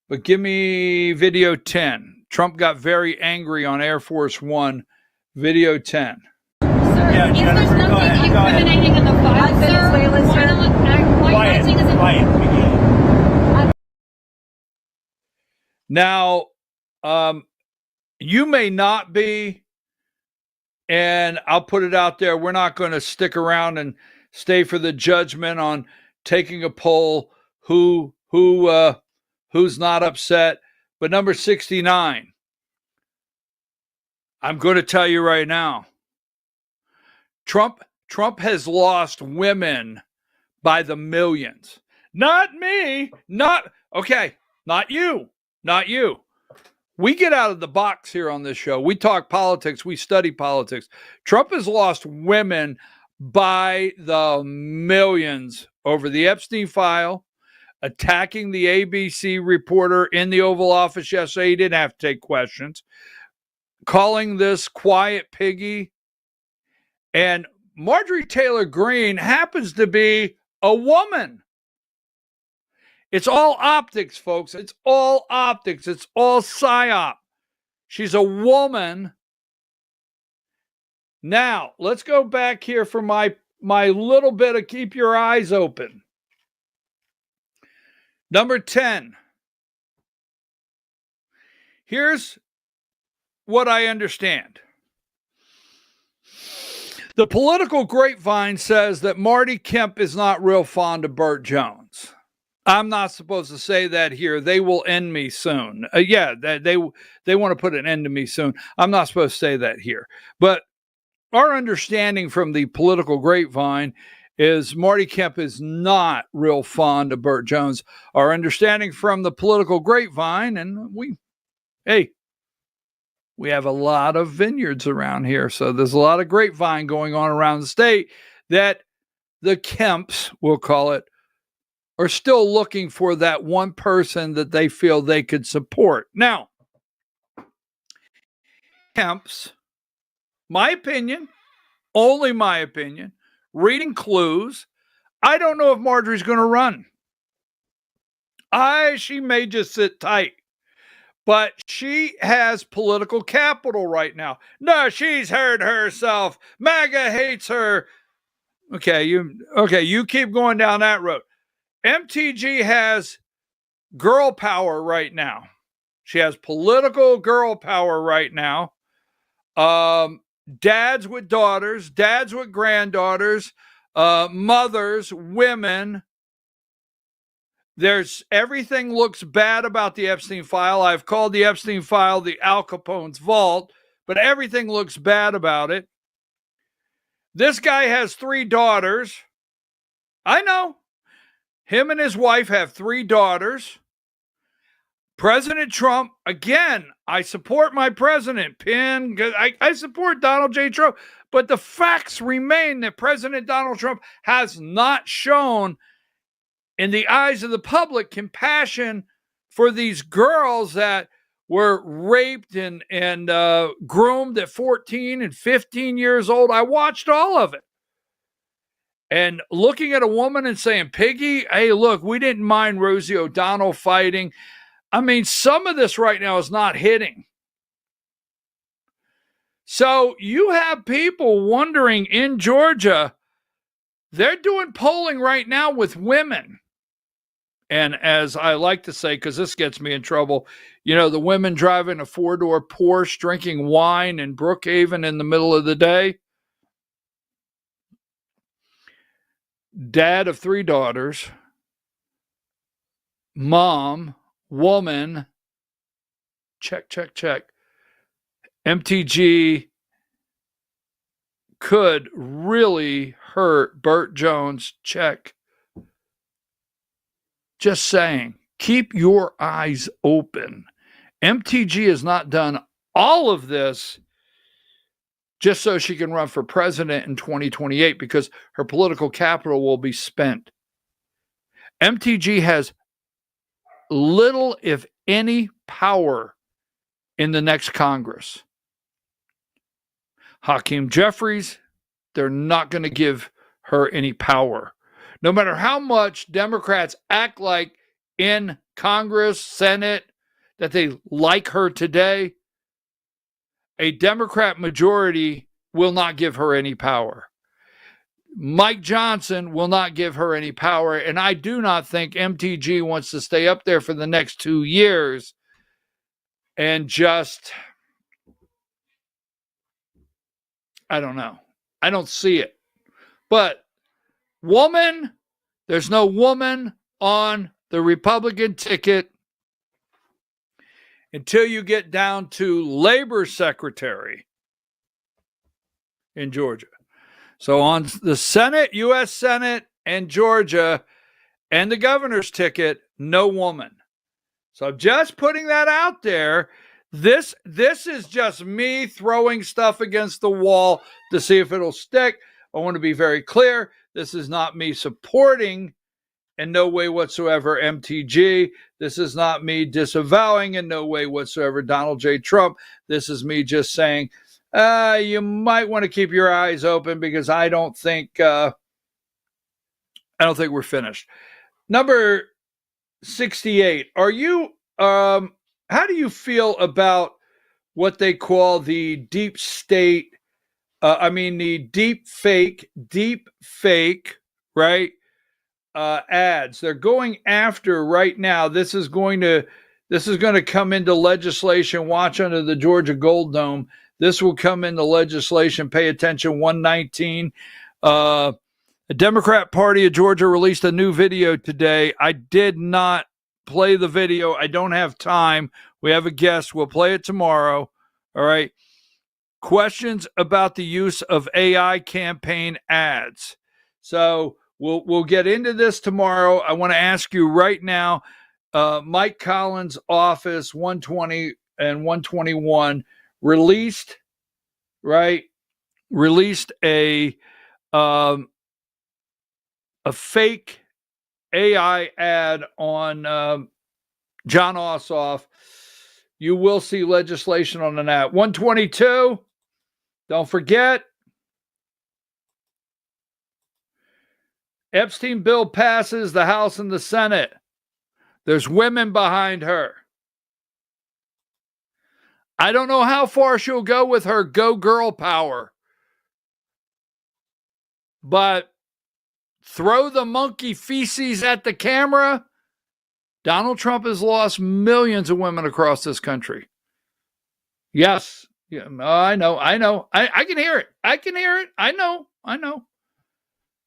But give me video 10. Trump got very angry on Air Force One. Video 10. Sir, is there something incriminating in the file, sir? Why not Now, you may not be, and I'll put it out there, we're not going to stick around and stay for the judgment on taking a poll who's not upset. But number 69, I'm going to tell you right now, Trump has lost women by the millions. Not me. Not you. We get out of the box here on this show. We talk politics. We study politics. Trump has lost women by the millions over the Epstein file, attacking the ABC reporter in the Oval Office yesterday. He didn't have to take questions. Calling this quiet piggy. And Marjorie Taylor Greene happens to be a woman. It's all optics, folks. It's all optics. It's all psyop. She's a woman. Now, let's go back here for my little bit of keep your eyes open. Number 10. Here's what I understand. The political grapevine says that Marty Kemp is not real fond of Burt Jones. I'm not supposed to say that here. They will end me soon. They want to put an end to me soon. I'm not supposed to say that here. But our understanding from the political grapevine is Marty Kemp is not real fond of Burt Jones. Our understanding from the political grapevine, and we have a lot of vineyards around here, so there's a lot of grapevine going on around the state. that the Kemps, we'll call it, are still looking for that one person that they feel they could support. Now, Kemps, my opinion, only my opinion, reading clues, I don't know if Marjorie's going to run. She may just sit tight, but she has political capital right now. No, she's heard herself. MAGA hates her. Okay, you keep going down that road. MTG has girl power right now. She has political girl power right now. Dads with daughters, dads with granddaughters, mothers, women. Everything looks bad about the Epstein file. I've called the Epstein file the Al Capone's vault, but everything looks bad about it. This guy has 3 daughters. I know. Him and his wife have 3 daughters. President Trump, again, I support my president, Pin. I support Donald J. Trump. But the facts remain that President Donald Trump has not shown, in the eyes of the public, compassion for these girls that were raped and groomed at 14 and 15 years old. I watched all of it. And looking at a woman and saying, Piggy, hey, look, we didn't mind Rosie O'Donnell fighting. I mean, some of this right now is not hitting. So you have people wondering in Georgia, they're doing polling right now with women. And as I like to say, because this gets me in trouble, the women driving a 4-door Porsche, drinking wine in Brookhaven in the middle of the day. Dad of 3 daughters, mom, woman, check. MTG could really hurt Burt Jones, check. Just saying, keep your eyes open. MTG has not done all of this just so she can run for president in 2028 because her political capital will be spent. MTG has little, if any, power in the next Congress. Hakeem Jeffries, they're not going to give her any power. No matter how much Democrats act like in Congress, Senate, that they like her today, a Democrat majority will not give her any power. Mike Johnson will not give her any power, and I do not think MTG wants to stay up there for the next 2 years and just, I don't know. I don't see it. But woman, there's no woman on the Republican ticket until you get down to labor secretary in Georgia. So on the Senate, U.S. Senate, and Georgia, and the governor's ticket, no woman. So I'm just putting that out there. This is just me throwing stuff against the wall to see if it'll stick. I want to be very clear. This is not me supporting in no way whatsoever MTG. This is not me disavowing in no way whatsoever Donald J. Trump. This is me just saying, you might want to keep your eyes open because I don't think we're finished. Number 68. Are you how do you feel about what they call the deep state? The deep fake, right? Ads. They're going after right now. This is going to come into legislation. Watch under the Georgia Gold Dome. This will come into legislation. Pay attention. 119. The Democrat Party of Georgia released a new video today. I did not play the video. I don't have time. We have a guest. We'll play it tomorrow. All right. Questions about the use of AI campaign ads. So we'll get into this tomorrow. I want to ask you right now, Mike Collins' office, 120 and 121, released a a fake AI ad on John Ossoff, you will see legislation on that. 122, don't forget. Epstein bill passes the House and the Senate. There's women behind her. I don't know how far she'll go with her go girl power, but throw the monkey feces at the camera. Donald Trump has lost millions of women across this country. Yes. Yeah, I know. I can hear it. I know.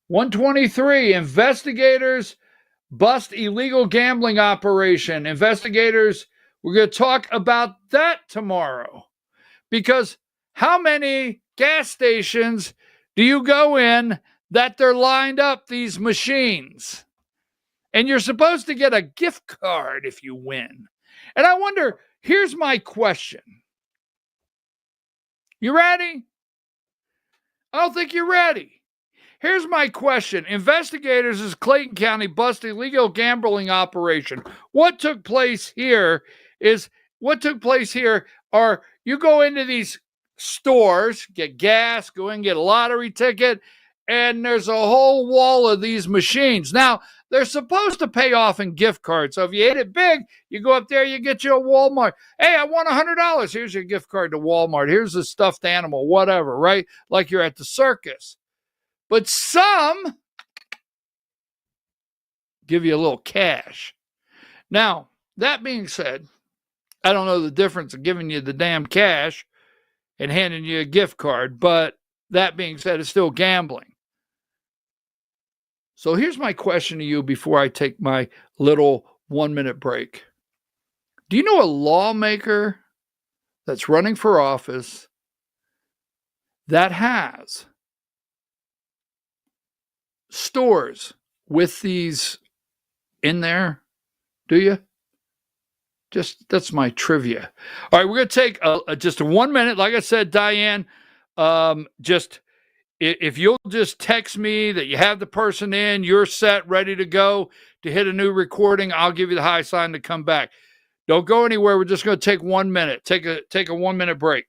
123, investigators bust illegal gambling operation. Investigators, we're going to talk about that tomorrow. Because how many gas stations do you go in that they're lined up these machines? And you're supposed to get a gift card if you win. And I wonder, here's my question. You ready? I don't think you're ready. Here's my question. Investigators in Clayton County bust illegal gambling operation. What took place here are you go into these stores, get gas, go in, get a lottery ticket, and there's a whole wall of these machines. Now, they're supposed to pay off in gift cards. So if you hit it big, you go up there, you get you a Walmart. Hey, I won $100. Here's your gift card to Walmart. Here's a stuffed animal, whatever, right? Like you're at the circus. But some give you a little cash. Now, that being said, I don't know the difference of giving you the damn cash and handing you a gift card, but that being said, it's still gambling. So here's my question to you before I take my little 1-minute break. Do you know a lawmaker that's running for office that has stores with these in there? Do you? That's my trivia. All right, we're going to take just a 1 minute. Like I said, Diane, if you'll just text me that you have the person in, you're set, ready to go to hit a new recording, I'll give you the high sign to come back. Don't go anywhere. We're just going to take 1 minute. Take a 1 minute break.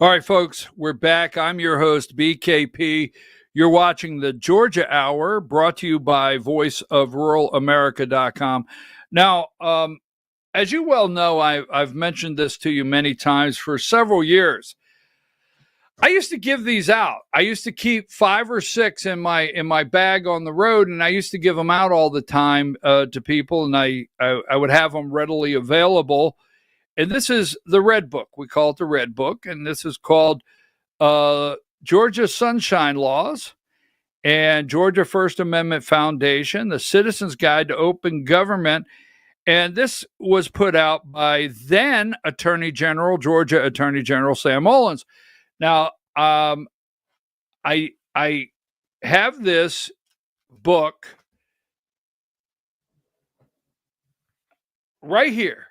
All right, folks, we're back. I'm your host, BKP. You're watching the Georgia Hour, brought to you by voiceofruralamerica.com. Now, as you well know, I've mentioned this to you many times for several years. I used to give these out. I used to keep 5 or 6 in my bag on the road, and I used to give them out all the time to people, and I would have them readily available. And this is the Red Book. We call it the Red Book, and this is called Georgia Sunshine Laws and Georgia First Amendment Foundation, the Citizen's Guide to Open Government. And this was put out by then Georgia Attorney General Sam Olens. Now, I have this book right here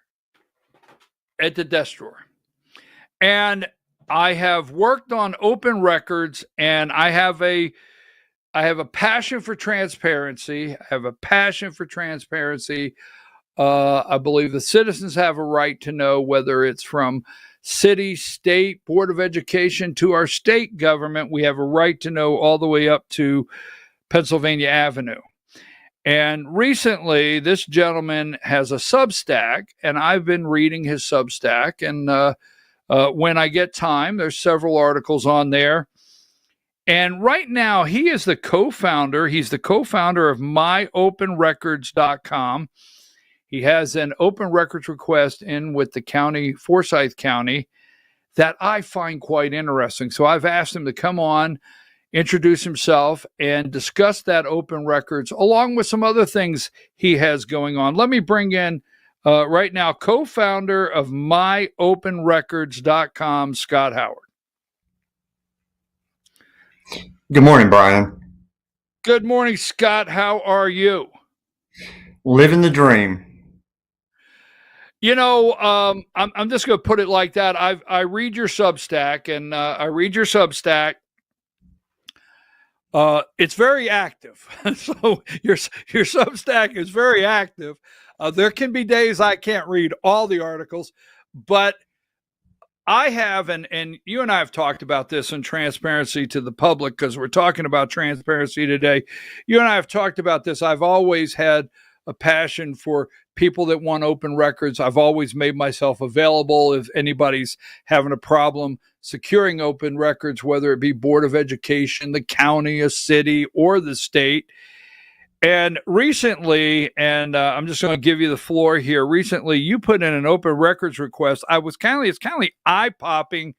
at the desk drawer. And I have worked on open records, and I have a passion for transparency. I believe the citizens have a right to know, whether it's from city, state, Board of Education, to our state government. We have a right to know all the way up to Pennsylvania Avenue. And recently, this gentleman has a Substack, and I've been reading his Substack. And when I get time, there's several articles on there. And right now, he is the co-founder. He's the co-founder of myopenrecords.com. He has an open records request in with the county, Forsyth County, that I find quite interesting. So I've asked him to come on, introduce himself, and discuss that open records along with some other things he has going on. Let me bring in right now co-founder of myopenrecords.com, Scott Howard. Good morning, Brian. Good morning, Scott. How are you? Living the dream. You know, I'm just going to put it like that. I read your Substack, and it's very active. So your Substack is very active. There can be days I can't read all the articles, but I have, and you and I have talked about this in transparency to the public, because we're talking about transparency today. You and I have talked about this. I've always had a passion for people that want open records. I've always made myself available if anybody's having a problem securing open records, whether it be Board of Education, the county, a city, or the state. And recently, and I'm just going to give you the floor here. Recently, you put in an open records request. It's kind of eye-popping,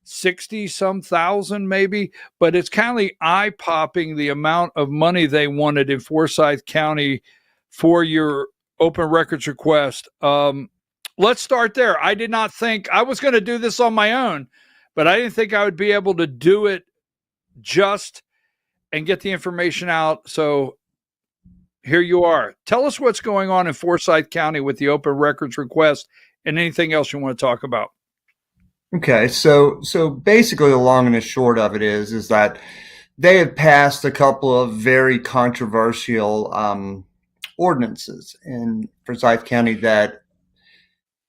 60-some thousand maybe, but it's kind of eye-popping the amount of money they wanted in Forsyth County for your open records request. Let's start there. I did not think I was going to do this on my own, but I didn't think I would be able to do it just and get the information out. So here you are. Tell us what's going on in Forsyth County with the open records request and anything else you want to talk about. Okay, so basically the long and the short of it is that they had passed a couple of very controversial ordinances in Forsyth County that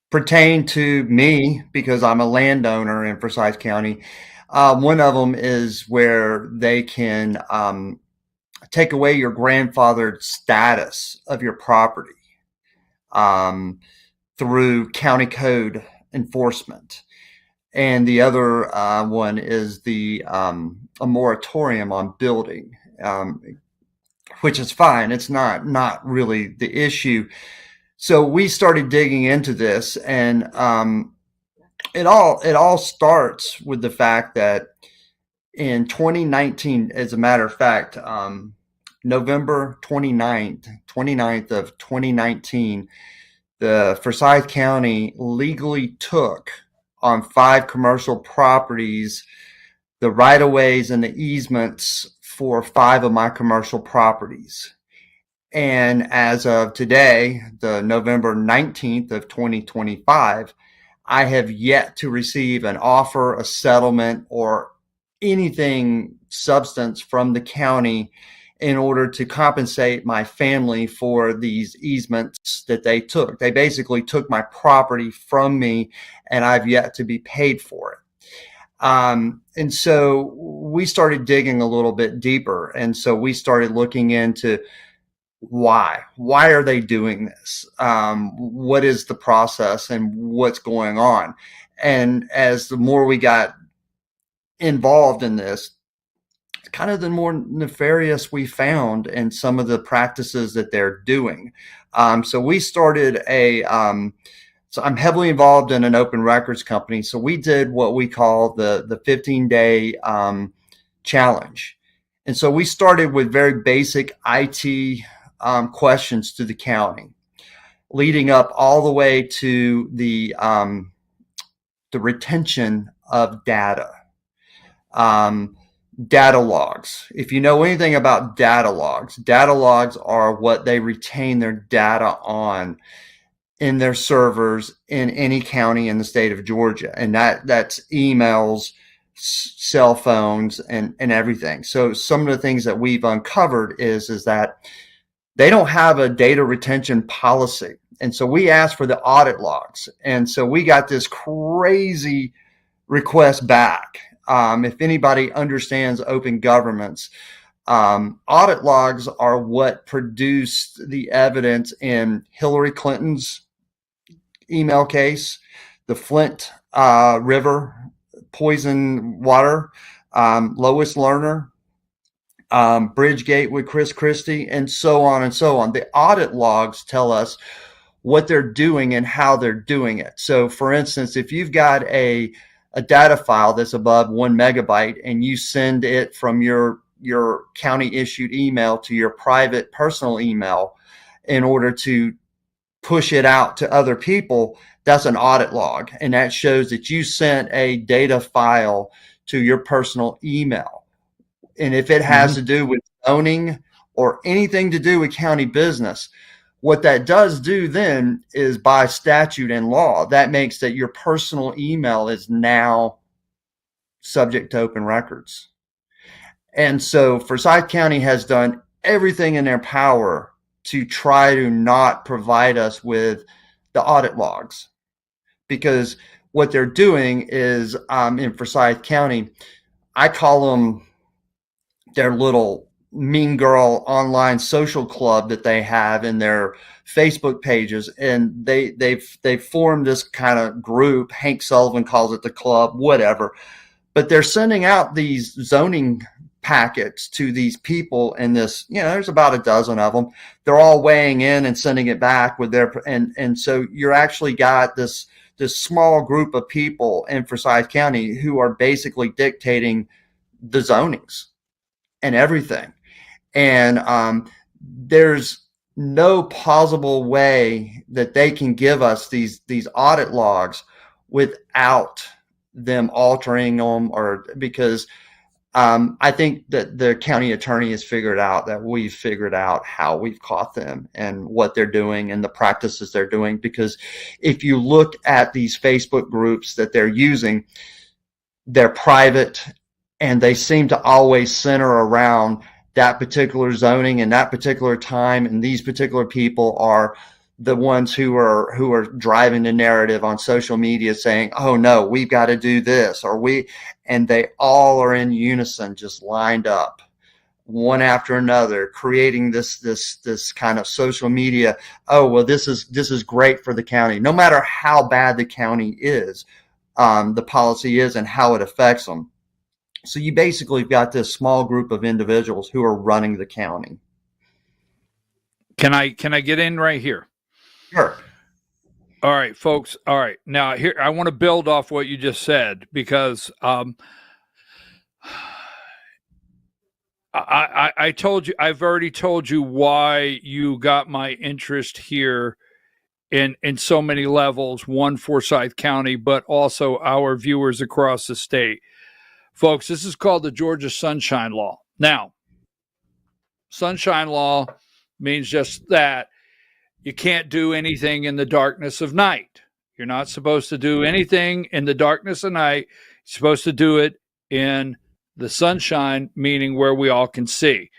pertain to me because I'm a landowner in Forsyth County. One of them is where they can take away your grandfathered status of your property through county code enforcement. And the other one is a moratorium on building, which is fine. It's not really the issue. So we started digging into this, and it all starts with the fact that in 2019, as a matter of fact, November 29th of 2019, the Forsyth County legally took on 5 commercial properties the right-of-ways and the easements for 5 of my commercial properties. And as of today, the November 19th of 2025, I have yet to receive an offer, a settlement, or anything substance from the county in order to compensate my family for these easements that they took. They basically took my property from me, and I've yet to be paid for it. And so we started digging a little bit deeper. And so we started looking into why are they doing this? What is the process and what's going on? And as the more we got involved in this, kind of the more nefarious we found in some of the practices that they're doing. So we started so I'm heavily involved in an open records company. So we did what we call the 15-day challenge. And so we started with very basic IT questions to the county, leading up all the way to the retention of data. Data logs. If you know anything about data logs are what they retain their data on in their servers in any county in the state of Georgia. And that's emails, cell phones, and everything. So some of the things that we've uncovered is that they don't have a data retention policy. And so we asked for the audit logs. And so we got this crazy request back. If anybody understands open governments, audit logs are what produced the evidence in Hillary Clinton's email case, the Flint River poison water, Lois Lerner, Bridgegate with Chris Christie, and so on and so on. The audit logs tell us what they're doing and how they're doing it. So, for instance, if you've got a data file that's above 1 megabyte and you send it from your county issued email to your private personal email in order to push it out to other people, that's an audit log. And that shows that you sent a data file to your personal email. And if it has to do with zoning or anything to do with county business, what that does do then is, by statute and law, that makes that your personal email is now subject to open records. And so Forsyth County has done everything in their power to try to not provide us with the audit logs, because what they're doing is, in Forsyth County, I call them their little mean girl online social club that they have in their Facebook pages. And they've formed this kind of group. Hank Sullivan calls it the club, whatever. But they're sending out these zoning packets to these people, and this, there's about a dozen of them. They're all weighing in and sending it back with their, and so you're actually got this small group of people in Forsyth County who are basically dictating the zonings and everything. And there's no plausible way that they can give us these audit logs without them altering them, or because I think that the county attorney has figured out that we've figured out how we've caught them and what they're doing and the practices they're doing. Because if you look at these Facebook groups that they're using, they're private, and they seem to always center around that particular zoning and that particular time. And these particular people are the ones who are driving the narrative on social media, saying, oh no, we've got to do this, and they all are in unison, just lined up one after another, creating this kind of social media. Oh, well, this is great for the county, no matter how bad the county is, the policy is, and how it affects them. So you basically got this small group of individuals who are running the county. Can I get in right here? Sure. All right, folks. All right. Now here, I want to build off what you just said, because I told you, I've already told you why you got my interest here in so many levels, one, Forsyth County, but also our viewers across the state. Folks, this is called the Georgia Sunshine Law. Now, Sunshine Law means just that. You can't do anything in the darkness of night. You're not supposed to do anything in the darkness of night. You're supposed to do it in the sunshine, meaning where we all can see.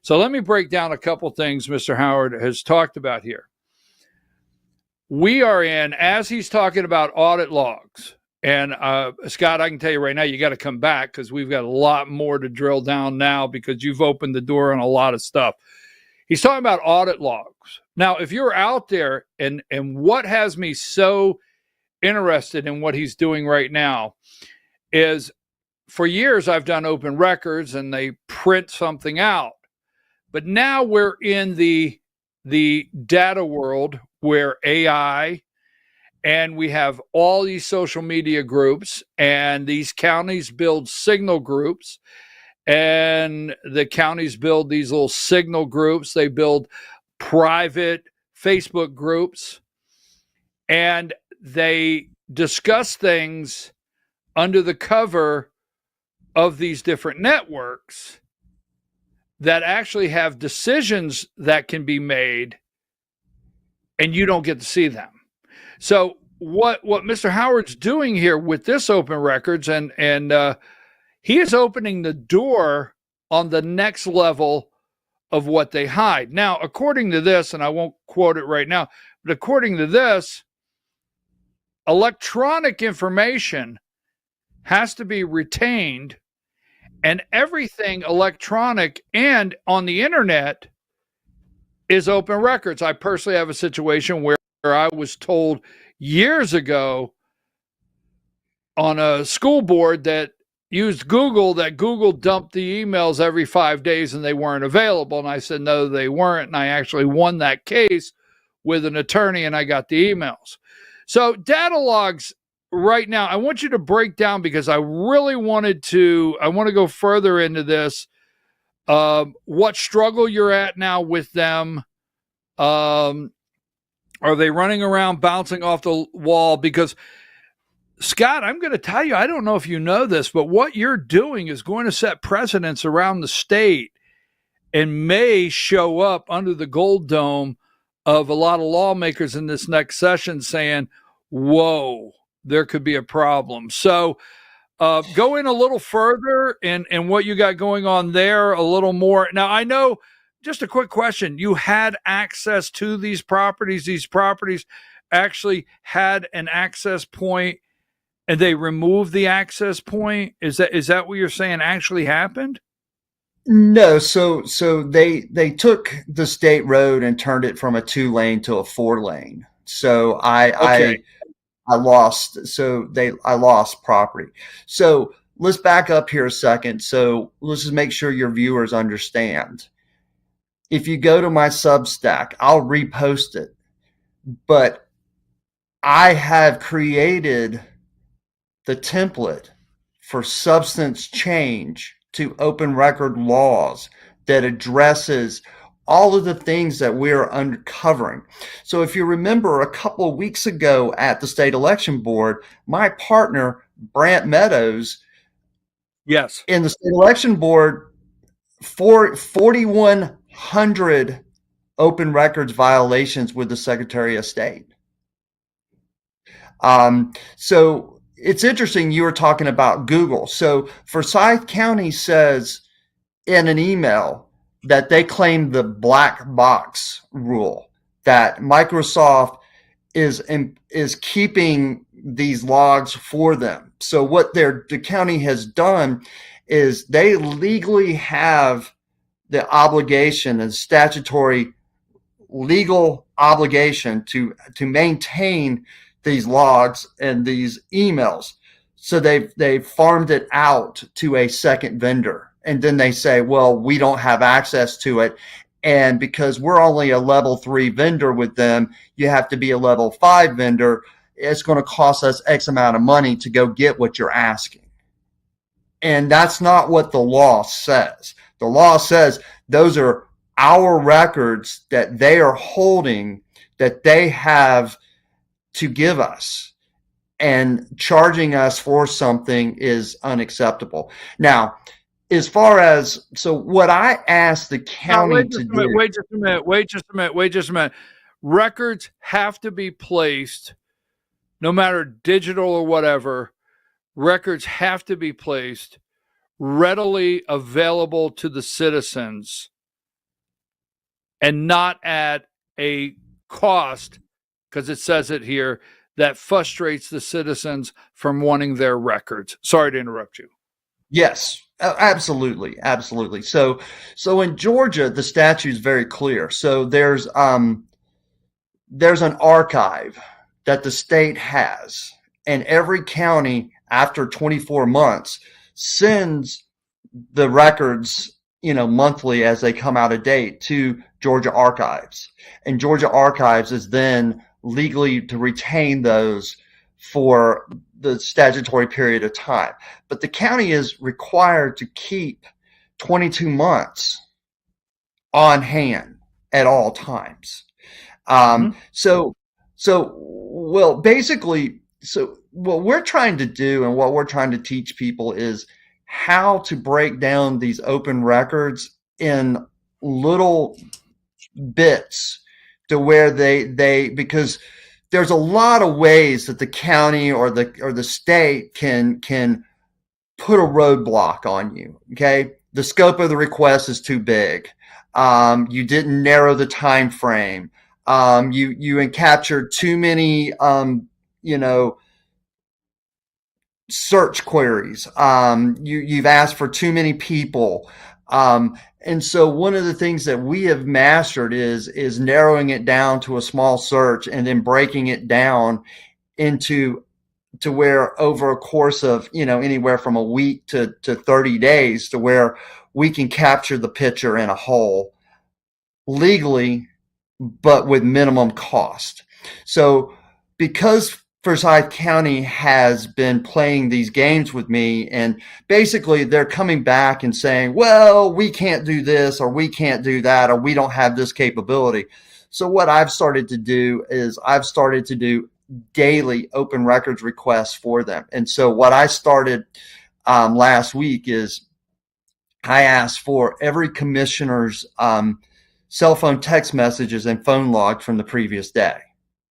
So let me break down a couple things Mr. Howard has talked about here. We are in, as he's talking about audit logs, and Scott, I can tell you right now, you got to come back, because we've got a lot more to drill down now, because you've opened the door on a lot of stuff. He's talking about audit logs. Now, if you're out there, and what has me so interested in what he's doing right now is, for years I've done open records and they print something out. But now we're in the data world where AI, and we have all these social media groups, and these counties build signal groups, and the counties build these little signal groups. They build private Facebook groups, and they discuss things under the cover of these different networks that actually have decisions that can be made, and you don't get to see them. So what Mr. Howard's doing here with this open records, and he is opening the door on the next level of what they hide. Now, according to this, and I won't quote it right now, But according to this, electronic information has to be retained, and everything electronic and on the internet is open records. I personally have a situation where I was told years ago on a school board that used Google that Google dumped the emails every 5 days and they weren't available. And I said, no, they weren't. And I actually won that case with an attorney and I got the emails. So data logs right now, I want you to break down, because I really want to go further into this. What struggle you're at now with them. Are they running around bouncing off the wall? Because Scott, I'm going to tell you, I don't know if you know this, but what you're doing is going to set precedents around the state and may show up under the gold dome of a lot of lawmakers in this next session saying, whoa, there could be a problem. So go in a little further in what you got going on there a little more. Now, I know, just a quick question, you had access to these properties. These properties actually had an access point, and they removed the access point. Is that what you're saying actually happened? No, so they took the state road and turned it from a 2-lane to a 4-lane. So I lost property. So let's back up here a second. So let's just make sure your viewers understand. If you go to my Substack, I'll repost it. But I have created the template for substance change to open record laws that addresses all of the things that we're uncovering. So if you remember, a couple of weeks ago at the state election board, my partner, Brant Meadows, yes, in the state election board, 4,100 open records violations with the Secretary of State. So it's interesting you were talking about Google. So Forsyth County says in an email that they claim the black box rule, that Microsoft is keeping these logs for them. So what the county has done is they legally have the obligation and statutory legal obligation to maintain these logs and these emails. So they've farmed it out to a second vendor. And then they say, well, we don't have access to it. And because we're only a level 3 vendor with them, you have to be a level 5 vendor. It's going to cost us X amount of money to go get what you're asking. And that's not what the law says. The law says those are our records that they are holding, that they have to give us, and charging us for something is unacceptable. Now, as far as, so what I asked the county to do. Wait just a minute. Records have to be placed, no matter digital or whatever, records have to be placed readily available to the citizens and not at a cost, because it says it here, that frustrates the citizens from wanting their records. Sorry to interrupt you. Yes, absolutely. Absolutely. So in Georgia, the statute is very clear. So there's an archive that the state has, and every county after 24 months sends the records, monthly as they come out of date to Georgia Archives. And Georgia Archives is then legally to retain those for the statutory period of time. But the county is required to keep 22 months on hand at all times. So basically, what we're trying to do and what we're trying to teach people is how to break down these open records in little bits to where they because there's a lot of ways that the county or the state can put a roadblock on you. Okay. The scope of the request is too big. You didn't narrow the time frame. You captured too many, search queries. You've asked for too many people. And so one of the things that we have mastered is narrowing it down to a small search and then breaking it down to where over a course of, anywhere from a week to 30 days, to where we can capture the picture in a whole legally, but with minimum cost. So because Forsyth County has been playing these games with me, and basically they're coming back and saying, well, we can't do this, or we can't do that, or we don't have this capability. So what I've started to do is I've started to do daily open records requests for them. And so what I started last week is I asked for every commissioner's cell phone text messages and phone logs from the previous day.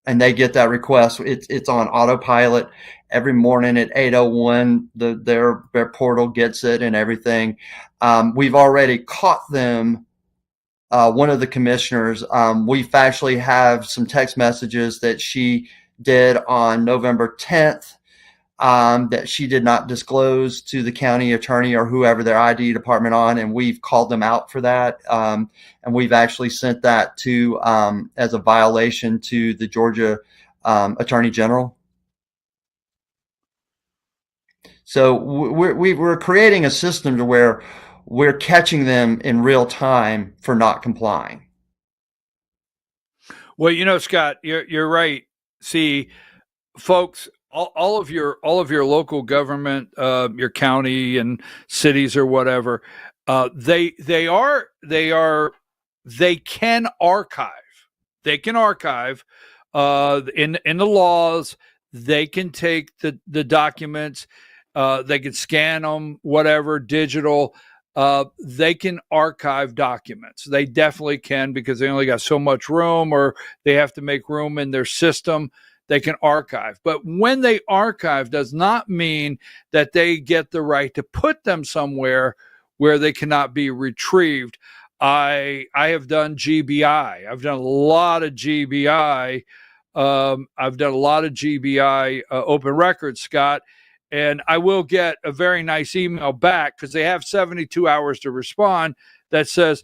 And they get that request. It's on autopilot every morning at 8:01. Their portal gets it and everything. We've already caught them. One of the commissioners, we actually have some text messages that she did on November 10th that she did not disclose to the county attorney or whoever their ID department on, and we've called them out for that. And we've actually sent that to as a violation to the Georgia Attorney General. So we're creating a system to where we're catching them in real time for not complying. Well, Scott, you're right. See, folks, all of your local government, your county and cities or whatever, they can archive. They can archive in the laws. They can take the documents. They can scan them, whatever, digital. They can archive documents. They definitely can, because they only got so much room, or they have to make room in their system. They can archive. But when they archive does not mean that they get the right to put them somewhere where they cannot be retrieved. I have done GBI. I've done a lot of GBI. Open records, Scott. And I will get a very nice email back, because they have 72 hours to respond, that says,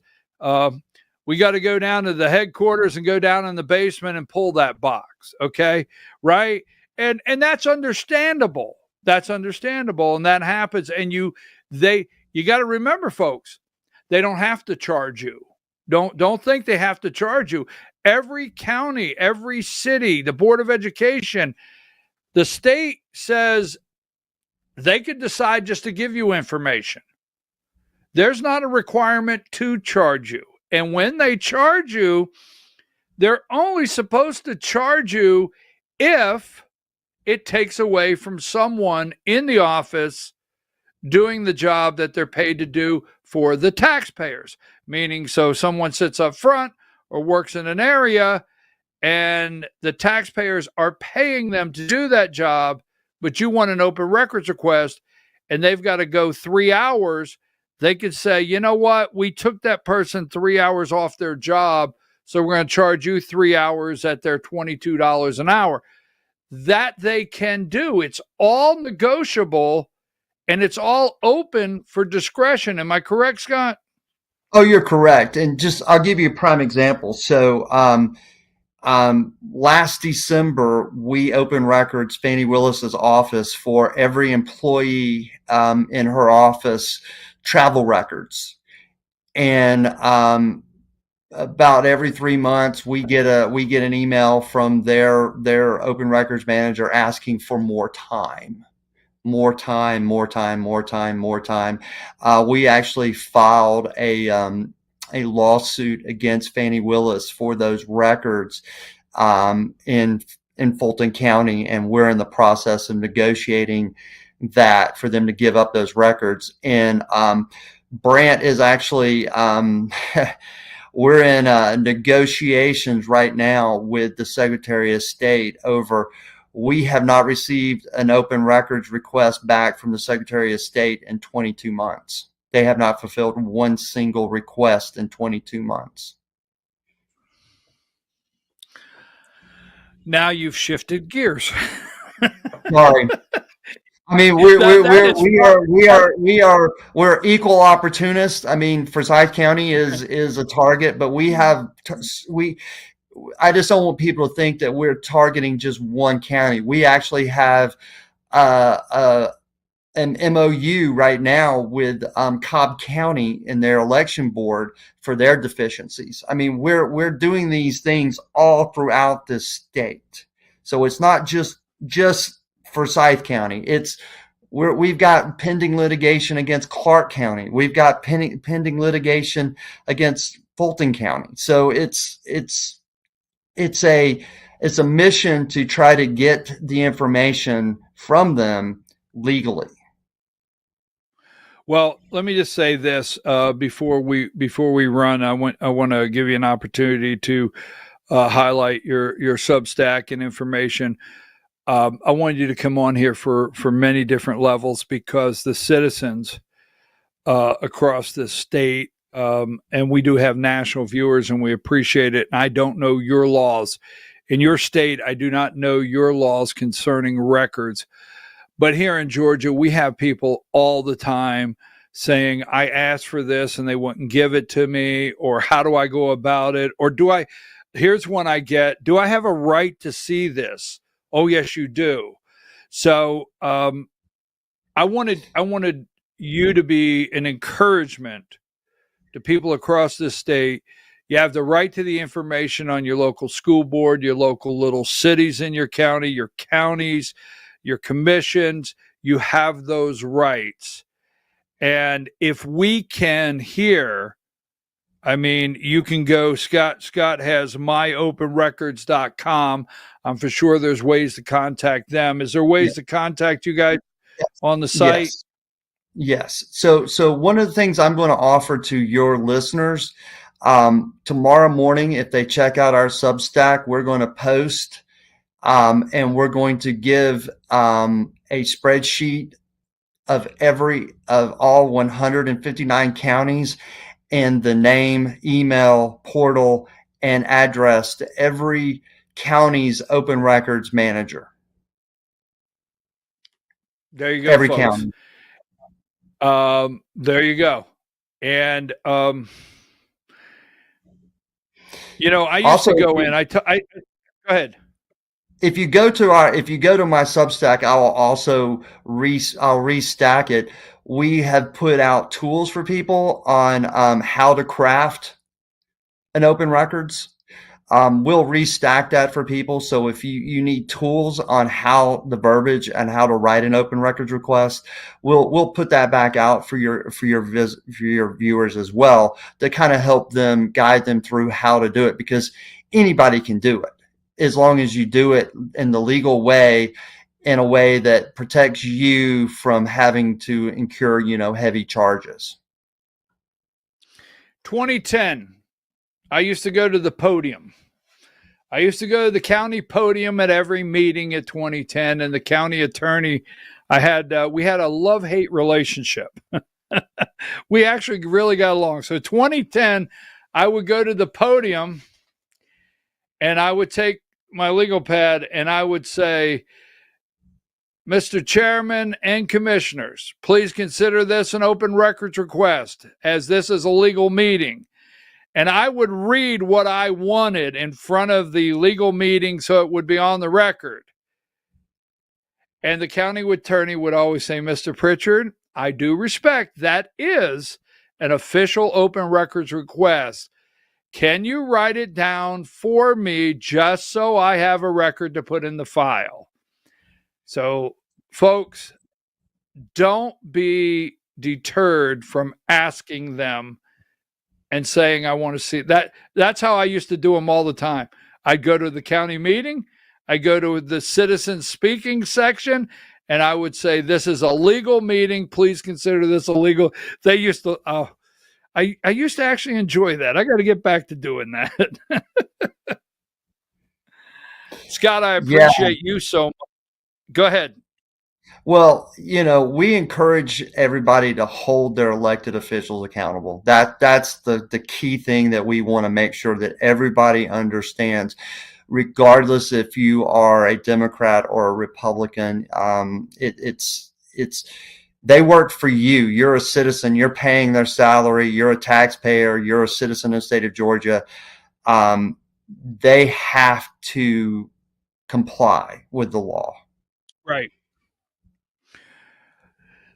we got to go down to the headquarters and go down in the basement and pull that box. Okay. Right. And that's understandable. That's understandable. And that happens. And you got to remember, folks, they don't have to charge you. Don't think they have to charge you. Every county, every city, the Board of Education, the state says they could decide just to give you information. There's not a requirement to charge you. And when they charge you, they're only supposed to charge you if it takes away from someone in the office doing the job that they're paid to do for the taxpayers. Meaning, so someone sits up front or works in an area, and the taxpayers are paying them to do that job, but you want an open records request, and they've got to go 3 hours. They could say, you know what? We took that person 3 hours off their job, so we're going to charge you 3 hours at their $22 an hour. That they can do. It's all negotiable, and it's all open for discretion. Am I correct, Scott? Oh, you're correct. And I'll give you a prime example. So last December, we opened records, Fannie Willis's office, for every employee in her office travel records. And about every 3 months, we get an email from their open records manager asking for more time. We actually filed a lawsuit against Fannie Willis for those records in Fulton County, and we're in the process of negotiating that for them to give up those records. And Brant is actually we're in negotiations right now with the Secretary of State over. We have not received an open records request back from the Secretary of State in 22 months. They have not fulfilled one single request in 22 months. Now you've shifted gears. Sorry. I mean, we're equal opportunists. I mean, Forsyth County is a target, but I just don't want people to think that we're targeting just one county. We actually have an MOU right now with Cobb County in their election board for their deficiencies. I mean, we're doing these things all throughout the state. So it's not just Forsyth County. We've got pending litigation against Clark County. We've got pending litigation against Fulton County. So it's a mission to try to get the information from them legally. Well, let me just say this before we run. I want to give you an opportunity to highlight your Substack and information. I wanted you to come on here for many different levels because the citizens across this state, and we do have national viewers, and we appreciate it. And I don't know your laws in your state. I do not know your laws concerning records. But here in Georgia, we have people all the time saying, I asked for this and they wouldn't give it to me, or how do I go about it? Or here's one I get, do I have a right to see this? Oh, yes, you do. So I wanted you to be an encouragement to people across this state. You have the right to the information on your local school board, your local little cities in your county, your counties, your commissions. You have those rights. And if we can hear, I mean, you can go, Scott has myopenrecords.com. I'm for sure there's ways to contact them. Is there ways to contact you guys on the site? Yes. So one of the things I'm going to offer to your listeners, tomorrow morning, if they check out our Substack, we're going to post and we're going to give a spreadsheet of all 159 counties and the name, email, portal, and address to every county's open records manager. There you go, every folks. County. There you go. And I used Also, to go in. Go ahead. If you go to my Substack, I will also I'll restack it. We have put out tools for people on how to craft an open records. We'll restack that for people. So if you need tools on how the verbiage and how to write an open records request, we'll put that back out for your viewers as well to kind of help them, guide them through how to do it, because anybody can do it, as long as you do it in the legal way, in a way that protects you from having to incur, heavy charges. 2010, I used to go to the podium. I used to go to the county podium at every meeting at 2010, and the county attorney, we had a love-hate relationship. We actually really got along. So 2010, I would go to the podium and I would take my legal pad and I would say, Mr. Chairman and Commissioners, please consider this an open records request, as this is a legal meeting. And I would read what I wanted in front of the legal meeting so it would be on the record. And the county attorney would always say, Mr. Pritchard, I do respect that is an official open records request. Can you write it down for me just so I have a record to put in the file? So, folks, don't be deterred from asking them and saying, I want to see that. That's how I used to do them all the time. I'd go to the county meeting. I go to the citizen speaking section, and I would say, this is a legal meeting. Please consider this illegal. They used to, I used to actually enjoy that. I got to get back to doing that. Scott, I appreciate you so much. Go ahead. Well, we encourage everybody to hold their elected officials accountable. That's the key thing that we want to make sure that everybody understands, regardless if you are a Democrat or a Republican. It's they work for you. You're a citizen. You're paying their salary. You're a taxpayer. You're a citizen of the state of Georgia. They have to comply with the law. Right.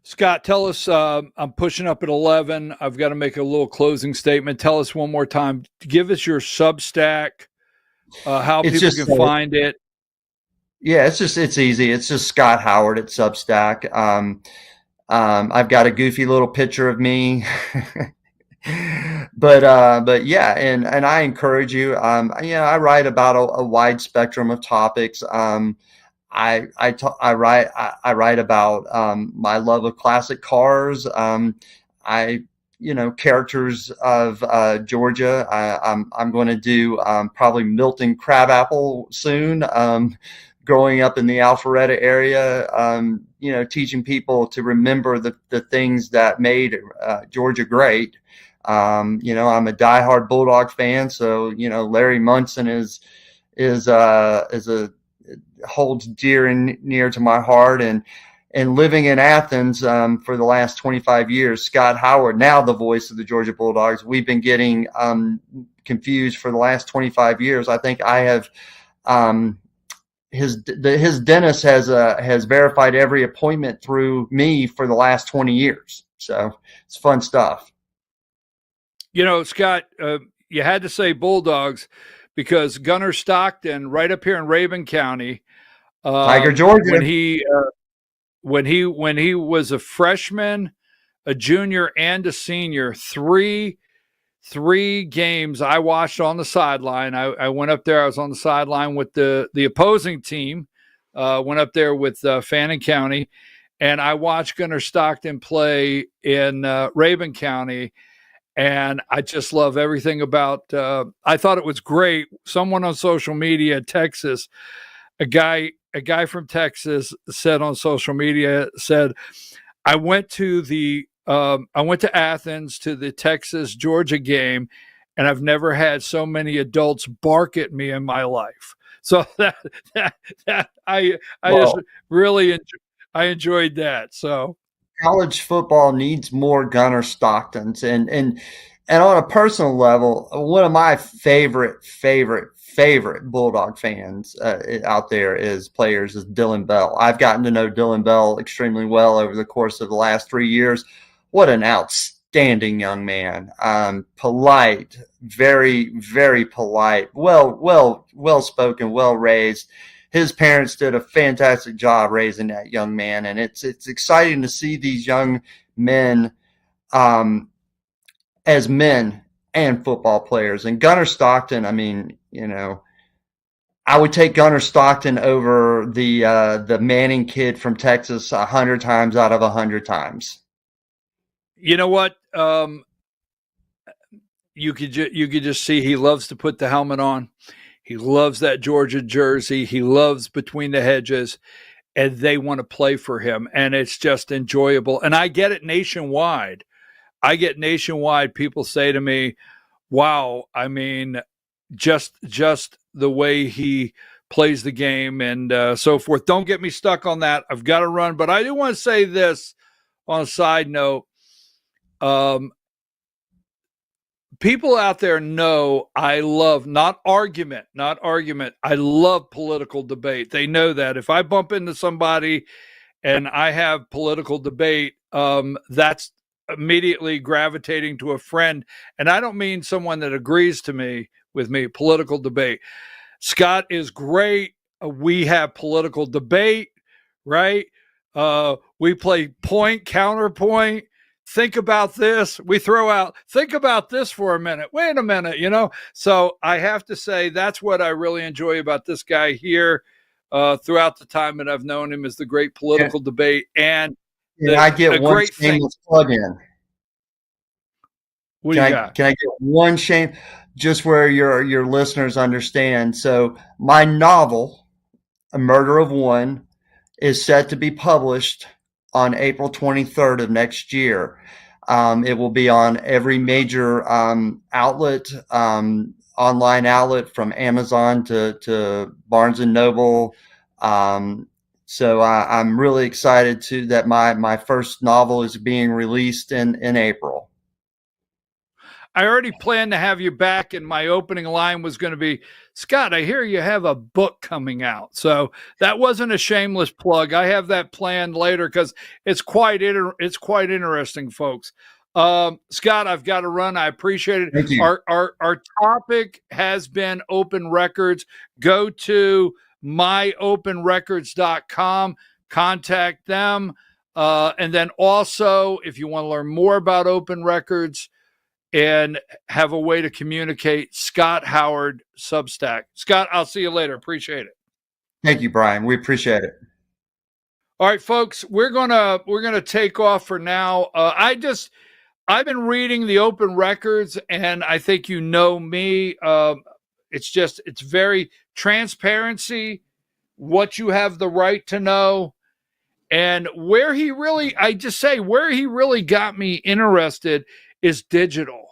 Scott, tell us, I'm pushing up at 11. I've got to make a little closing statement. Tell us one more time. Give us your Substack, how people can find it. Yeah, it's easy. It's just Scott Howard at Substack. I've got a goofy little picture of me. But yeah, and I encourage you. I write about a wide spectrum of topics. I write about my love of classic cars. Characters of Georgia. I'm going to do probably Milton Crabapple soon. Growing up in the Alpharetta area, teaching people to remember the things that made Georgia great. I'm a diehard Bulldog fan, so Larry Munson is holds dear and near to my heart, and living in Athens for the last 25 years, Scott Howard, now the voice of the Georgia Bulldogs, we've been getting confused for the last 25 years. I think I have. His dentist has verified every appointment through me for the last 20 years. So it's fun stuff. Scott, you had to say Bulldogs because Gunnar Stockton, right up here in Rabun County, Tiger Georgia, when he was a freshman, a junior, and a senior, three games I watched on the sideline. I went up there. I was on the sideline with the opposing team. Went up there with Fannin County, and I watched Gunnar Stockton play in Rabun County. And I just love everything about. I thought it was great. Someone on social media, Texas, a guy from Texas said on social media, I went to Athens to the Texas Georgia game, and I've never had so many adults bark at me in my life. So I just really enjoyed that. So college football needs more Gunnar Stocktons, and on a personal level, one of my favorite Bulldog fans out there is Dylan Bell. I've gotten to know Dylan Bell extremely well over the course of the last 3 years. What an outstanding young man. Polite, very, very polite, well spoken, well raised. His parents did a fantastic job raising that young man, and it's exciting to see these young men as men and football players. And Gunnar Stockton, I would take Gunnar Stockton over the Manning kid from Texas 100 times out of 100 times. You know what? You could just see he loves to put the helmet on. He loves that Georgia jersey. He loves Between the Hedges, and they want to play for him. And it's just enjoyable. And I get it nationwide. People say to me, wow, just the way he plays the game and so forth. Don't get me stuck on that. I've got to run. But I do want to say this on a side note. People out there know I love not argument. I love political debate. They know that if I bump into somebody and I have political debate, that's immediately gravitating to a friend. And I don't mean someone that agrees with me, political debate. Scott is great. We have political debate, right? We play point, counterpoint. Think about this. We throw out, think about this for a minute. Wait a minute, So I have to say that's what I really enjoy about this guy here throughout the time that I've known him is the great political debate. And I get one shameless plug in. What do you got? Can I get one shame just where your listeners understand? So my novel, A Murder of One, is set to be published on April 23rd of next year. It will be on every major outlet, online outlet, from Amazon to Barnes and Noble. So I'm really excited that my first novel is being released in April. I already planned to have you back, and my opening line was going to be, Scott, I hear you have a book coming out. So that wasn't a shameless plug. I have that planned later because it's quite interesting, folks. Scott, I've got to run. I appreciate it. Thank you. Our topic has been open records. Go to myopenrecords.com, contact them. And then also, if you want to learn more about open records and have a way to communicate, Scott Howard Substack. Scott, I'll see you later. Appreciate it. Thank you, Brian. We appreciate it. All right, folks, we're gonna take off for now. I've been reading the open records, and I think you know me. It's very transparency, what you have the right to know, and where he really got me interested is digital.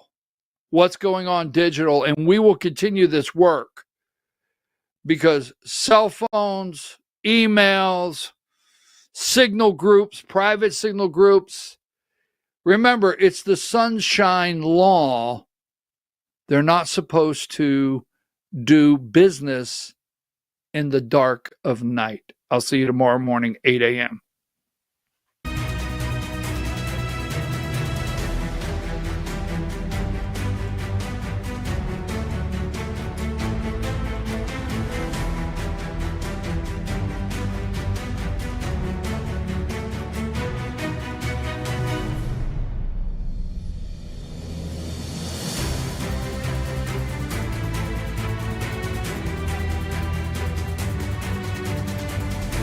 What's going on digital, and we will continue this work because cell phones, emails, signal groups, private signal groups. Remember, it's the sunshine law. They're not supposed to do business in the dark of night. I'll see you tomorrow morning, 8 a.m.